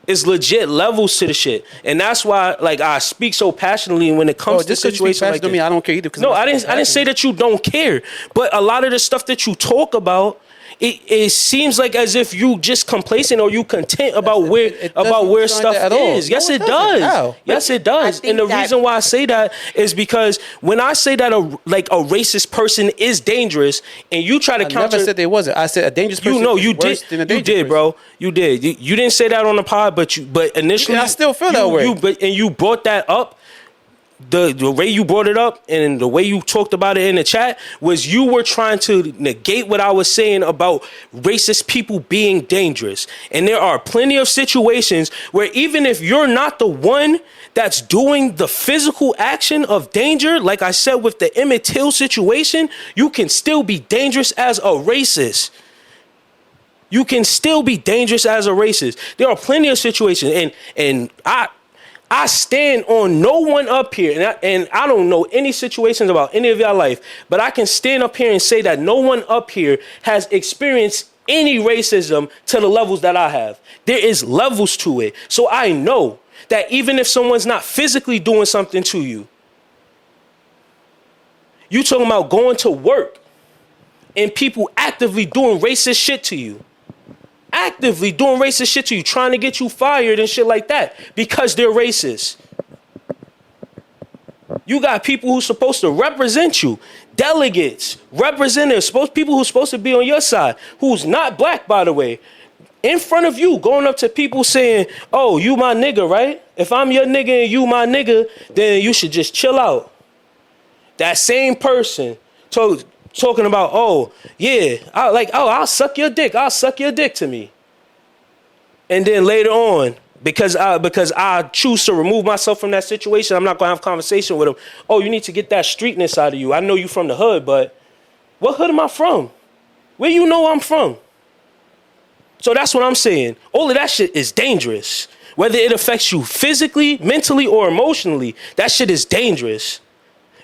It's legit levels to the shit, and that's why, like, I speak so passionately when it comes to situations like this. I don't care either. No, I didn't say that you don't care, but a lot of the stuff that you talk about, it seems like as if you just complacent or you content about where stuff is. Yes, it does. Yes, it does. And the reason why I say that is because when I say that a racist person is dangerous, and you try to counter. I never said they wasn't. I said a dangerous person. You did, bro. You did. You didn't say that on the pod, but initially I still feel that way. And you brought that up. The way you brought it up and the way you talked about it in the chat was you were trying to negate what I was saying about racist people being dangerous. And there are plenty of situations where even if you're not the one that's doing the physical action of danger, like I said with the Emmett Till situation, you can still be dangerous as a racist. You can still be dangerous as a racist. There are plenty of situations, and I stand on no one up here, and I don't know any situations about any of y'all life, but I can stand up here and say that no one up here has experienced any racism to the levels that I have. There is levels to it. So I know that even if someone's not physically doing something to you, you talking about going to work and people actively doing racist shit to you. Actively doing racist shit to you, trying to get you fired and shit like that because they're racist. You got people who's supposed to represent you, delegates, representatives, people who's supposed to be on your side, who's not black, by the way, in front of you, going up to people saying, oh, you my nigga, right? If I'm your nigga and you my nigga, then you should just chill out. That same person talking about, oh, yeah, I'll suck your dick. I'll suck your dick to me. And then later on, because I choose to remove myself from that situation, I'm not going to have a conversation with him. Oh, you need to get that streetness out of you. I know you from the hood, but what hood am I from? Where you know I'm from? So that's what I'm saying. All of that shit is dangerous. Whether it affects you physically, mentally, or emotionally, that shit is dangerous.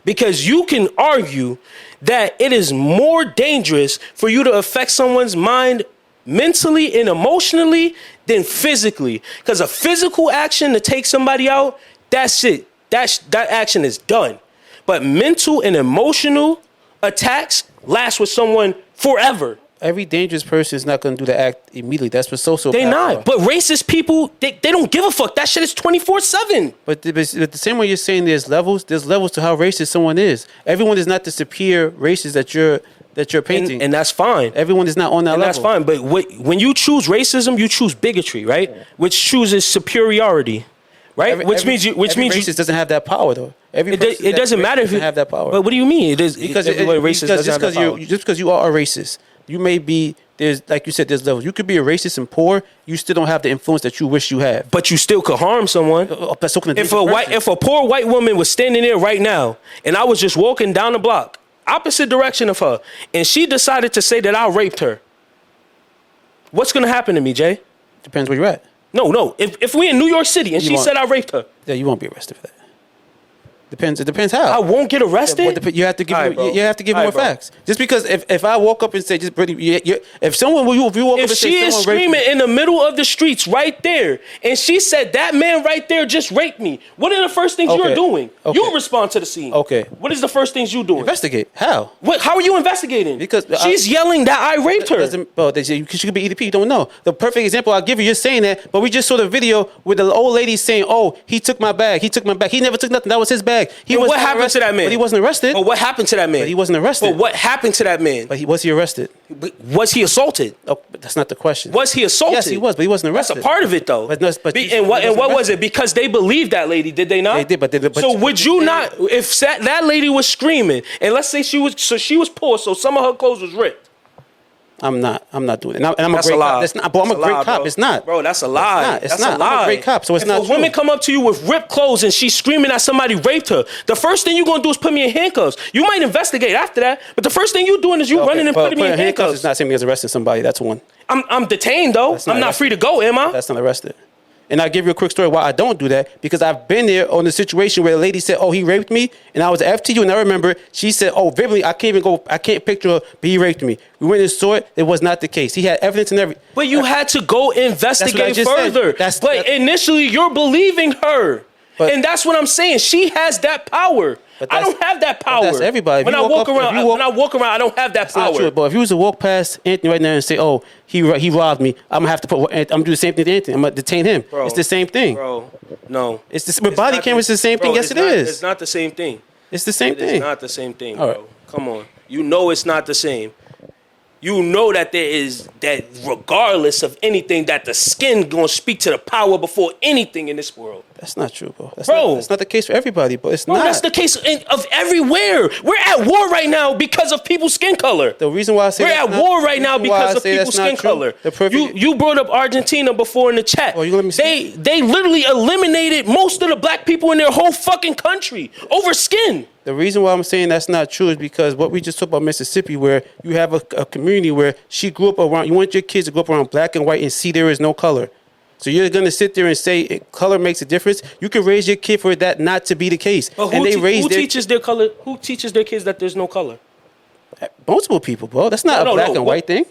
Because you can argue that it is more dangerous for you to affect someone's mind mentally and emotionally than physically. Because a physical action to take somebody out, that's it. That action is done. But mental and emotional attacks last with someone forever. Every dangerous person is not going to do the act immediately. That's what sociopaths They not. But racist people, they don't give a fuck. That shit is 24/7. But the same way you're saying there's levels to how racist someone is. Everyone is not the superior racist that you're painting. And that's fine. Everyone is not on that level. That's fine. But when you choose racism, you choose bigotry, right? Which chooses superiority. Right? Which means racist doesn't have that power though. It doesn't matter if you have that power. But what do you mean? Just because you are a racist, you may be like you said, there's levels. You could be a racist and poor. You still don't have the influence that you wish you had. But you still could harm someone. If a poor white woman was standing there right now, and I was just walking down the block, opposite direction of her, and she decided to say that I raped her, what's gonna happen to me, Jay? Depends where you're at. No. If we in New York City and she said I raped her, yeah, you won't be arrested for that. It depends how. I won't get arrested. You have to give more facts. Just because if I walk up and say, just Brittany, if she is screaming in the middle of the streets right there, and she said that man right there just raped me, what are the first things you're doing? Okay. You respond to the scene. Okay. What is the first things you doing? Investigate. How? How are you investigating? Because she's yelling that I raped her. She could be EDP. You don't know. The perfect example I'll give you. You're saying that, but we just saw the video with the old lady saying, "Oh, he took my bag. He took my bag. He never took nothing. That was his bag. disrespect. What happened to that man? But he wasn't arrested. But what happened to that man? But he wasn't arrested. But what happened to that man? But was he arrested? Was he assaulted? Oh, but that's not the question. Was he assaulted? Yes, he was, but he wasn't arrested. That's a part of it, though. But what was it? Because they believed that lady, did they not? They did, but so would you not? If that lady was screaming, and let's say she was poor, so some of her clothes was ripped. I'm not doing it. And I'm That's a great a lie. cop. That's not, I'm a great cop. Bro. It's not. Bro, that's a lie. It's not. I'm a great cop, so it's not If a true. woman come up to you with ripped clothes and she's screaming that somebody raped her, the first thing you're going to do is put me in handcuffs. You might investigate after that, but the first thing you're doing is running and putting me in handcuffs. It's not same thing as arresting somebody. That's one. I'm detained, though. I'm not free to go, am I? That's not arrested. And I'll give you a quick story why I don't do that. Because I've been there on the situation where the lady said, oh, he raped me. And I was at FTU and I remember she said, oh, vividly, I can't picture her, but he raped me. We went and saw it. It was not the case. He had evidence and everything. But you had to go investigate further. Initially, you're believing her. And that's what I'm saying. She has that power. I don't have that power. That's everybody. When I walk around, I don't have that power. Not true, but if you was to walk past Anthony right now and say, "Oh, he robbed me," I'm gonna have to I'm gonna do the same thing to Anthony. I'm gonna detain him. Bro, it's the same thing. Bro, no. With body cameras, it's the same thing. Yes, it is. It's not the same thing. It's the same thing. It's not the same thing, bro. Come on. You know it's not the same. You know that that regardless of anything, that the skin gonna speak to the power before anything in this world. That's not true, bro. That's not the case for everybody, but it's not. That's the case of everywhere. We're at war right now because of people's skin color. The reason why I say we're at war right now because of people's skin color. You brought up Argentina before in the chat. Well, you let me see. They literally eliminated most of the black people in their whole fucking country over skin. The reason why I'm saying that's not true is because what we just talked about Mississippi, where you have a community where she grew up around, you want your kids to grow up around black and white and see there is no color. So you're going to sit there and say color makes a difference? You can raise your kid for that not to be the case. But who teaches their color? Who teaches their kids that there's no color? Multiple people, bro. That's not a black and white thing.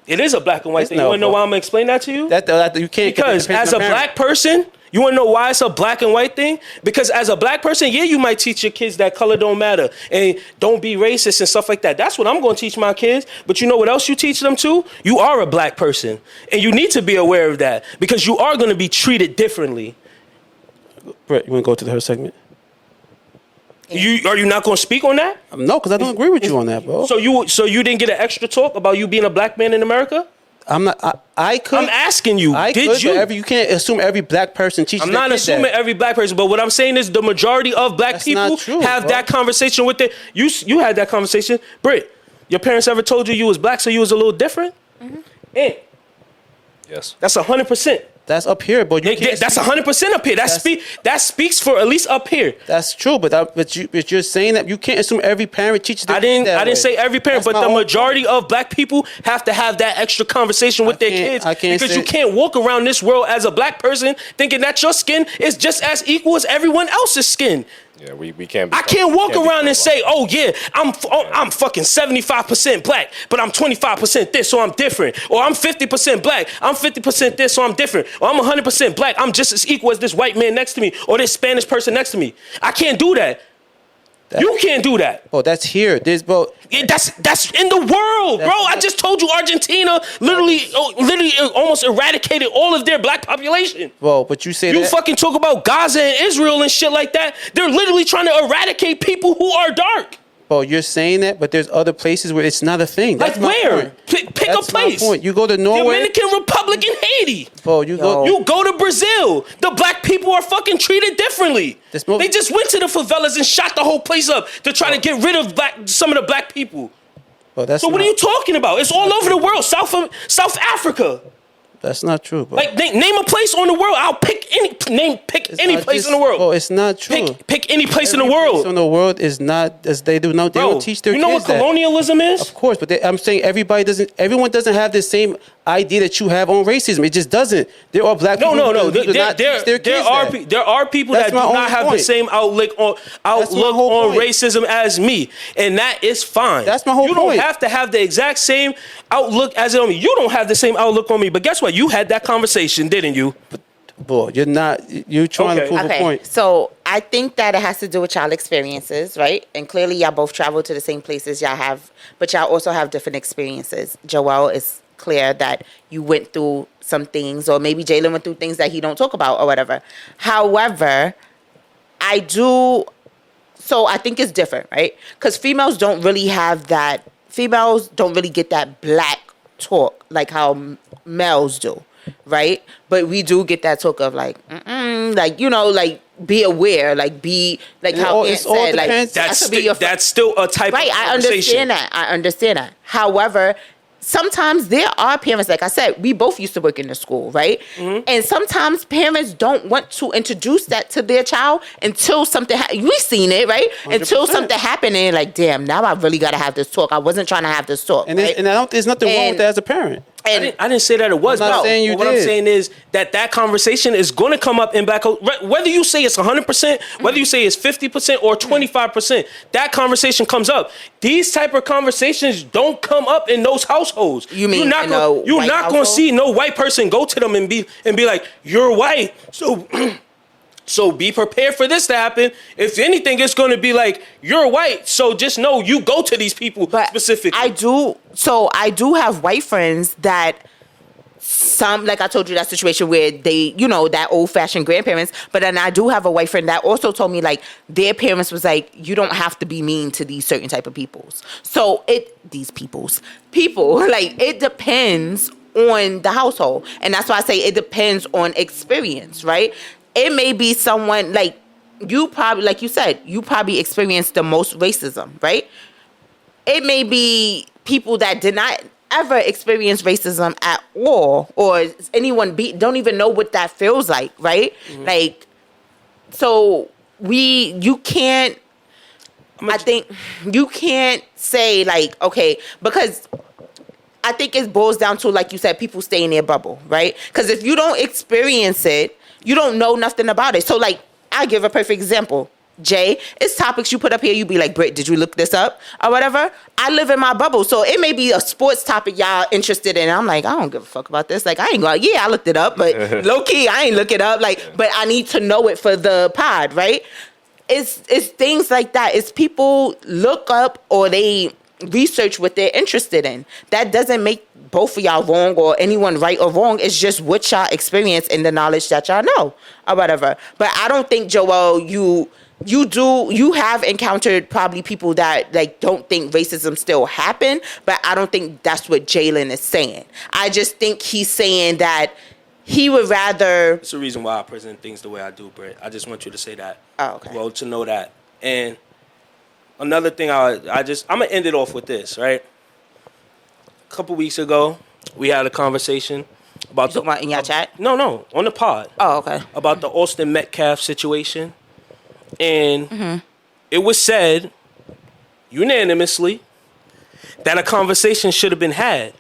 It is a black and white thing. You want to know why I'm going to explain that to you? That you can't. Because as a black person, you want to know why it's a black and white thing? Because as a black person, yeah, you might teach your kids that color don't matter and don't be racist and stuff like that. That's what I'm going to teach my kids. But you know what else you teach them too? You are a black person. And you need to be aware of that because you are going to be treated differently. Britt, you want to go to her segment? Are you not going to speak on that? No, because I don't agree with you on that, bro. So you didn't get an extra talk about you being a black man in America? I'm not. I could. I'm asking you. You can't assume every black person teaches. I'm not assuming every black person, but what I'm saying is the majority of black people have that conversation with it. You had that conversation, Britt. Your parents ever told you was black, so you was a little different? Mm-hmm. And yes, that's 100%. That's up here, but that's 100% up here. That speaks for at least up here. That's true, but you're saying that you can't assume every parent teaches. I didn't say every parent, but the majority of black people have to have that extra conversation with their kids because you can't walk around this world as a black person thinking that your skin is just as equal as everyone else's skin. Yeah, we can't. I can't walk around and say, "Oh yeah, I'm fucking 75% black, but I'm 25% this, so I'm different." Or I'm 50% black, I'm 50% this, so I'm different. Or I'm 100% black, I'm just as equal as this white man next to me or this Spanish person next to me. I can't do that. You can't do that. Oh, that's here. That's in the world, bro. I just told you Argentina literally almost eradicated all of their black population. Well, but you say you fucking talk about Gaza and Israel and shit like that. They're literally trying to eradicate people who are dark. Well, you're saying that, but there's other places where it's not a thing. Like where? Pick a place. My point. You go to Norway. Dominican Republic and Haiti. Oh, you go to Brazil. The black people are fucking treated differently. They just went to the favelas and shot the whole place up to try to get rid of some of the black people. So what are you talking about? It's all over the world. South Africa. That's not true, bro. Like name a place on the world. I'll pick any place in the world. Oh, it's not true. Pick any place in the world. Place in the world is not as they do. No, they don't teach their kids. You know what colonialism is? Of course, but I'm saying everyone doesn't have the same idea that you have on racism. It just doesn't. There are black people. No. There are people that do not have the same outlook on racism as me, and that is fine. That's my whole point. You don't have to have the exact same outlook as on me. You don't have the same outlook on me, but guess what? You had that conversation, didn't you? Boy, you're not. You're trying to prove a point. So I think that it has to do with y'all experiences, right? And clearly, y'all both travel to the same places y'all have, but y'all also have different experiences. Joel is clear that you went through some things, or maybe Jaylin went through things that he don't talk about or whatever. However, I do so I think it's different, right? Because females don't really have that. Females don't really get that black talk like how males do, right? But we do get that talk of like, like, you know, like be aware, like be like how Aunt said, like that's still a type of conversation. I understand that. However, sometimes there are parents, like I said, we both used to work in the school, right? And sometimes parents don't want to introduce that to their child until something we've seen it, right? 100%. Until something happened and like, damn, now I really got to have this talk. I wasn't trying to have this talk. And, right? there's nothing wrong with that as a parent. I didn't say that it was. I'm not saying you what did. I'm saying is that conversation is going to come up in black culture. Whether you say it's 100%, whether you say it's 50% or 25%, that conversation comes up. These type of conversations don't come up in those households. You mean you're not going to see no white person go to them and be like, you're white, so be prepared for this to happen. If anything, it's going to be like, you're white, so just know you go to these people specifically. I do have white friends that like I told you, that situation where they, you know, that old-fashioned grandparents, but then I do have a white friend that also told me like their parents was like, you don't have to be mean to these certain type of peoples. So people, like it depends on the household. And that's why I say it depends on experience, right? It may be someone like you probably, like you said, you probably experienced the most racism, right? It may be people that did not ever experience racism at all, or anyone don't even know what that feels like, right? Like, so you can't, I think you can't say like, okay, because I think it boils down to, like you said, people stay in their bubble, right? Because if you don't experience it, you don't know nothing about it. So, like, I'll give a perfect example. Jay, it's topics you put up here, you be like, Britt, did you look this up? Or whatever. I live in my bubble. So, it may be a sports topic y'all interested in. I'm like, I don't give a fuck about this. Like, I ain't going, I looked it up, but low-key, I ain't look it up. Like, but I need to know it for the pod, right? It's things like that. It's people look up or they research what they're interested in. That doesn't make both of y'all wrong or anyone right or wrong. It's just what y'all experience and the knowledge that y'all know or whatever. But I don't think, Joel, you have encountered probably people that like don't think racism still happen, but I don't think that's what Jaylin is saying. I just think he's saying that he would rather. It's the reason why I present things the way I do, Britt. I just want you to say that. Oh, okay. Well, to know that. And another thing, I'm gonna end it off with this, right? A couple weeks ago, we had a conversation about in your chat. No, on the pod. Oh, okay. About the Austin Metcalf situation, and it was said unanimously that a conversation should have been had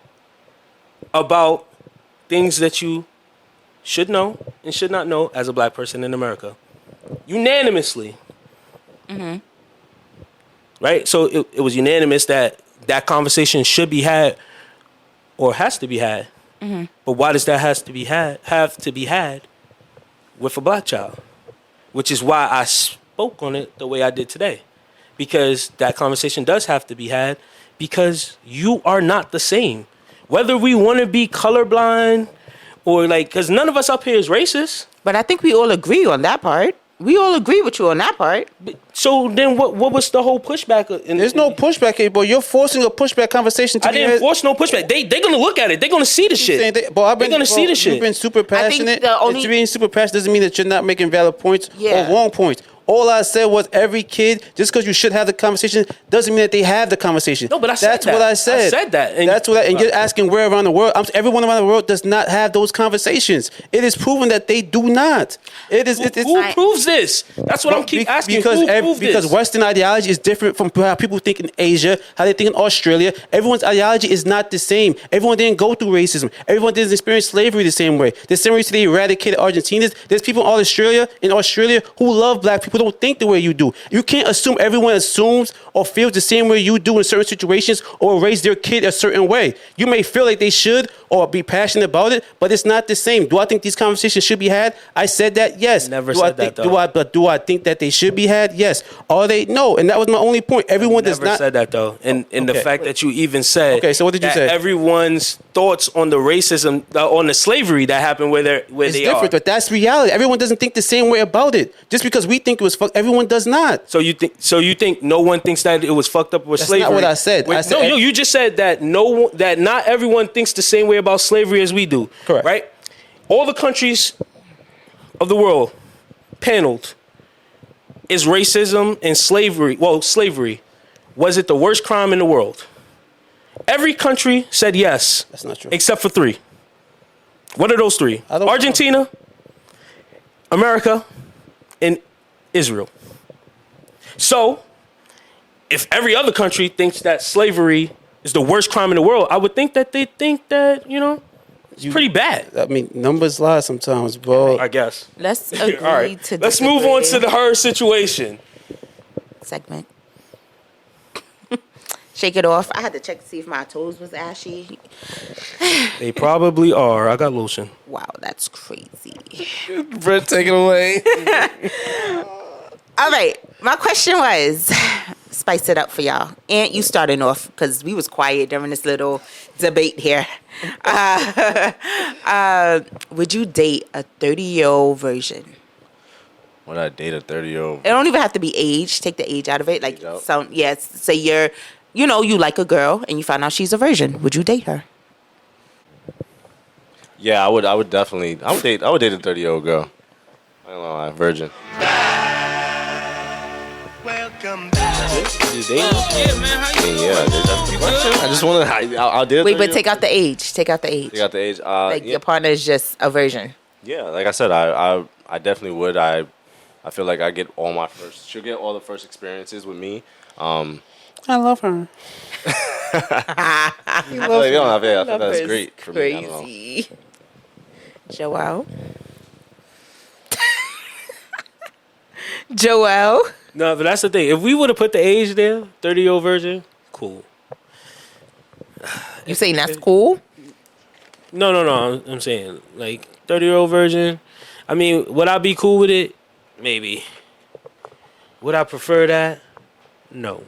about things that you should know and should not know as a black person in America. Unanimously. Right? So it was unanimous that conversation should be had or has to be had. But why does that have to be had with a black child? Which is why I spoke on it the way I did today. Because that conversation does have to be had because you are not the same. Whether we want to be colorblind or like, because none of us up here is racist. But I think we all agree on that part. We all agree with you on that part. So then what was the whole pushback? There's no pushback here, boy. You're forcing a pushback conversation to I didn't force no pushback. They're going to look at it. They're going to see the shit. They're going to see the shit. You've been super passionate. Being super passionate doesn't mean that you're not making valid points or wrong points. All I said was every kid, just because you should have the conversation, doesn't mean that they have the conversation. No, but I said That's what I said. I said that. And you're asking where around the world. Everyone around the world does not have those conversations. It is proven that they do not. Who proves this? That's what I'm keep asking. Because Western ideology is different from how people think in Asia, how they think in Australia. Everyone's ideology is not the same. Everyone didn't go through racism. Everyone didn't experience slavery the same way. The same reason they eradicated Argentinians. There's people in Australia who love black people. Don't think the way you do. You can't assume everyone assumes or feels the same way you do in certain situations or raise their kid a certain way. You may feel like they should or be passionate about it, but it's not the same. Do I think these conversations should be had? I said that, yes. Never said that, though. Do I think that they should be had? Yes. Are they? No. And that was my only point. Everyone does not. Never said that, though. And the fact that you even said so what did you say? Everyone's thoughts on the racism, on the slavery that happened where they It's are. different, but that's reality. Everyone doesn't think the same way about it. Just because we think it was fucked, everyone does not. So you think no one thinks that it was fucked up with That's slavery? not what I said. Wait, I said you just said that that not everyone thinks the same way about slavery as we do. Correct. Right? All the countries of the world paneled. Is racism and slavery, slavery, was it the worst crime in the world? Every country said yes. That's not true. Except for 3. What are those 3? Argentina, America, and Israel. So, if every other country thinks that slavery is the worst crime in the world, I would think that they think that, it's pretty bad. I mean, numbers lie sometimes, bro. I guess. Let's agree All right. to Let's move on to her situation. segment. Shake it off. I had to check to see if my toes was ashy. They probably are. I got lotion. Wow, that's crazy. Britt, take it away. All right, my question was, spice it up for y'all. And you starting off because we was quiet during this little debate here. Would you date a 30-year-old virgin? Would I date a 30-year-old? It don't even have to be age. Take the age out of it. Like Age out? say you're, you like a girl and you find out she's a virgin. Would you date her? Yeah, I would definitely. I would date a 30-year-old girl. I don't know, I'm virgin. I just want to. I'll date. Wait, but take out the age. Take out the age. Take out the age. Your partner is just a virgin. Yeah, like I said, I definitely would. I feel like she'll get all the first experiences with me. I love her. I think that's great for me. I don't know. Crazy. Joel. Joel. No, but that's the thing. If we would have put the age there, 30-year-old virgin, cool. You saying that's cool? No. I'm saying, like, 30-year-old virgin. I mean, would I be cool with it? Maybe. Would I prefer that? No.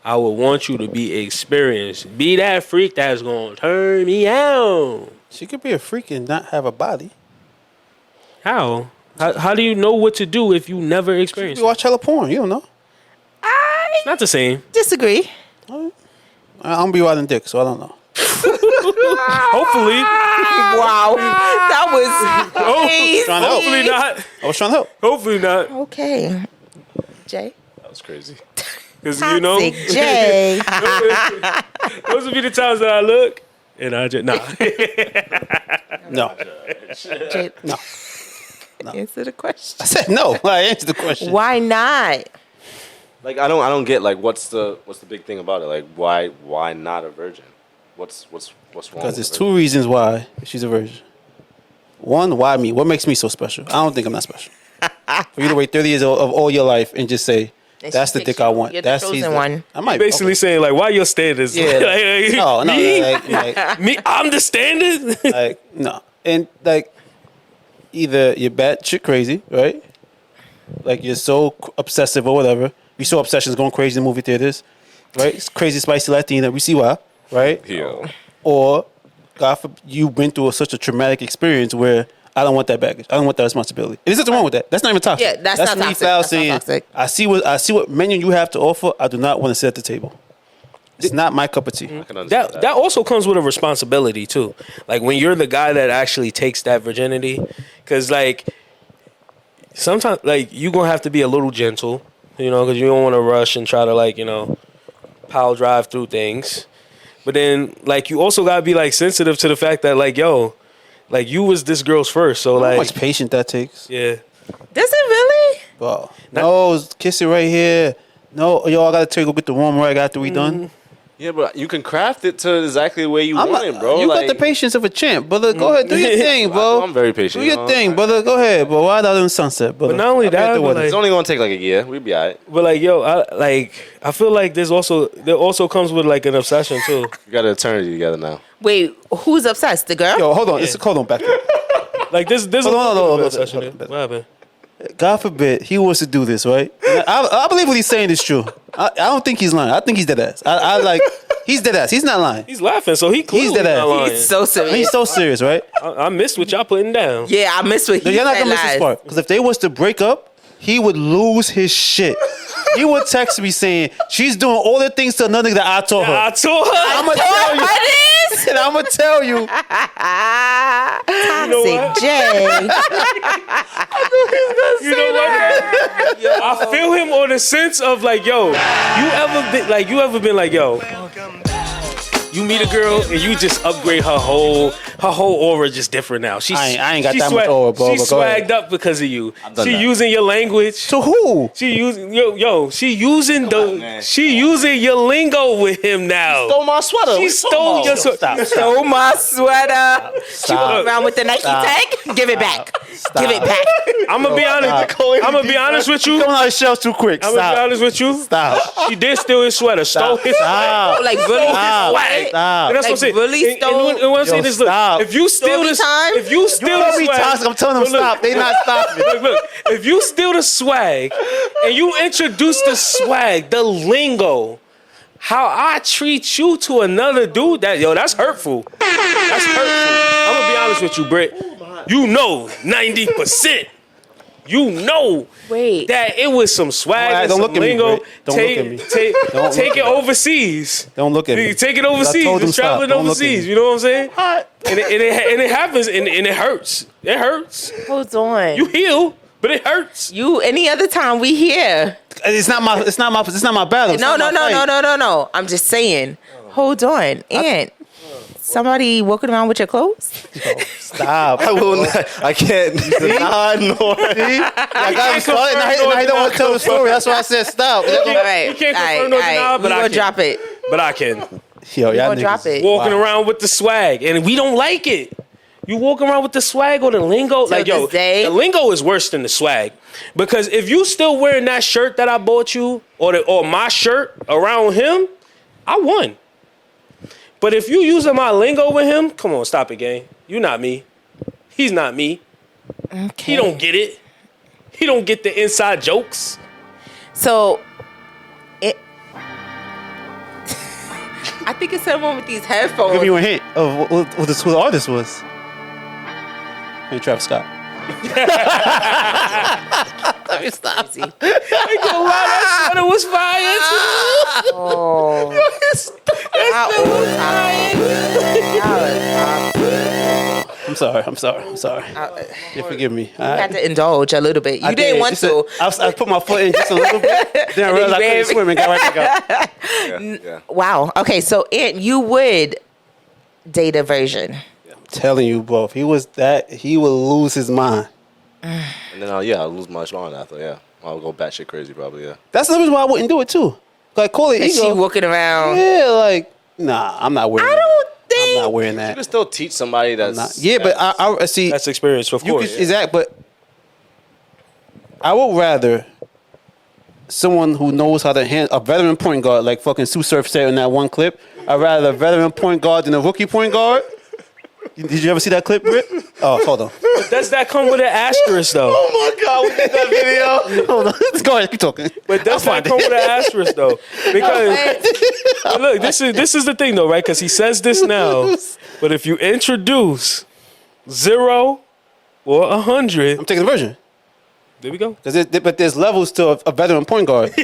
I would want you to be experienced. Be that freak that's going to turn me out. She could be a freak and not have a body. How? How do you know what to do if you never experienced You watch hella porn. You don't know. It's not the same. Disagree. I don't be riding dick, so I don't know. Hopefully. Wow. That was crazy. Hopefully not. I was trying to help. Hopefully not. Okay. Jay? That was crazy. Because, Toxic Jay. those would be the times that I look and I just, No. Jay, No. answer the question. I said no. I answered the question. Why not? Like I don't get like what's the big thing about it? Like why not a virgin? What's wrong? Because there's 2 reasons why she's a virgin. 1, why me? What makes me so special? I don't think I'm that special. For you to wait 30 years of all your life and just say, that's the dick I want. You're That's the chosen one. I might basically saying, like, why your standards? Yeah. No, me? like, Me? I'm the standard? like, no. And, like, either you're batshit crazy, right? Like, you're so obsessive or whatever. We saw Obsessions going crazy in movie theaters, right? It's crazy, spicy Latina. We see why, right? Yeah. Or, God forbid, you've been through such a traumatic experience where I don't want that baggage. I don't want that responsibility. There's nothing wrong with that. That's not even toxic. Yeah, that's not me toxic. foul That's not saying, toxic. I see what menu you have to offer. I do not want to sit at the table. It's not my cup of tea. I can understand That also comes with a responsibility too. Like when you're the guy that actually takes that virginity, because like sometimes like you gonna have to be a little gentle, because you don't want to rush and try to like pile drive through things. But then like you also gotta be like sensitive to the fact that like like you was this girl's first, so like How much patience that takes? yeah. Does it really? Wow. No, kiss it right here. No, yo, I gotta tell you go get the warm right after we done. Yeah, but you can craft it to exactly the way you want it, bro. You like, got the patience of a champ, brother. Go ahead, do your thing, bro. I'm very patient. Do your thing, brother. Go ahead, bro. Ride out in the sunset, brother. But not only that, but It's only gonna take like a year. We'll be alright. But like I feel like there also comes with like an obsession too. We got an eternity together now. Wait, who's obsessed? The girl? Yo, hold on. Hold on, back up. Like there's Hold on. obsession there. What happened? God forbid he wants to do this, right? I believe what he's saying is true. I don't think he's lying. I think he's dead ass. He's dead ass. He's not lying. He's laughing, so he's dead ass. not lying. He's so serious. He's so serious, right? I missed what y'all putting down. Yeah, I missed what he You're not said gonna miss this part because if they was to break up, he would lose his shit. He would text me saying she's doing all the things to another that I told her. I told her. I'm gonna tell you. And I'm gonna tell you. Toxic Jay. You know what? I feel him on the sense of like, yo, you ever been like, yo, you meet a girl and you just upgrade her whole aura just different now. I ain't got that much aura, bro. She's swagged up because of you. She using your language. To who? She using she using your lingo with him now. Stole my sweater. She stole your sweater. Stole my sweater. She walk around with the Nike tag. Give it back. Give it back. I'm gonna be honest with you. Coming out of shells too quick. I'm gonna be honest with you. Stop. She did steal his sweater. Stole his swag. Like really swag. Stop. And that's what I'm saying. Really stole. And what I'm saying is, look, if you steal the swag, I'm telling them stop. They not stopping. Look, if you steal the swag and you introduce the swag, the lingo, how I treat you to another dude, that's hurtful. That's hurtful. I'm gonna be honest with you, Britt. You know 90%. You know that it was some swag and some lingo. Don't look at me. Take it overseas. Don't look at me. Take it overseas. It's traveling overseas. You know what I'm saying? And it happens and it hurts. It hurts. Hold on. You heal, but it hurts. Any other time we here. It's not my battle. No. I'm just saying. Hold on. Aunt. Somebody walking around with your clothes? Stop. I will not. I can't. Nod nor. I got him started. Now he don't want to tell the story. That's why I said stop. You can't confirm nor deny, but I can. Drop it. But I can. Yo, y'all drop it. Walking around with the swag, and we don't like it. You walking around with the swag or the lingo, the lingo is worse than the swag. Because if you still wearing that shirt that I bought you, or my shirt around him, I won. But if you using my lingo with him, come on, stop it, gang. You not me. He's not me. Okay. He don't get it. He don't get the inside jokes. So, I think it's someone with these headphones. Give me a hint of who the artist was. Hey, Travis Scott. Let me stop. I ain't gonna lie, that sweater was fire. Oh. I'm sorry. You forgive me. You had to indulge a little bit. You didn't want to. I put my foot in just a little bit. Then I realized I couldn't swim and got right back out. Yeah. Wow. Okay, so Aunt, you would date a virgin. I'm telling you, bro. If he was that, he would lose his mind. And then I'll lose my mind after. Yeah, I'll go batshit crazy probably. Yeah. That's the reason why I wouldn't do it too. Like, call it ego. She walking around. Yeah, like, nah, I'm not wearing. I'm not wearing that. You can still teach somebody that's. But I see. That's experience, of course. Exactly, but I would rather someone who knows how to handle a veteran point guard, like fucking Sue Surf said in that one clip. I'd rather a veteran point guard than a rookie point guard. Did you ever see that clip, Britt? Oh, hold on. But does that come with an asterisk, though? Oh my God, we did that video. Hold on. Go ahead, keep talking. But does that come with an asterisk, though? Because look, this is the thing, though, right? Because he says this now, but if you introduce 0 or 100, I'm taking the version. There we go. But there's levels to a veteran point guard.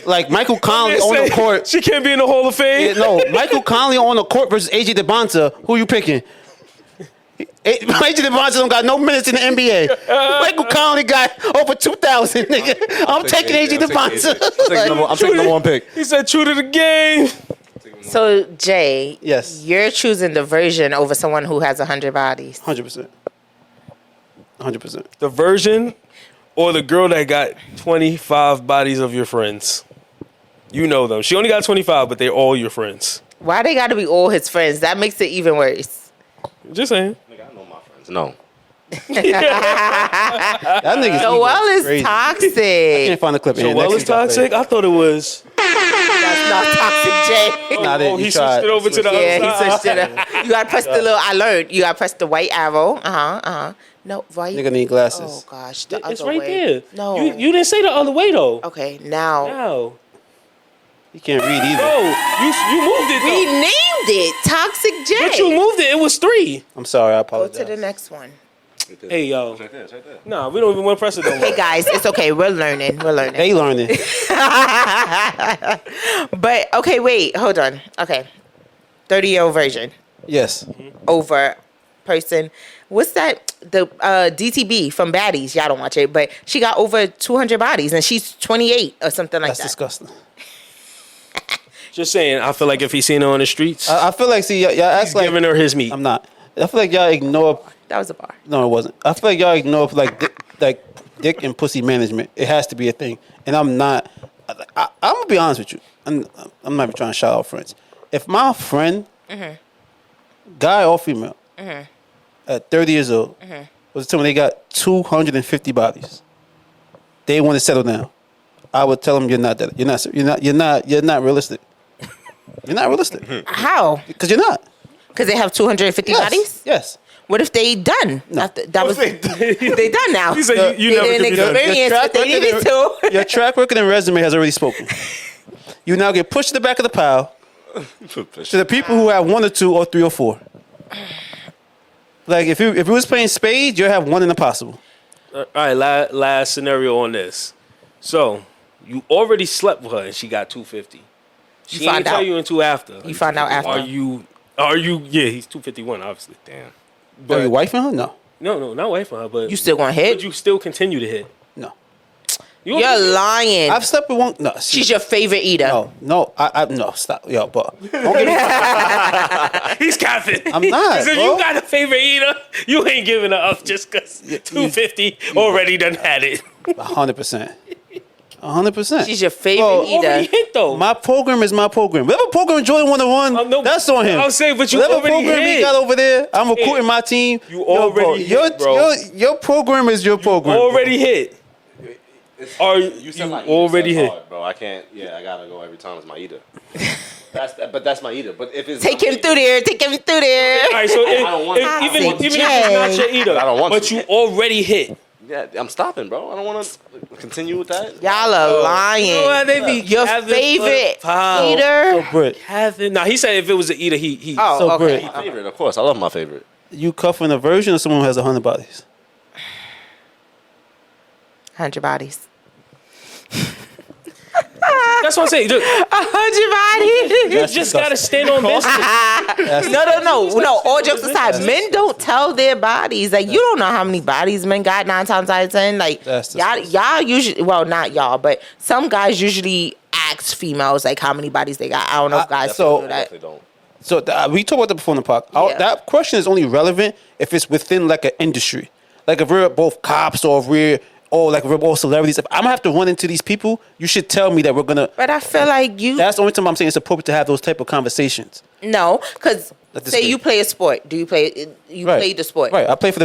Like Michael Conley on the court. She can't be in the Hall of Fame. Yeah, no, Michael Conley on the court versus AJ DeBonta. Who you picking? AJ DeBonta don't got no minutes in the NBA. Michael Conley got over 2,000, nigga. I'm taking AJ DeBonta. I'm taking number one pick. He said true to the game. So, Jay, yes, you're choosing the version over someone who has 100 bodies. 100%. 100%. The version or the girl that got 25 bodies of your friends. You know them. She only got 25, but they're all your friends. Why they got to be all his friends? That makes it even worse. Just saying. Nigga, I know my friends. No. That nigga's Noel is crazy. toxic. I can't find the clip. Noel is toxic? I thought it was. That's not toxic, Jay. He switched it over to the other side. Yeah, he switched it up. You got to press the little, I learned. You got to press the white arrow. No, right. Nigga need glasses. Oh, gosh. It's right there. No. You didn't say the other way, though. Okay, now. He can't read either. No, you moved it. We Though. named it Toxic J. But you moved it. It was 3. I'm sorry. I Go apologize. to the next one. Hey, yo. It's right there. It's right there. Nah, we don't even want to press it. Hey guys, it's okay. We're learning. They learning. But okay, wait, hold on. Okay, 30-year-old version Yes. over person. What's that? The DTB from Baddies. Y'all don't watch it, but she got over 200 bodies, and she's 28 or something like That's that. disgusting. Just saying, I feel like if he seen her on the streets, I feel like, see, y'all act he's like giving her his meat. I'm not. I feel like y'all ignore. That was a bar. No, it wasn't. I feel like y'all ignore like dick and pussy management. It has to be a thing, and I'm not. I'm gonna be honest with you. I'm not even trying to shout out friends. If my friend, guy or female, at 30 years old, was telling me they got 250 bodies, they want to settle down, I would tell them you're not that. You're not realistic. You're not realistic. How? Because you're not. Because they have 250 Yes. bodies? Yes. What if they done? No. That was they done now. He said you never They could didn't be done. experience what they needed to. Your track record and resume has already spoken. You now get pushed to the back of the pile to the people who have 1 or 2 or 3 or 4. Like if you was playing spades, you'll have 1 in the possible. All right, last scenario on this. So you already slept with her and she got 250. She find ain't tell out. you until after. You find out after. Are you? Yeah, he's 251, obviously. Damn. Are you wifing her? No. No, not away from her, but You still gonna hit? But you still continue to hit. No. You You're lying. I've slept with one. No. She's your favorite eater. No. No. Stop. Yo, but don't get me. He's capping. I'm not, Because if bro. you got a favorite eater, you ain't giving her up just because 250 already done had it. 100%. 100%. She's your favorite Already eater. hit though. My program is my program. Whatever program Jordan want to run, No, that's on him. I'm saying, but you Whatever already program he hit. got over there, I'm recruiting my team. You already hit, bro. Your program is your program. Already hit. Are You said my eater already sounds hit? hard, bro. I can't. Yeah, I gotta go every time it's my eater. That's my eater. But if it's Take him through there. Take him through there. All right, so don't want to. even if it's not your eater, I don't want but to. you already hit. Yeah, I'm stopping, bro. I don't want to continue with that. Y'all are lying. You know what, they be Your having favorite fun. eater? So, Britt, Nah, he said if it was an eater, he. Oh, So, okay. Britt, My favorite, of course. I love my favorite. you cuffing a version or someone who has 100 bodies? 100 bodies. That's what I'm saying. Look, 100 bodies? you just gotta stand on business. No. All jokes aside, men don't tell their bodies. Like, you don't know how many bodies men got 9 times out of 10. Like, That's y'all usually, well, not y'all, but some guys usually ask females, like, how many bodies they got. I don't know if guys so- do that. Definitely don't. So we talked about that before in the park. Yeah. That question is only relevant if it's within like an industry. Like if we're both cops or if we're all celebrities. If I'm gonna have to run into these people, you should tell me that we're gonna. But I feel like you... That's the only time I'm saying it's appropriate to have those type of conversations. No, because Let this say be. you play a sport. Do you play... You Right. play the sport? Right. I play for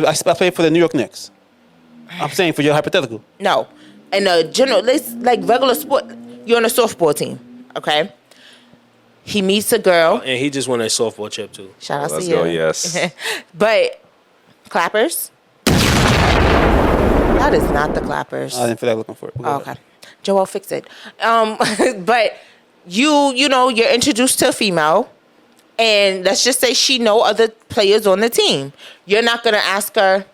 the New York Knicks. I'm saying for your hypothetical. No. And a general, like regular sport, you're on a softball team, okay? He meets a girl. And he just won a softball chip too. Shout out Let's to you. go, yes. But clappers? That is not the clappers. I didn't feel like looking for it. Oh, okay. Joel, fix it. But you know, you're introduced to a female, and let's just say she know other players on the team. You're not gonna ask her,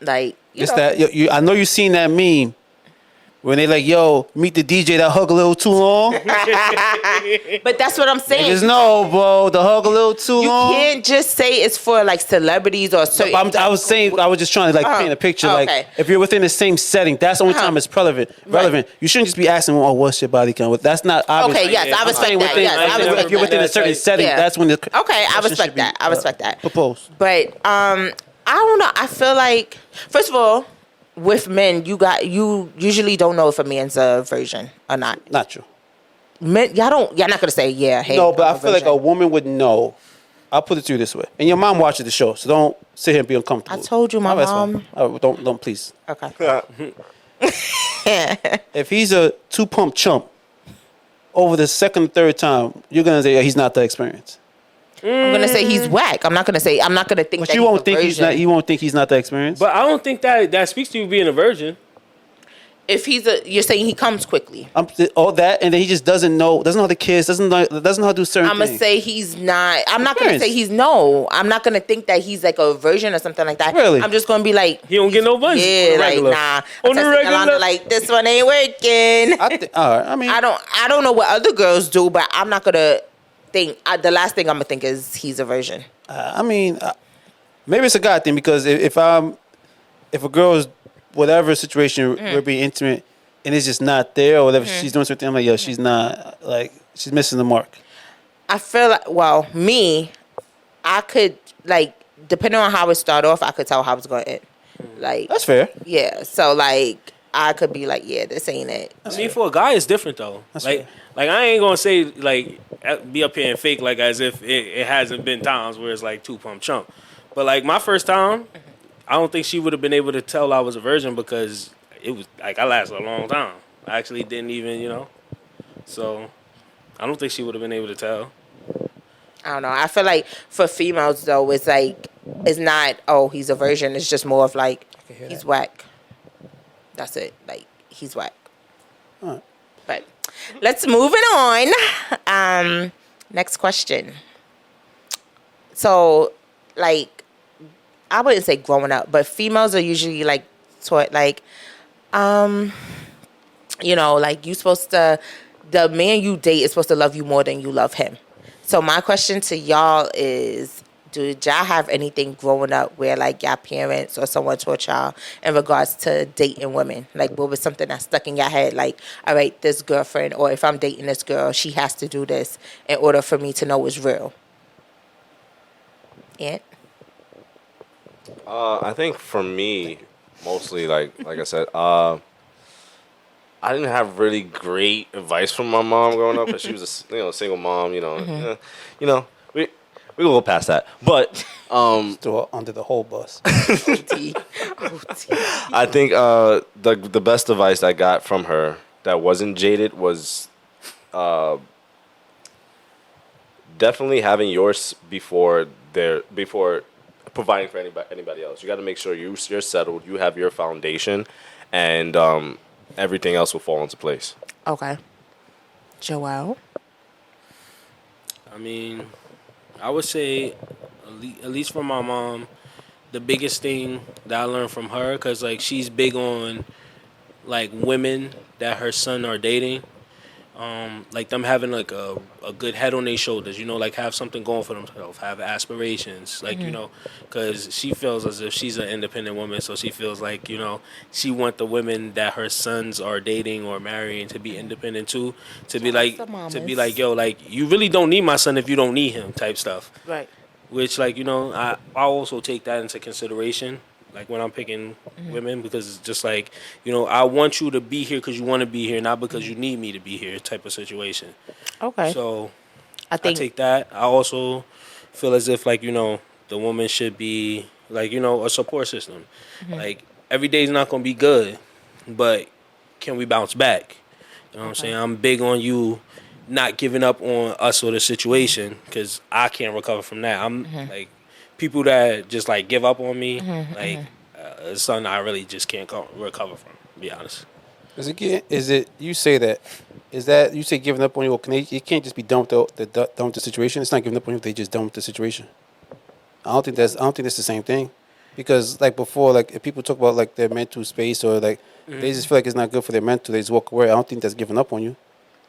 like, It's that I know you've seen that meme when they like, yo, meet the DJ that hug a little too long. But that's what I'm saying. Niggas know, bro, the hug a little too You long. can't just say it's for like celebrities or certain. I was just trying to like paint a picture. Okay. Like if you're within the same setting, that's the only time it's relevant. You shouldn't just be asking, "Oh, what's your body count?" That's not obvious. Okay, yes, I respect that. Yes, I respect if you're within a certain setting, Yeah. that's when the Okay, I respect that. I respect that. Propose. But I don't know. I feel like, first of all, with men, you usually don't know if a man's a virgin or not. Not true. Men, y'all not gonna say, yeah, hey. No, but I'm I feel like virgin. a woman would know. I'll put it to you this way. And your mom watches the show, so don't sit here and be uncomfortable. I told you my that's fine. mom. Don't please. Okay. If he's a 2-pump chump over the second, third time, you're gonna say he's not that experienced. I'm gonna say he's whack. I'm not gonna think But that you won't a think he's virgin. not. You won't think he's not that experienced. But I don't think that speaks to you being a virgin. If you're saying he comes quickly. All that, and then he just doesn't know how to kiss, doesn't know how to do certain I'm gonna things. say he's not. I'm not gonna say he's no. I'm not gonna think that he's like a virgin or something like that. Really? I'm just gonna be like, He don't get no bunch. yeah, like nah. On the regular. Like this one ain't working. I don't know what other girls do, but I'm not gonna think. The last thing I'm gonna think is he's a virgin. Maybe it's a God thing because if a girl is whatever situation we're being intimate and it's just not there or whatever she's doing something, I'm like, yo, she's not she's missing the mark. I feel like I could depending on how it started off, I could tell how it's going to end. That's fair. Yeah, so I could be like, yeah, this ain't it. I mean, for a guy, it's different though. Like I ain't gonna say be up here and fake as if it hasn't been times where it's like two pump chump. But my first time, I don't think she would have been able to tell I was a virgin because it was I lasted a long time. I actually didn't even, so I don't think she would have been able to tell. I don't know. I feel like for females though, it's not, oh, he's a virgin. It's just more of he's whack. That's it. He's whack. Right. But let's move it on. Next question. So, I wouldn't say growing up, but females are usually taught you supposed to, the man you date is supposed to love you more than you love him. So my question to y'all is, did y'all have anything growing up where y'all parents or someone taught y'all in regards to dating women? What was something that stuck in your head? All right, this girlfriend, or if I'm dating this girl, she has to do this in order for me to know it's real. Ant? I think for me, mostly like I said, I didn't have really great advice from my mom growing up, because she was a single mom. We will go past that, but still under the whole bus. OT. I think the best advice I got from her that wasn't jaded was definitely having yours before providing for anybody else. You got to make sure you're settled, you have your foundation, and everything else will fall into place. Okay. Joelle? I mean, I would say, at least from my mom, the biggest thing that I learned from her, because she's big on women that her son are dating, them having a good head on their shoulders, have something going for themselves, have aspirations, because she feels as if she's an independent woman, so she feels she want the women that her sons are dating or marrying to be independent too, to be yo, you really don't need my son if you don't need him, type stuff. Right. Which I also take that into consideration. When I'm picking women, because it's just I want you to be here because you want to be here, not because you need me to be here, type of situation. Okay. So I take that. I also feel as if the woman should be a support system. Every day is not going to be good, but can we bounce back? You know what I'm saying? I'm big on you not giving up on us or the situation, because I can't recover from that. I'm people that just give up on me, it's something I really just can't recover from, to be honest. Is it you say that? Is that you say giving up on you? It can't just be done with the situation. It's not giving up on you. They just done with the situation. I don't think that's the same thing, because before, if people talk about their mental space, or they just feel it's not good for their mental, they just walk away. I don't think that's giving up on you.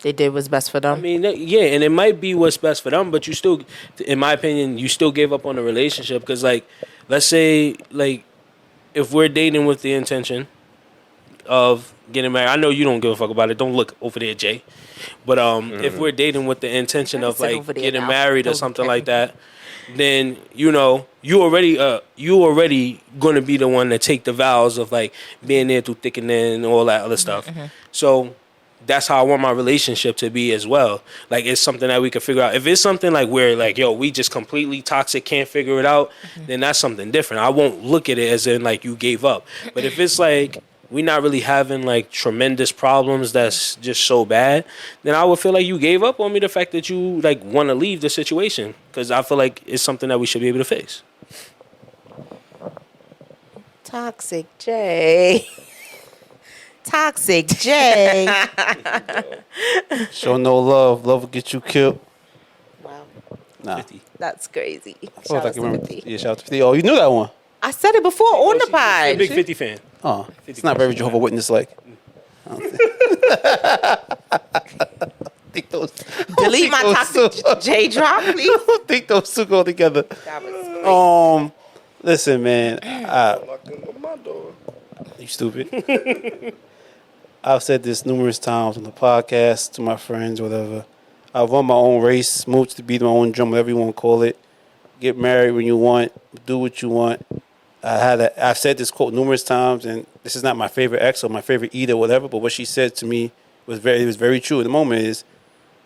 They did what's best for them. I mean, yeah, and it might be what's best for them, but you still, in my opinion, you still gave up on the relationship, because let's say if we're dating with the intention of getting married, I know you don't give a fuck about it. Don't look over there, Jay. But if we're dating with the intention of getting married or something like that, then you already gonna be the one to take the vows of being there through thick and thin and all that other stuff. So that's how I want my relationship to be as well. It's something that we can figure out. If it's something where yo, we just completely toxic, can't figure it out, then that's something different. I won't look at it as in you gave up. But if it's we not really having tremendous problems that's just so bad, then I would feel you gave up on me, the fact that you want to leave the situation, because I feel it's something that we should be able to face. Toxic Jay. Toxic J. Show no love. Love will get you killed. Wow. Nah. 50. That's crazy. Shout out Shout out to 50. Yeah, shout out to 50. Oh, you knew that one. I said it before on the She's a pod. big 50 fan. Oh, it's not very Jehovah's Witness like. Delete my Toxic J drop, please. I don't think those two go together. That was crazy. Listen, man. You stupid. I've said this numerous times on the podcast to my friends, whatever. I run my own race, smooch to beat my own drum, whatever you want to call it. Get married when you want, do what you want. I've said this quote numerous times, and this is not my favorite ex or my favorite eater or whatever, but what she said to me was very true. At the moment is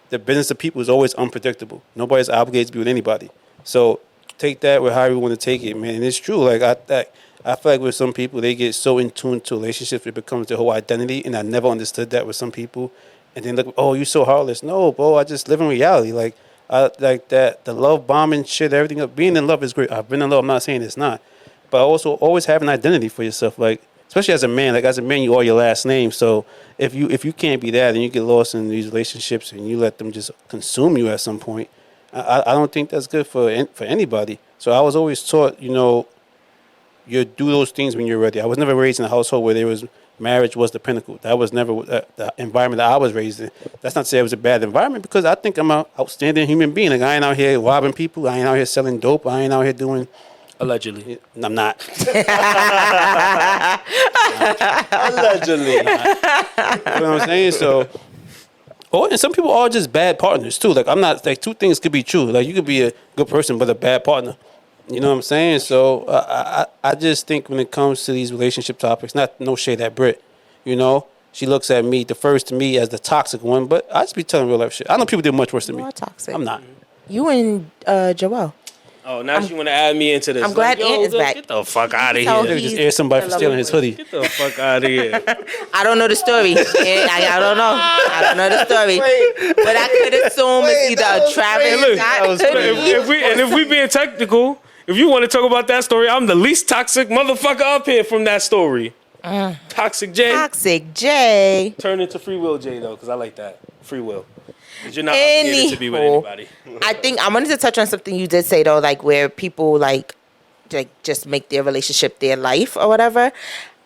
the business of people is always unpredictable. Nobody's obligated to be with anybody. So take that with however you want to take it, man. And it's true. Like I feel like with some people, they get so in tune to relationships, it becomes their whole identity. And I never understood that with some people. And then look, oh, you're so heartless. No, bro, I just live in reality. Like like that, the love bombing shit, everything. Being in love is great. I've been in love. I'm not saying it's not, but also always have an identity for yourself. Like especially as a man. Like as a man, you are your last name. So if you can't be that, and you get lost in these relationships, and you let them just consume you at some point, I don't think that's good for anybody. So I was always taught, you do those things when you're ready. I was never raised in a household where marriage was the pinnacle. That was never the environment that I was raised in. That's not to say it was a bad environment, because I think I'm an outstanding human being. Like I ain't out here robbing people. I ain't out here selling dope. I ain't out here doing. Allegedly. I'm not. Allegedly. You know what I'm saying? So, and some people are just bad partners too. Like I'm not, like two things could be true. Like you could be a good person but a bad partner. You know what I'm saying? So I just think when it comes to these relationship topics, no shade at Britt, she looks at me, defers to me as the toxic one, but I just be telling real life shit. I know people do much worse than me. You are toxic. I'm not. You and Joelle. Oh, now she want to add me into this. I'm glad Ant is back. Get the fuck out of So here. They just air somebody for stealing his hoodie. Get the fuck out of here. I don't know the story. I don't know. I don't know the story. But I could assume it's either Travis Scott. If we being technical, if you want to talk about that story, I'm the least toxic motherfucker up here from that story. Toxic J. Toxic J. Turn into Free Will J though, because I like that. Free will. Because you're not obligated to be with anybody. I think I wanted to touch on something you did say though, like where people like just make their relationship their life or whatever.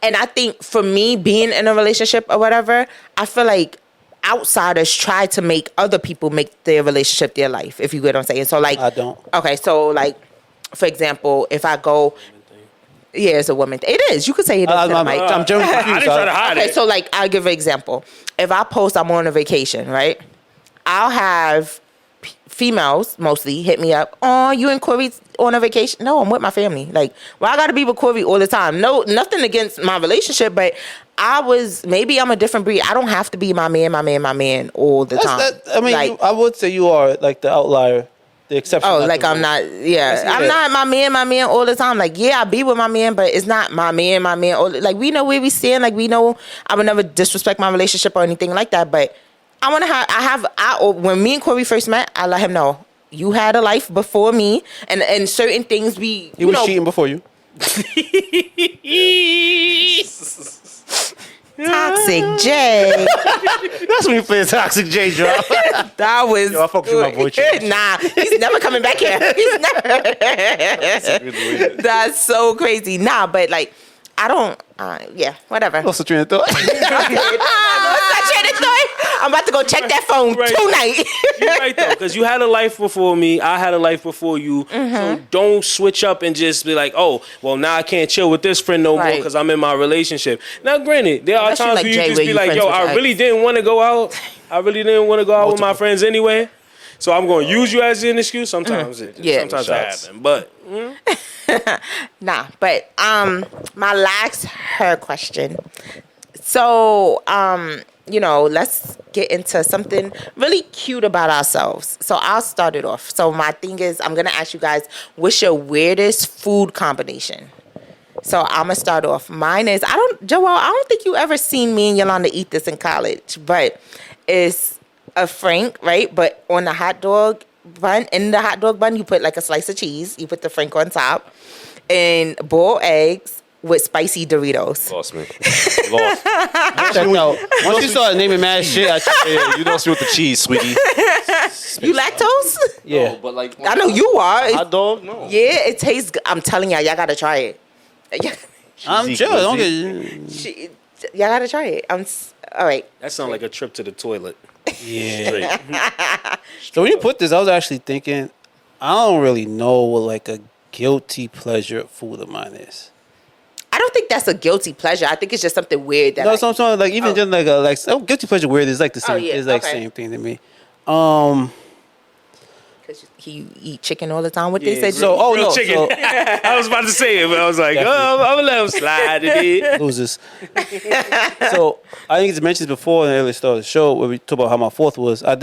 And I think for me, being in a relationship or whatever, I feel like outsiders try to make other people make their relationship their life, if you get what I'm saying. So like I don't. Okay, so like for example, if I go, yeah, it's a woman thing. It is. You could say it is. I'm generally confused. I didn't try to hide it. Okay, so like I'll give an example. If I post I'm on a vacation, right? I'll have females mostly hit me up. Oh, you and Corey on a vacation? No, I'm with my family. Like, well, I got to be with Corey all the time. No, nothing against my relationship, but maybe I'm a different breed. I don't have to be my man all the time. I would say you are like the outlier, the exception. Oh, like I'm not. Yeah, I'm not my man all the time. Like, yeah, I be with my man, but it's not my man. Like, we know where we stand. Like, we know I would never disrespect my relationship or anything like that, but. When me and Corey first met, I let him know you had a life before me, and certain things he was cheating before you. Toxic J. That's when you play a Toxic J drop. That was. Yo, I fucked with my boy. Nah, he's never coming back here. He's never. That's so crazy. Nah, but like. I don't, whatever. What's the train of thought? I'm about to go check that phone tonight. You're right, though, because you had a life before me. I had a life before you. Mm-hmm. So don't switch up and just be like, oh, well, now I can't chill with this friend no more because I'm in my relationship. Now, granted, there are times where you just be like, yo, I really didn't want to go out. I really didn't want to go out with my friends anyway. So I'm going to use you as an excuse. Sometimes it happens. But... Nah, but my last her question. So let's get into something really cute about ourselves. So I'll start it off. So my thing is, I'm gonna ask you guys, what's your weirdest food combination? So I'm gonna start off. Mine is Joelle, I don't think you ever seen me and Yolanda eat this in college, but it's a Frank, right? But on the hot dog bun, in the hot dog bun, you put like a slice of cheese. You put the Frank on top, and boiled eggs with spicy Doritos. Lost me. Lost. Check out. Once you started naming mad shit, Yeah, you lost me with the cheese, sweetie. You lactose? yeah. No, but like I know you are. hot dog. No. Yeah, it tastes good. I'm telling y'all gotta try it. I'm sure. Don't get. Y'all gotta try it. All right. That sounds like a trip to the toilet. Yeah. So when you put this, I was actually thinking, I don't really know what like a guilty pleasure food of mine is. I don't think that's a guilty pleasure. I think it's just something weird that. No, so I'm saying like even just like guilty pleasure weird is like the same. yeah, It's like okay. same thing to me. Because he eat chicken all the time. What they said. So Real chicken. I was about to say it, but I was like, I'm gonna let him slide it. Losers. So I think it's mentioned before in the early start of the show where we talk about how my fourth was. I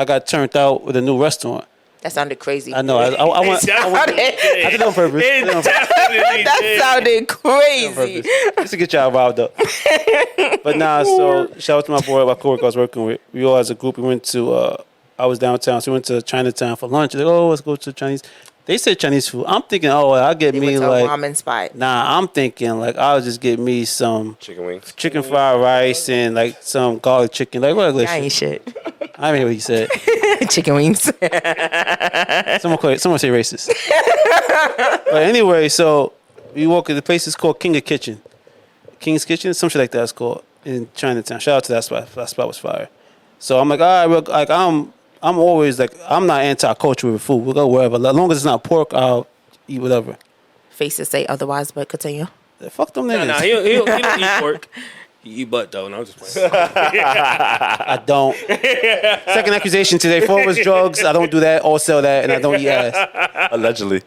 got turned out with a new restaurant. That sounded crazy. I know. I did it on purpose. That sounded crazy. Just to get y'all riled up. But nah, so shout out to my coworker I was working with. We all as a group, we went to, I was downtown, so we went to Chinatown for lunch. They're like, let's go to Chinese. They said Chinese food. I'm thinking, I'll get They me went to like. a ramen spot. Nah, I'm thinking like, I'll just get me some Chicken wings. chicken fried rice and like some garlic chicken. Like, what I ain't shit. I mean, what he said. Chicken wings. Someone say racist. But anyway, so we walk in. The place is called King's Kitchen, some shit like that. It's called in Chinatown. Shout out to that spot. That spot was fire. So I'm like, all right, like I'm always like I'm not anti-culture with food. We'll go wherever. As long as it's not pork, I'll eat whatever. Faces say otherwise, but continue. Fuck them niggas. Nah, he don't eat pork. He eat butt though. No, I'm just playing. I don't. Second accusation today. 4 was drugs. I don't do that or sell that, and I don't eat ass. Allegedly.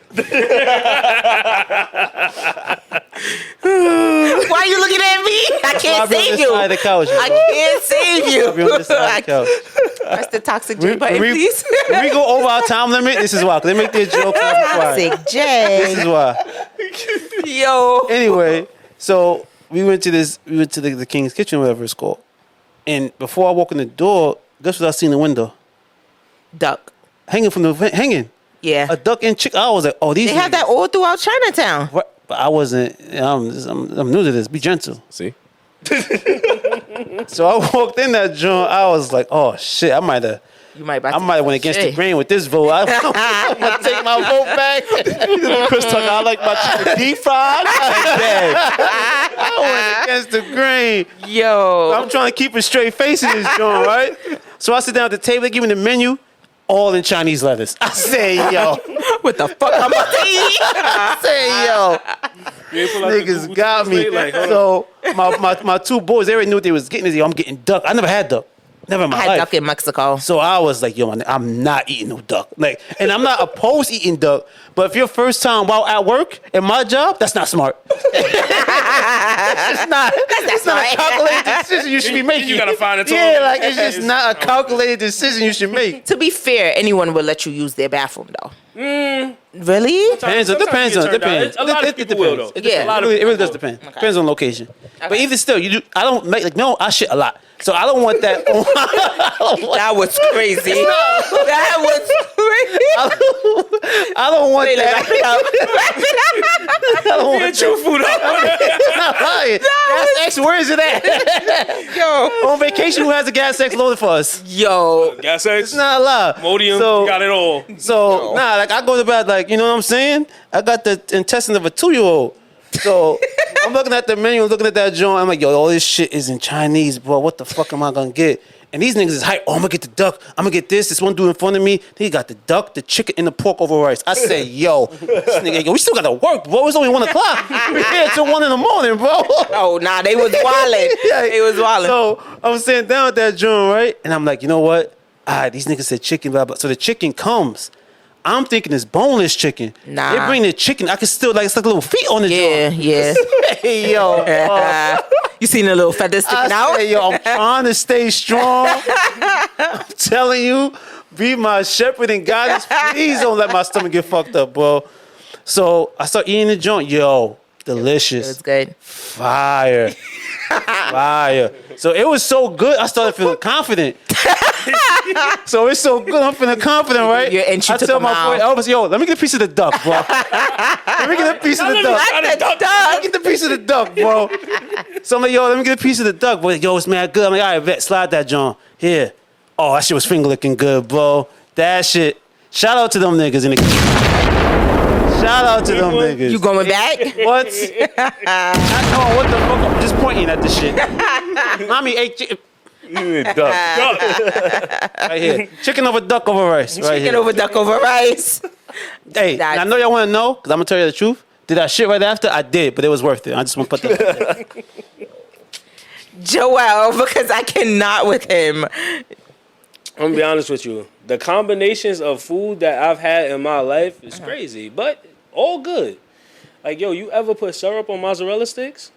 Why are you looking at me? I can't save you. Side of the couch, I can't save you. I'll be on this side of the couch. Press the toxic J button, When please. we go over our time limit, this is why. They make their jokes. Toxic J. This is why. Yo. Anyway, so we went to the King's Kitchen, whatever it's called. And before I walk in the door, guess what I see in the window? Duck. Hanging. Yeah. A duck and chicken. I was like, oh, these. They have that all throughout Chinatown. But I wasn't. I'm new to this. Be gentle. See? So I walked in that joint. I was like, oh shit, I might have went against the grain with this vote. I'm gonna take my vote back. Chris Tucker, I like my chicken deep fried. I went against the grain. Yo. I'm trying to keep a straight face in this joint, right? So I sit down at the table. They give me the menu, all in Chinese letters. I say, yo, What the fuck I'm about to eat? I say, yo. Niggas got me. So my 2 boys, they already knew what they was getting. They said, yo, I'm getting duck. I never had duck. Never in my I had life. duck in Mexico. So I was like, yo, I'm not eating no duck. Like, and I'm not opposed to eating duck, but if your first time while at work in my job, that's not smart. It's not a calculated decision you should be making. You gotta find it. Yeah, like it's just not a calculated decision you should make. To be fair, anyone will let you use their bathroom though. Really? Depends. A lot of people will though. Yeah. It really does depend. Depends on location. But even still, I don't make I shit a lot. So I don't want that. That was crazy. That was crazy. I don't want that. I don't want Truthful though. Not lying. Gas X, where is it at? Yo. On vacation, who has a gas X loaded for us? Yo. Gas X. It's not a lie. Modium. Got it all. So, like I go to bed, like, you know what I'm saying? I got the intestine of a 2-year-old. So I'm looking at the menu, looking at that joint. I'm like, yo, all this shit is in Chinese, bro. What the fuck am I gonna get? And these niggas is hype. Oh, I'm gonna get the duck. I'm gonna get this. This one dude in front of me, he got the duck, the chicken, and the pork over rice. I said, yo, this nigga, yo, we still gotta work, bro. It's only 1 o'clock. We're here till 1 in the morning, bro. Oh, nah, they was wildin'. They was wildin'. So I'm sitting down at that joint, right? And I'm like, you know what? These niggas said chicken, blah, blah. So the chicken comes. I'm thinking it's boneless chicken. Nah. They bring the chicken. I can still, like, it's like little feet on the joint. Yeah. Hey, yo. You seen the little feathers sticking out? Say, yo, I'm trying to stay strong. I'm telling you, be my shepherd and guidance. Please don't let my stomach get fucked up, bro. So I start eating the joint. Yo, delicious. It was good. Fire. Fire. So it was so good, I started feeling confident. So it's so good. I'm feeling confident, right? Yeah, and she I took tell him my out. boy Elvis, yo, let me get a piece of the duck, bro. Let me get a piece of the duck. Let me get the piece of the duck, bro. So I'm like, yo, let me get a piece of the duck, bro. Yo, it's mad good. I'm like, all right, vet, slide that, John. Here. Oh, that shit was finger licking good, bro. That shit. Shout out to them niggas in the. Shout out to them niggas. You going back? What? Oh, what the fuck? I'm just pointing at the shit. Mommy ate Duck. right here. Chicken over duck over rice. Right Chicken here. over duck over rice. Hey, and I know y'all want to know, because I'm going to tell you the truth. Did I shit right after? I did, but it was worth it. I just want to put that out there. Joel, because I cannot with him. I'm gonna be honest with you. The combinations of food that I've had in my life is crazy, but all good. Like, yo, you ever put syrup on mozzarella sticks?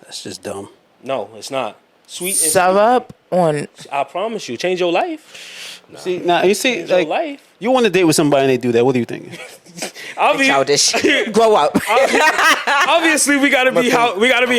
That's just dumb. No, it's not. Sweet and Syrup on. I promise you, change your life. See, now you see, Change like, your life. you want to date with somebody and they do that. What do you think? Childish. Grow up. Obviously, we gotta be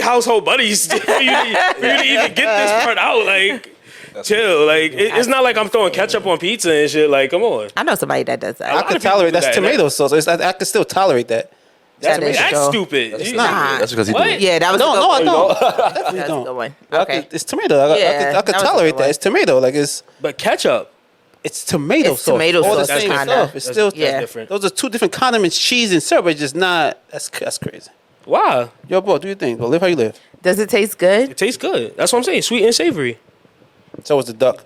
household buddies for you to even get this part out. Like, chill. Like, it's not like I'm throwing ketchup on pizza and shit. Like, come on. I know somebody that does that. I could tolerate that. That's tomato sauce. I could still tolerate that. That's stupid. That's Nah. That's because he did it. Yeah, that was No, a good no, one. I don't. That's Definitely a don't. good one. I Okay. could, it's tomato. I Yeah, could that was a tolerate good that. one. It's tomato. Like But ketchup. it's tomato It's sauce. tomato All the sauce, same kinda. stuff. It's still Yeah. different. Those are two different condiments, cheese and syrup. It's just not. That's crazy. Why? Yo, bro, what do you think? Well, live how you live. Does it taste good? It tastes good. That's what I'm saying. Sweet and savory. So was the duck.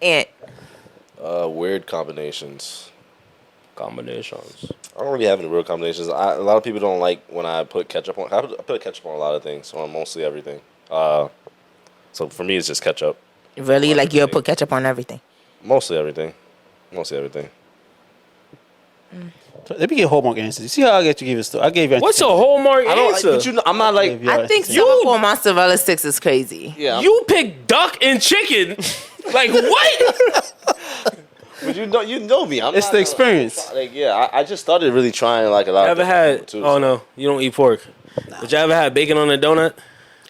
And Weird combinations. Combinations. I don't really have any real combinations. A lot of people don't like when I put ketchup on. I put ketchup on a lot of things, on mostly everything. So for me, it's just ketchup. really, like you'll put ketchup on everything. Mostly everything. Mostly everything. Let me get Hallmark answers. You see how I get you give it? I gave you. What's a Hallmark I don't. answer? But you know, I'm not like. I think syrup on mozzarella sticks is crazy. Yeah. You pick duck and chicken. Like, what? But you know me. I'm It's not the experience. Like, yeah, I just started really trying like a lot. Ever of had? too, Oh no, you don't eat pork. But you ever had bacon on a donut?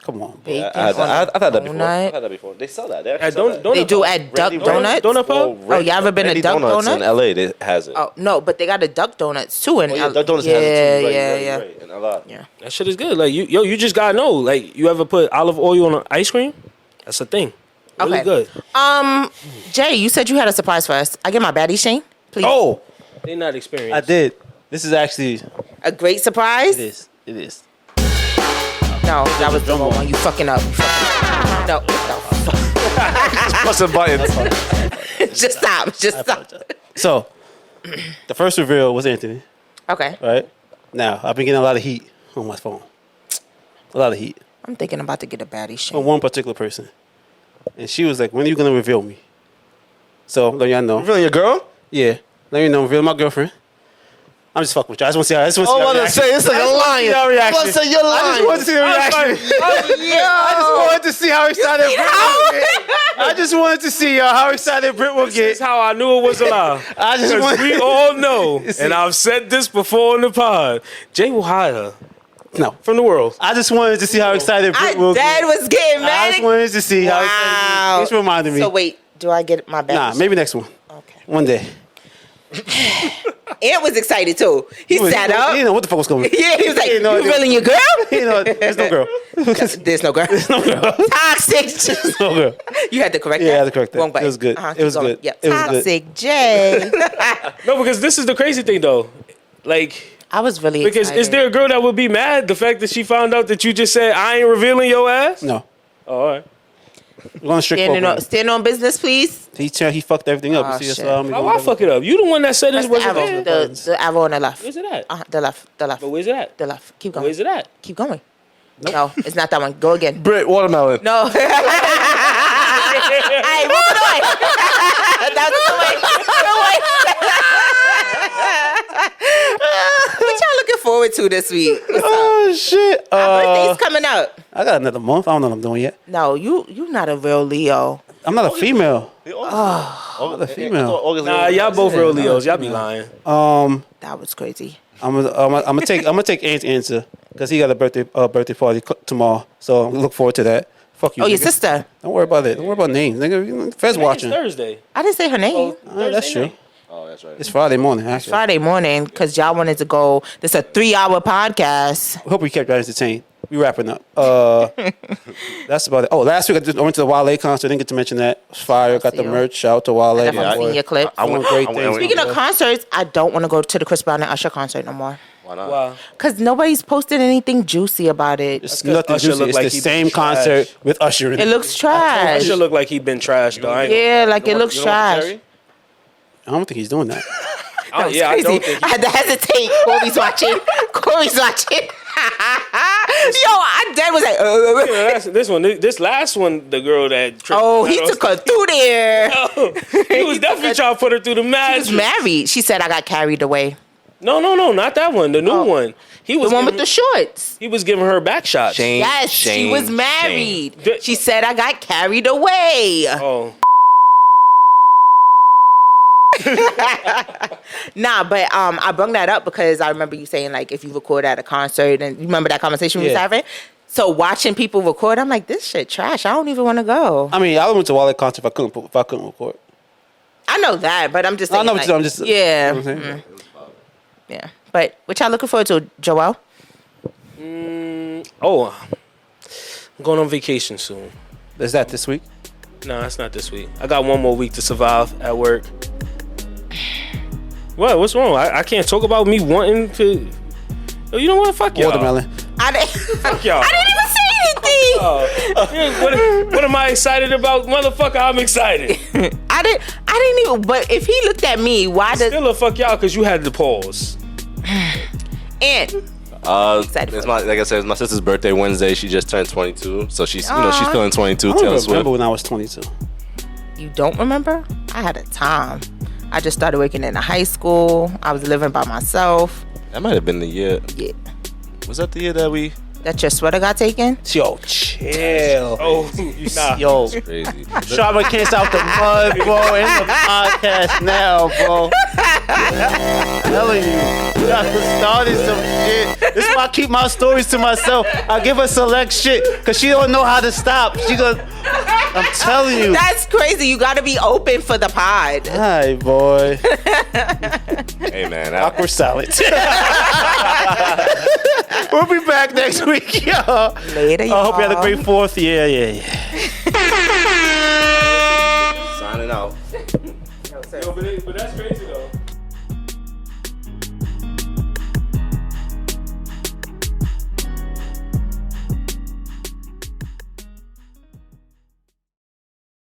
Come on, bro. Bacon I've had that before. donut. I've had that before. They sell that. They At actually sell that. donut They do pub. at Duck Randy Donuts. Donut pub? Well, you ever been to Randy Duck Donuts in Donuts? LA? They has it. Oh no, but they got a Duck Donuts too. And Oh, yeah, Duck Donuts has it too. You're right. And a lot. Yeah. That shit is good. Like you just gotta know. Like, you ever put olive oil on ice cream? That's a thing. Really Okay. good. Jay, you said you had a surprise for us. I get my baddie Shane, please. Oh, They not experienced. I did. This is actually. A great surprise. It is. No, that was the wrong one. You fucking up. You fucking up. No. Pressing buttons. Just stop. Just stop. So, the first reveal was Anthony. Okay. Right now, I've been getting a lot of heat on my phone. A lot of heat I'm thinking about to get a baddie Shane. from one particular person, and she was like, "When are you gonna reveal me?" So let y'all know. Revealing your girl? Yeah, let me know. Reveal my girlfriend. I'm just fucking with you. I just want to see how. I just want to see Oh, how I was reaction. gonna say, it's like I a just wanna lion. see how I reaction. was gonna say, you're I just lying. wanted to see the reaction. I just wanted to see how excited Britt will get. I just wanted to see how excited Britt will This get. is how I knew it was a lie. I just Because want. we all know, See. and I've said this before in the pod, Jay will hide her No, from the world. I just wanted to see how excited Britt will Dad get. was getting I mad. just wanted to see how excited. This reminded me. So wait, do I get my baddie? Nah, maybe next one. Okay. One day. Ant was excited too. He sat He up. didn't know what the fuck was coming. Yeah, he was like, He know "You it. feeling your girl?" You know, there's no girl. There's no girl. No girl. Toxic. No girl. You had to correct that. Yeah, I had to correct that. Wrong button. It was good. Uh-huh, It was keep going. good. Yep. It was good. Toxic Jay. No, because this is the crazy thing, though. Like, I was really because excited. is there a girl that would be mad the fact that she found out that you just said, I ain't revealing your ass? No. Oh, all right. We're going to strict program. stand on business, please? He fucked everything up. Oh, You see, that's shit. why I'm How I fuck it up? You the one that said this That's the wasn't arrow. there. The arrow on the left. Where's it at? The left. The left. But where's it at? The left. Keep going. Where's it at? Keep going. No, it's not that one. Go again. Britt, watermelon. No. Hey, move it away. That's the way. What y'all looking forward to this week? What's up? Oh, shit. My birthday's coming up. I got another month. I don't know what I'm doing yet. No, you not a real Leo. I'm not a female. Oh, the female. Nah, y'all both real Leos. Y'all be lying. That was crazy. I'm gonna take Ant's answer because he got a birthday party tomorrow. So I look forward to that. Fuck you. Oh, your nigga. sister. Don't worry about it. Don't worry about names, nigga. Feds watching. Thursday. I didn't say her name. That's true. Oh, that's right. It's Friday morning. Actually. Friday morning, because y'all wanted to go. This is a 3-hour podcast. I hope we kept you guys entertained. We wrapping up. That's about it. Oh, last week I went to the Wale concert. Didn't get to mention that. It was fire. Got the merch. Shout out to Wale. I definitely seen your clip. I went great things. Speaking of concerts, I don't want to go to the Chris Brown and Usher concert no more. Why not? Wow. Because nobody's posted anything juicy about it. It's nothing Usher juicy. look It's like the he same been concert trash. with Usher in It it. looks trash. Usher look like he been trashed though. Yeah, like it looks trash. I don't think he's doing that. Oh, yeah, Crazy. I don't think. I had to hesitate. Corey's watching. Corey's watching. Yo, I dead was like, This last one, the girl that. Oh, he took her through there. He was definitely trying to put her through the match. She was married. She said I got carried away. No, not that one. The new one. He was the one with the shorts. He was giving her back shots. Yes, she was married. She said I got carried away. Oh. Nah, but I brought that up because I remember you saying like if you record at a concert, and you remember that conversation we was having. So watching people record, I'm like, this shit trash. I don't even want to go. I mean, I went to Wale concert if I couldn't record. I know that, but I'm just saying. I know like, I'm just. yeah, You know what I'm saying? yeah. But what y'all looking forward to, Joel? I'm going on vacation soon. Is that this week? No, it's not this week. I got one more week to survive at work. What? What's wrong? I can't talk about me wanting to. Oh, you know what? Fuck y'all. Watermelon. Fuck y'all. I didn't even say anything. What am I excited about? Motherfucker, I'm excited. I didn't even. But if he looked at me, why does Still a fuck y'all because you had the pause. and It's my, like I said, it's my sister's birthday Wednesday. She just turned 22, so she's she's feeling 22. I don't Taylor Swift. remember when I was 22. you don't remember? I had a time. I just started working in a high school. I was living by myself. That might have been the year. Yeah. Was that the year that we? That your sweater got taken? Yo, chill. Oh, nah. Yo, Crazy. Sharma can't out the mud, bro. In the podcast now, bro. I'm telling you, got started some shit. This is why I keep my stories to myself. I give her select shit because she don't know how to stop. I'm telling you. That's crazy. You got to be open for the pod. Hi, boy. Hey man, Awkward silence. We'll be back next week, y'all. Later, y'all. I hope you had a great 4th. Yeah. signing out. Yo, but that's crazy.